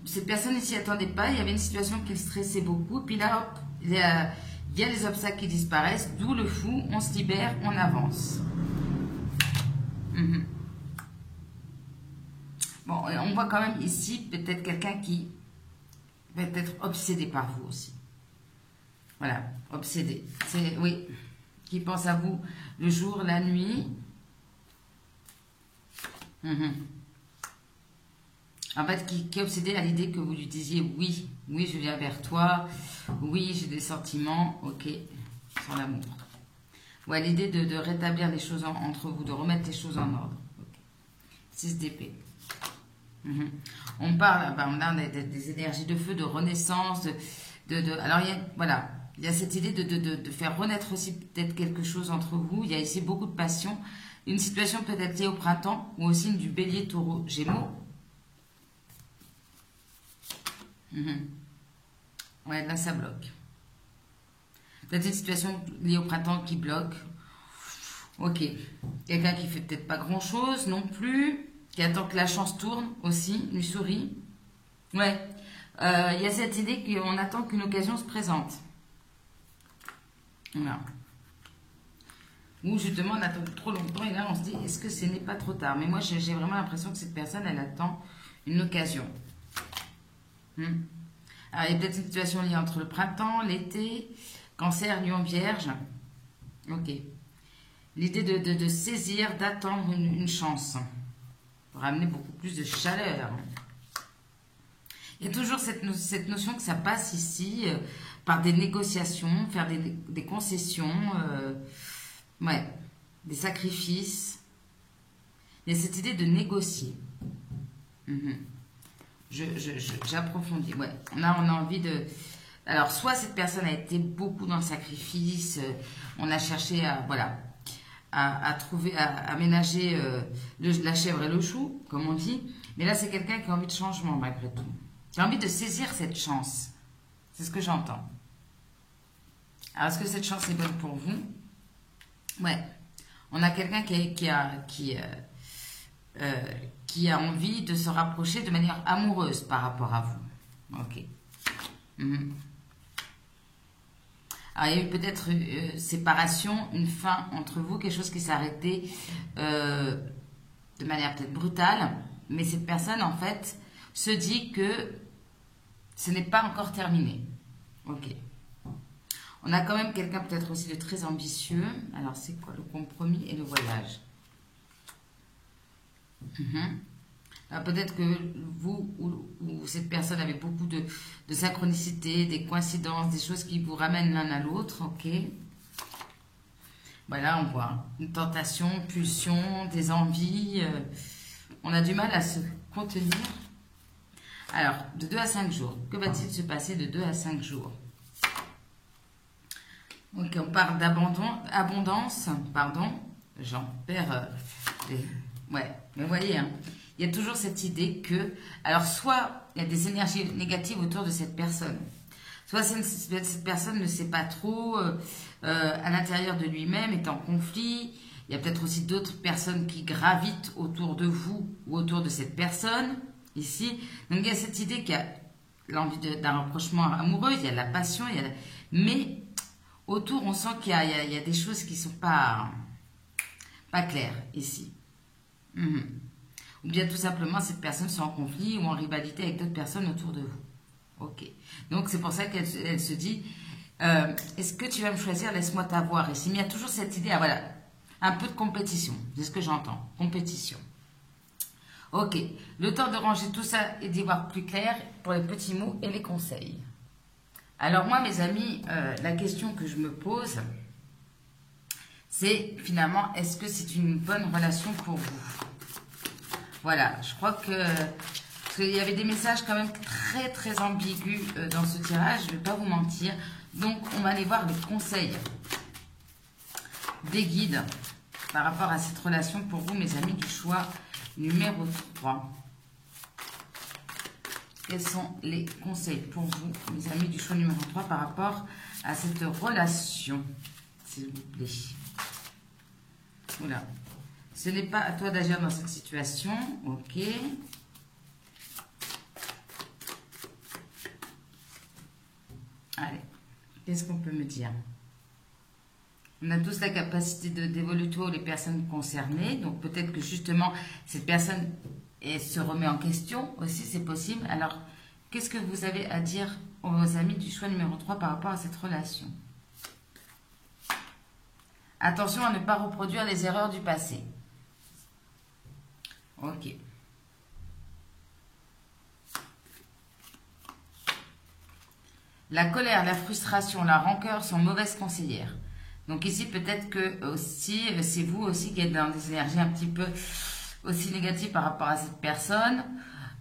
cette personne ne s'y attendait pas, il y avait une situation qui le stressait beaucoup, puis là, hop, il y a les obstacles qui disparaissent, d'où le fou, on se libère, on avance. Bon, on voit quand même ici peut-être quelqu'un qui va être obsédé par vous aussi. Voilà, obsédé. C'est, oui, qui pense à vous le jour, la nuit. En fait, qui est obsédé à l'idée que vous lui disiez oui, oui, je viens vers toi, oui, j'ai des sentiments, ok, sur l'amour. Ouais, l'idée de rétablir les choses entre vous, de remettre les choses en ordre. Okay. 6 d'épée. On parle, on a des énergies de feu, de renaissance, alors, voilà, il y a cette idée de faire renaître aussi peut-être quelque chose entre vous. Il y a ici beaucoup de passion. Une situation peut-être liée au printemps ou au signe du bélier, taureau, gémeaux. Ouais, là, ça bloque. Peut-être une situation liée au printemps qui bloque. Ok. Quelqu'un qui fait peut-être pas grand-chose non plus, qui attend que la chance tourne aussi, lui sourit. Ouais. Il y a cette idée qu'on attend qu'une occasion se présente. Voilà. Ou justement, on attend trop longtemps et là, on se dit, est-ce que ce n'est pas trop tard? Mais moi, j'ai vraiment l'impression que cette personne, elle attend une occasion. Alors, il y a peut-être une situation liée entre le printemps, l'été, Cancer, Lion, Vierge. Ok. L'idée de saisir, d'attendre une chance pour amener beaucoup plus de chaleur. Il y a toujours cette notion que ça passe ici par des négociations, faire des concessions, ouais, des sacrifices. Il y a cette idée de négocier. J'approfondis. Ouais. Là, on a envie de... Alors, soit cette personne a été beaucoup dans le sacrifice, on a cherché à, voilà, trouver, à aménager la chèvre et le chou, comme on dit. Mais là, c'est quelqu'un qui a envie de changement, malgré tout. Qui a envie de saisir cette chance. C'est ce que j'entends. Alors, est-ce que cette chance est bonne pour vous? Ouais. On a quelqu'un qui a envie de se rapprocher de manière amoureuse par rapport à vous. Ok. Alors, il y a eu peut-être séparation, une fin entre vous, quelque chose qui s'est arrêté de manière peut-être brutale, mais cette personne, en fait, se dit que ce n'est pas encore terminé. Ok. On a quand même quelqu'un peut-être aussi de très ambitieux. Alors, c'est quoi le compromis et le voyage? Peut-être que vous ou cette personne avait beaucoup de synchronicité, des coïncidences, des choses qui vous ramènent l'un à l'autre. Ok. Voilà, on voit une tentation, pulsion, des envies. On a du mal à se contenir. Alors, de 2 à 5 jours. Que va-t-il se passer de 2 à 5 jours? Ok, on parle d'abondance. Pardon, j'en perds ouais, mais vous voyez, hein, il y a toujours cette idée que... Alors, soit il y a des énergies négatives autour de cette personne. Soit cette personne ne sait pas trop, à l'intérieur de lui-même, est en conflit. Il y a peut-être aussi d'autres personnes qui gravitent autour de vous ou autour de cette personne, ici. Donc, il y a cette idée qu'il y a l'envie d'un rapprochement amoureux, il y a de la passion, mais autour, on sent qu'il y a des choses qui ne sont pas claires, ici. Ou bien tout simplement, cette personne soit en conflit ou en rivalité avec d'autres personnes autour de vous. Ok. Donc, c'est pour ça qu'elle se dit, est-ce que tu vas me choisir? Laisse-moi t'avoir. Ici, mais il y a toujours cette idée, voilà, un peu de compétition. C'est ce que j'entends. Compétition. Ok. Le temps de ranger tout ça et d'y voir plus clair pour les petits mots et les conseils. Alors moi, mes amis, la question que je me pose, c'est finalement, est-ce que c'est une bonne relation pour vous? Voilà, je crois que... Parce qu'il y avait des messages quand même très très ambigus dans ce tirage, je ne vais pas vous mentir. Donc, on va aller voir les conseils des guides par rapport à cette relation pour vous, mes amis du choix numéro 3. Quels sont les conseils pour vous, mes amis du choix numéro 3, par rapport à cette relation, s'il vous plaît? Oula. Ce n'est pas à toi d'agir dans cette situation. Ok. Allez. Qu'est-ce qu'on peut me dire? On a tous la capacité d'évoluer tous les personnes concernées. Donc, peut-être que justement, cette personne se remet en question aussi, c'est possible. Alors, qu'est-ce que vous avez à dire aux amis du choix numéro 3 par rapport à cette relation? Attention à ne pas reproduire les erreurs du passé. Ok. La colère, la frustration, la rancœur sont mauvaises conseillères. Donc ici, peut-être que aussi, c'est vous aussi qui êtes dans des énergies un petit peu aussi négatives par rapport à cette personne.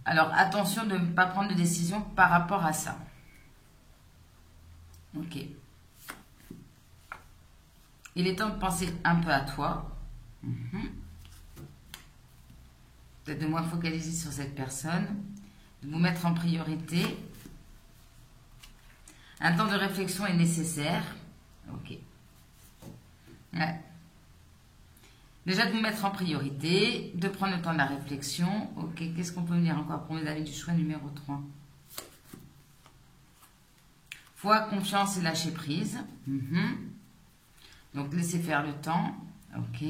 Alors, attention de ne pas prendre de décision par rapport à ça. Ok. Il est temps de penser un peu à toi. Peut-être de moins focaliser sur cette personne. De vous mettre en priorité. Un temps de réflexion est nécessaire. Ok. Ouais. Déjà de vous mettre en priorité, de prendre le temps de la réflexion. Ok, qu'est-ce qu'on peut me dire encore pour mes amis du choix numéro 3? Foi, confiance et lâcher prise. Donc laissez faire le temps. Ok.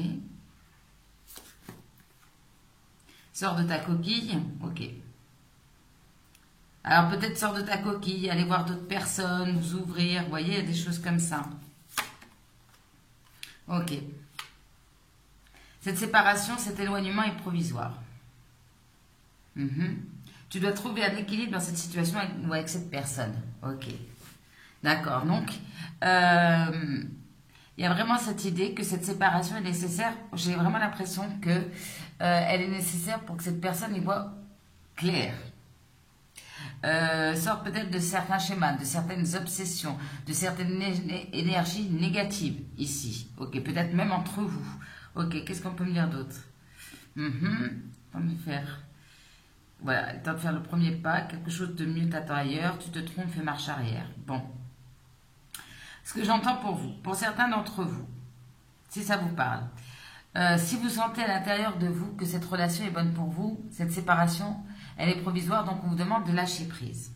Sors de ta coquille. Ok. Alors peut-être sors de ta coquille, allez voir d'autres personnes, vous ouvrir, vous voyez, il y a des choses comme ça. Ok. Cette séparation, cet éloignement est provisoire. Tu dois trouver un équilibre dans cette situation avec cette personne. Ok. D'accord. Donc, il y a vraiment cette idée que cette séparation est nécessaire. J'ai vraiment l'impression que elle est nécessaire pour que cette personne y voit clair. sortent peut-être de certains schémas, de certaines obsessions, de certaines énergies négatives ici. Ok, peut-être même entre vous. Ok, qu'est-ce qu'on peut me dire d'autre? Temps de faire. Voilà, le temps de faire le premier pas. Quelque chose de mieux t'attend ailleurs. Tu te trompes, fais marche arrière. Bon. Ce que j'entends pour vous, pour certains d'entre vous, si ça vous parle, si vous sentez à l'intérieur de vous que cette relation est bonne pour vous, cette séparation, elle est provisoire, donc on vous demande de lâcher prise.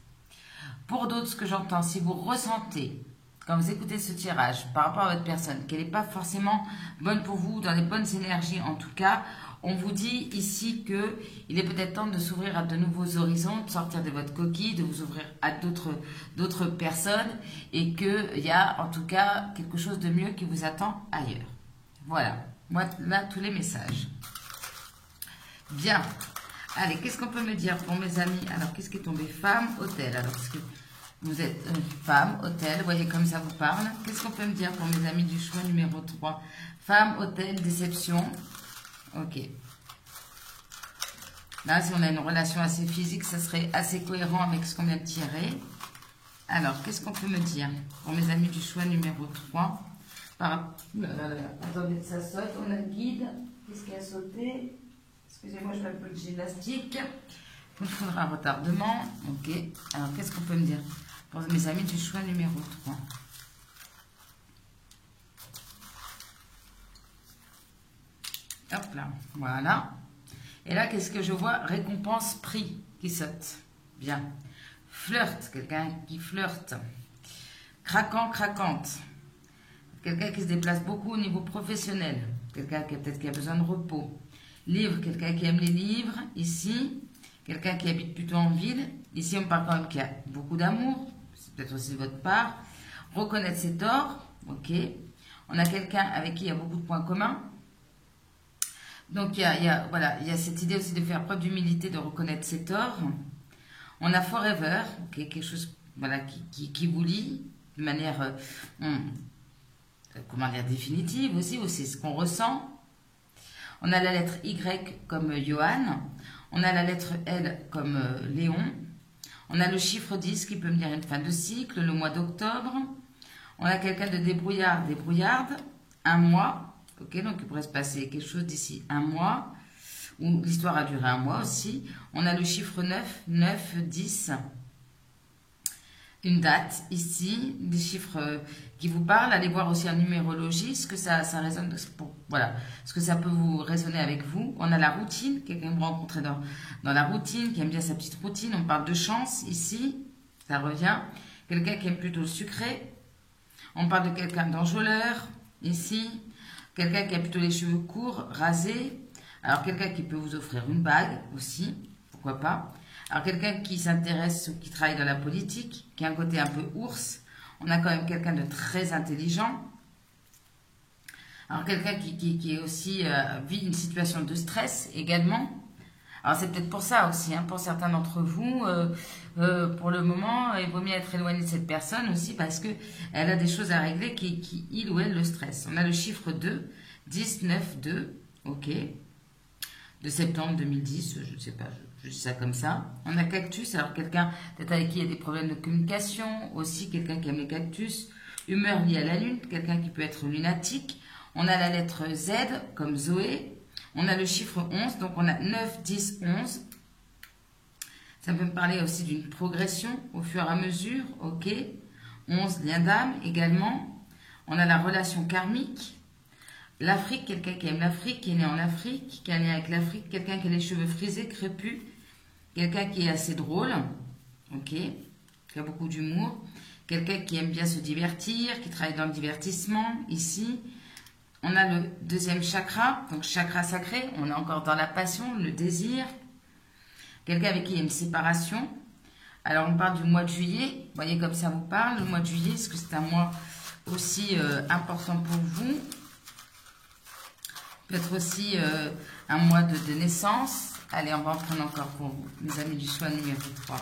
Pour d'autres, ce que j'entends, si vous ressentez, quand vous écoutez ce tirage, par rapport à votre personne, qu'elle n'est pas forcément bonne pour vous, dans les bonnes énergies en tout cas, on vous dit ici qu'il est peut-être temps de s'ouvrir à de nouveaux horizons, de sortir de votre coquille, de vous ouvrir à d'autres personnes et qu'il y a en tout cas quelque chose de mieux qui vous attend ailleurs. Voilà, moi là tous les messages. Bien. Allez, qu'est-ce qu'on peut me dire pour mes amis? Alors, qu'est-ce qui est tombé? Femme, hôtel. Alors, est-ce que vous êtes femme, hôtel, voyez comme ça vous parle. Qu'est-ce qu'on peut me dire pour mes amis du choix numéro 3? Femme, hôtel, déception. Ok. Là, si on a une relation assez physique, ça serait assez cohérent avec ce qu'on vient de tirer. Alors, qu'est-ce qu'on peut me dire pour mes amis du choix numéro 3? Attendez, ça saute. On a le guide. Qu'est-ce qui a sauté? Excusez-moi, je fais un peu de gymnastique. Il me faudra un retardement. Ok. Alors, qu'est-ce qu'on peut me dire pour mes amis du choix numéro 3? Hop là. Voilà. Et là, qu'est-ce que je vois? Récompense, prix qui saute. Bien. Flirt. Quelqu'un qui flirte. Craquant, craquante. Quelqu'un qui se déplace beaucoup au niveau professionnel. Quelqu'un qui peut-être qui a besoin de repos. Livre, quelqu'un qui aime les livres, ici. Quelqu'un qui habite plutôt en ville. Ici, on parle quand même qu'il y a beaucoup d'amour. C'est peut-être aussi de votre part. Reconnaître ses torts. Ok. On a quelqu'un avec qui il y a beaucoup de points communs. Donc, il y a cette idée aussi de faire preuve d'humilité, de reconnaître ses torts. On a Forever, okay, quelque chose voilà, qui vous lie de manière comment dire, définitive aussi, c'est ce qu'on ressent. On a la lettre Y comme Johan. On a la lettre L comme Léon. On a le chiffre 10 qui peut me dire une fin de cycle, le mois d'octobre. On a quelqu'un de débrouillard, débrouillarde, un mois. Ok, donc il pourrait se passer quelque chose d'ici un mois. Ou l'histoire a duré un mois aussi. On a le chiffre 9, 9, 10. Une date ici, des chiffres qui vous parlent. Allez voir aussi en numérologie, ce que ça résonne, voilà, ce que ça peut vous résonner avec vous. On a la routine, quelqu'un que vous rencontrez dans la routine, qui aime bien sa petite routine. On parle de chance ici, ça revient. Quelqu'un qui aime plutôt le sucré. On parle de quelqu'un d'enjôleur ici. Quelqu'un qui a plutôt les cheveux courts, rasés. Alors quelqu'un qui peut vous offrir une bague aussi, pourquoi pas. Alors quelqu'un qui s'intéresse ou qui travaille dans la politique, qui a un côté un peu ours. On a quand même quelqu'un de très intelligent. Alors quelqu'un qui est aussi vit une situation de stress également. Alors c'est peut-être pour ça aussi, hein, pour certains d'entre vous, pour le moment, il vaut mieux être éloigné de cette personne aussi parce qu'elle a des choses à régler qui il ou elle le stress. On a le chiffre 2, 10, 9, 2, ok, de septembre 2010, je ne sais pas, je dis ça comme ça. On a cactus, alors quelqu'un peut-être avec qui il y a des problèmes de communication, aussi quelqu'un qui aime les cactus. Humeur liée à la lune, quelqu'un qui peut être lunatique. On a la lettre Z comme Zoé. On a le chiffre 11, donc on a 9, 10, 11. Ça peut me parler aussi d'une progression au fur et à mesure, ok. 11, lien d'âme également. On a la relation karmique. L'Afrique, quelqu'un qui aime l'Afrique, qui est né en Afrique, qui a un lien avec l'Afrique. Quelqu'un qui a les cheveux frisés, crépus. Quelqu'un qui est assez drôle, ok, qui a beaucoup d'humour. Quelqu'un qui aime bien se divertir, qui travaille dans le divertissement, ici. On a le deuxième chakra, donc chakra sacré, on est encore dans la passion, le désir. Quelqu'un avec qui il y a une séparation. Alors on parle du mois de juillet, vous voyez comme ça vous parle, le mois de juillet, est-ce que c'est un mois aussi important pour vous? Peut-être aussi un mois de naissance. Allez, on va en prendre encore pour vous, mes amis du choix numéro 3.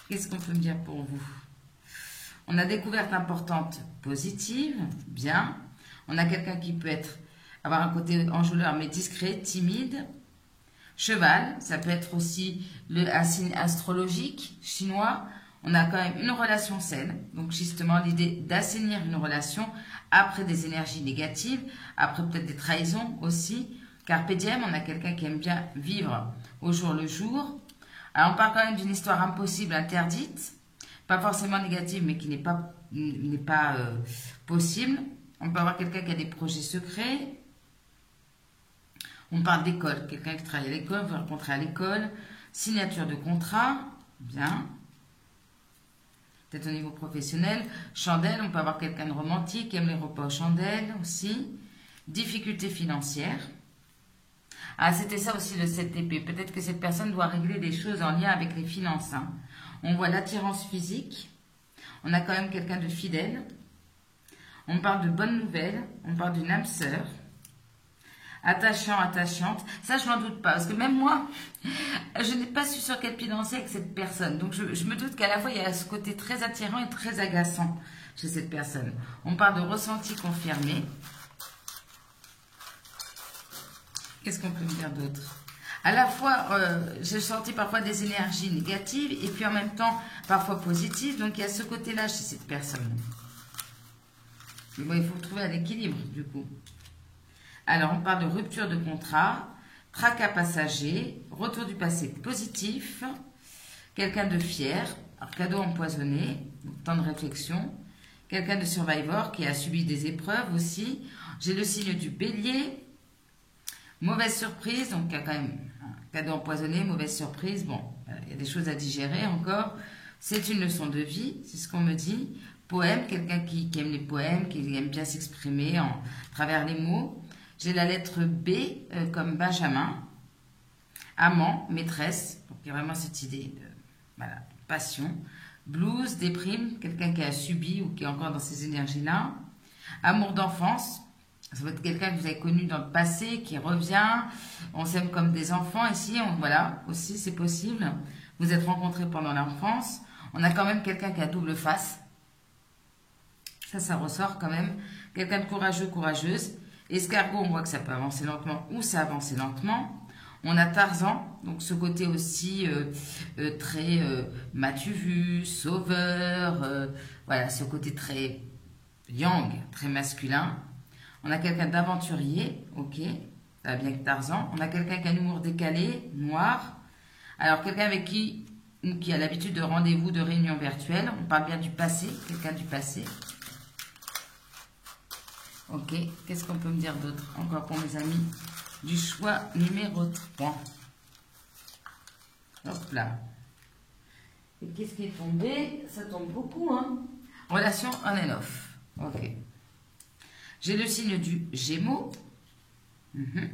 Qu'est-ce qu'on peut me dire pour vous? On a découverte importante positive, bien. On a quelqu'un qui peut avoir un côté enjôleur mais discret, timide. Cheval, ça peut être aussi un signe astrologique chinois. On a quand même une relation saine. Donc justement, l'idée d'assainir une relation après des énergies négatives, après peut-être des trahisons aussi. Carpe diem, on a quelqu'un qui aime bien vivre au jour le jour. Alors on parle quand même d'une histoire impossible, interdite. Pas forcément négative, mais qui n'est pas possible. On peut avoir quelqu'un qui a des projets secrets. On parle d'école, quelqu'un qui travaille à l'école, vous rencontrez à l'école. Signature de contrat, bien. Peut-être au niveau professionnel. Chandelle, on peut avoir quelqu'un de romantique, qui aime les repas aux chandelles aussi. Difficultés financières. Ah, c'était ça aussi le 7 d'épée. Peut-être que cette personne doit régler des choses en lien avec les finances. Hein. On voit l'attirance physique. On a quand même quelqu'un de fidèle. On parle de bonnes nouvelles. On parle d'une âme sœur. Attachant, attachante. Ça, je n'en doute pas. Parce que même moi, je n'ai pas su sur quel pied danser avec cette personne. Donc, je me doute qu'à la fois, il y a ce côté très attirant et très agaçant chez cette personne. On parle de ressenti confirmé. Qu'est-ce qu'on peut me dire d'autre? À la fois, j'ai senti parfois des énergies négatives et puis en même temps, parfois positives. Donc, il y a ce côté-là chez cette personne. Mais bon, il faut trouver un équilibre, du coup. Alors, on parle de rupture de contrat, tracas passager, retour du passé positif, quelqu'un de fier, alors, cadeau empoisonné, temps de réflexion, quelqu'un de survivor qui a subi des épreuves aussi. J'ai le signe du bélier, mauvaise surprise, donc il y a quand même un cadeau empoisonné, mauvaise surprise, bon, il y a des choses à digérer encore. C'est une leçon de vie, c'est ce qu'on me dit. Poème, quelqu'un qui aime les poèmes, qui aime bien s'exprimer à travers les mots. J'ai la lettre B comme Benjamin. Amant, maîtresse. Donc il y a vraiment cette idée de voilà, passion. Blues, déprime, quelqu'un qui a subi ou qui est encore dans ces énergies-là. Amour d'enfance. Ça peut être quelqu'un que vous avez connu dans le passé, qui revient. On s'aime comme des enfants ici. Voilà, aussi c'est possible. Vous êtes rencontrés pendant l'enfance. On a quand même quelqu'un qui a double face. Ça ressort quand même. Quelqu'un de courageux, courageuse. Escargot, on voit que ça peut avancer lentement ou ça avance lentement. On a Tarzan, donc ce côté aussi très m'as-tu vu, sauveur, voilà, ce côté très yang, très masculin. On a quelqu'un d'aventurier, ok, ça va bien avec Tarzan. On a quelqu'un qui a un humour décalé, noir. Alors quelqu'un avec qui a l'habitude de rendez-vous, de réunions virtuelles. On parle bien du passé, quelqu'un du passé. Ok, qu'est-ce qu'on peut me dire d'autre? Encore pour mes amis du choix numéro 3. Hop là. Et qu'est-ce qui est tombé? Ça tombe beaucoup, hein? Relation on and off. Ok. J'ai le signe du Gémeaux. Ben,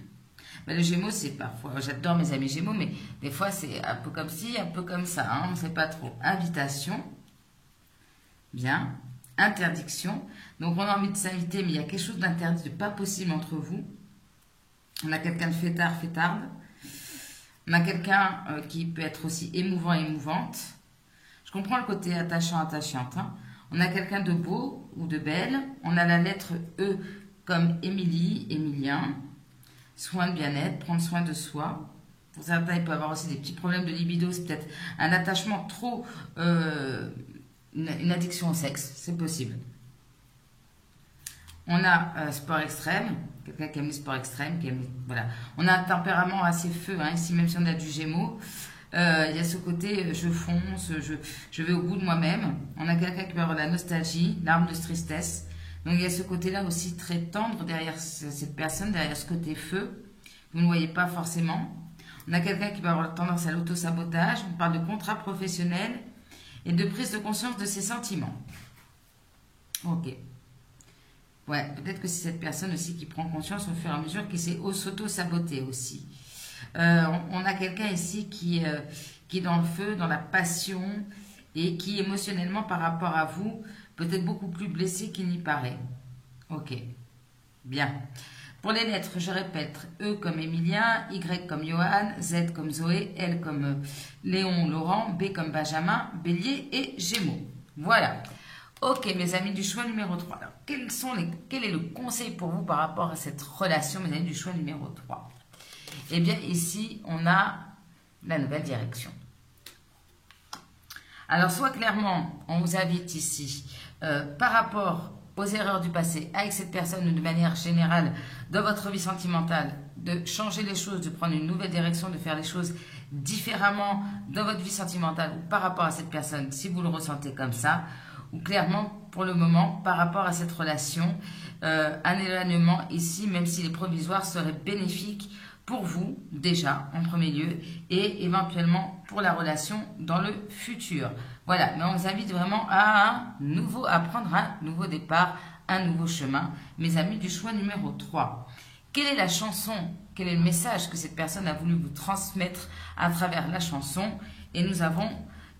le Gémeaux, c'est parfois... J'adore mes amis Gémeaux, mais des fois, c'est un peu comme ci, un peu comme ça. Hein, on ne sait pas trop. Invitation. Bien. Interdiction. Donc, on a envie de s'inviter, mais il y a quelque chose d'interdit, de pas possible entre vous. On a quelqu'un de fêtard, fêtarde. On a quelqu'un qui peut être aussi émouvant, émouvante. Je comprends le côté attachant, attachante. Hein. On a quelqu'un de beau ou de belle. On a la lettre E comme Émilie, Émilien. Soin de bien-être, prendre soin de soi. Pour certains, il peut y avoir aussi des petits problèmes de libido. C'est peut-être un attachement trop... une addiction au sexe, c'est possible. On a sport extrême, quelqu'un qui aime les sports extrêmes, qui aime, voilà. On a un tempérament assez feu, hein, ici même si on a du Gémeaux. Il y a ce côté je fonce, je vais au bout de moi-même. On a quelqu'un qui peut avoir de la nostalgie, l'arme de tristesse. Donc il y a ce côté-là aussi très tendre derrière cette personne, derrière ce côté feu. Vous ne voyez pas forcément. On a quelqu'un qui peut avoir tendance à l'auto-sabotage. On parle de contrat professionnel et de prise de conscience de ses sentiments. Ok. Ouais, peut-être que c'est cette personne aussi qui prend conscience au fur et à mesure qui s'est s'auto-saboter aussi. On a quelqu'un ici qui est dans le feu, dans la passion et qui émotionnellement par rapport à vous peut-être beaucoup plus blessé qu'il n'y paraît. Ok, bien. Pour les lettres, je répète, E comme Emilien, Y comme Johan, Z comme Zoé, L comme Léon, Laurent, B comme Benjamin, Bélier et Gémeaux. Voilà. Ok, mes amis du choix numéro 3. Alors, quel est le conseil pour vous par rapport à cette relation, mes amis du choix numéro 3? eh bien ici, on a la nouvelle direction. Alors, soit clairement, on vous invite ici, par rapport aux erreurs du passé avec cette personne ou de manière générale dans votre vie sentimentale, de changer les choses, de prendre une nouvelle direction, de faire les choses différemment dans votre vie sentimentale ou par rapport à cette personne, si vous le ressentez comme ça, ou clairement, pour le moment, par rapport à cette relation, un éloignement ici, même s'il est provisoire, serait bénéfique pour vous, déjà, en premier lieu, et éventuellement pour la relation dans le futur. Voilà, mais on vous invite vraiment à prendre un nouveau départ, un nouveau chemin. Mes amis du choix numéro 3. Quelle est la chanson, quel est le message que cette personne a voulu vous transmettre à travers la chanson? Et nous avons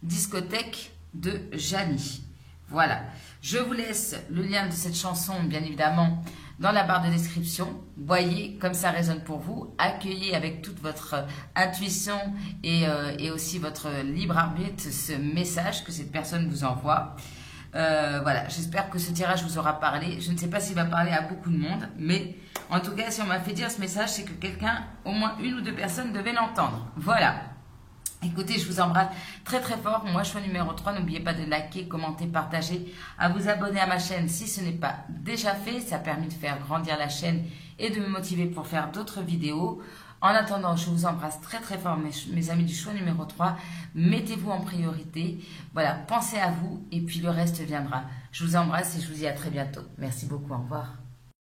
Discothèque de Janie. Voilà, je vous laisse le lien de cette chanson, bien évidemment, dans la barre de description. Voyez comme ça résonne pour vous. Accueillez avec toute votre intuition et aussi votre libre arbitre ce message que cette personne vous envoie. Voilà, j'espère que ce tirage vous aura parlé. Je ne sais pas s'il va parler à beaucoup de monde, mais en tout cas, si on m'a fait dire ce message, c'est que quelqu'un, au moins une ou deux personnes, devait l'entendre. Voilà. Écoutez, je vous embrasse très très fort. Moi, choix numéro 3. N'oubliez pas de liker, commenter, partager, à vous abonner à ma chaîne si ce n'est pas déjà fait. Ça permet de faire grandir la chaîne et de me motiver pour faire d'autres vidéos. En attendant, je vous embrasse très très fort, mes amis du choix numéro 3. Mettez-vous en priorité. Voilà, pensez à vous et puis le reste viendra. Je vous embrasse et je vous dis à très bientôt. Merci beaucoup, au revoir.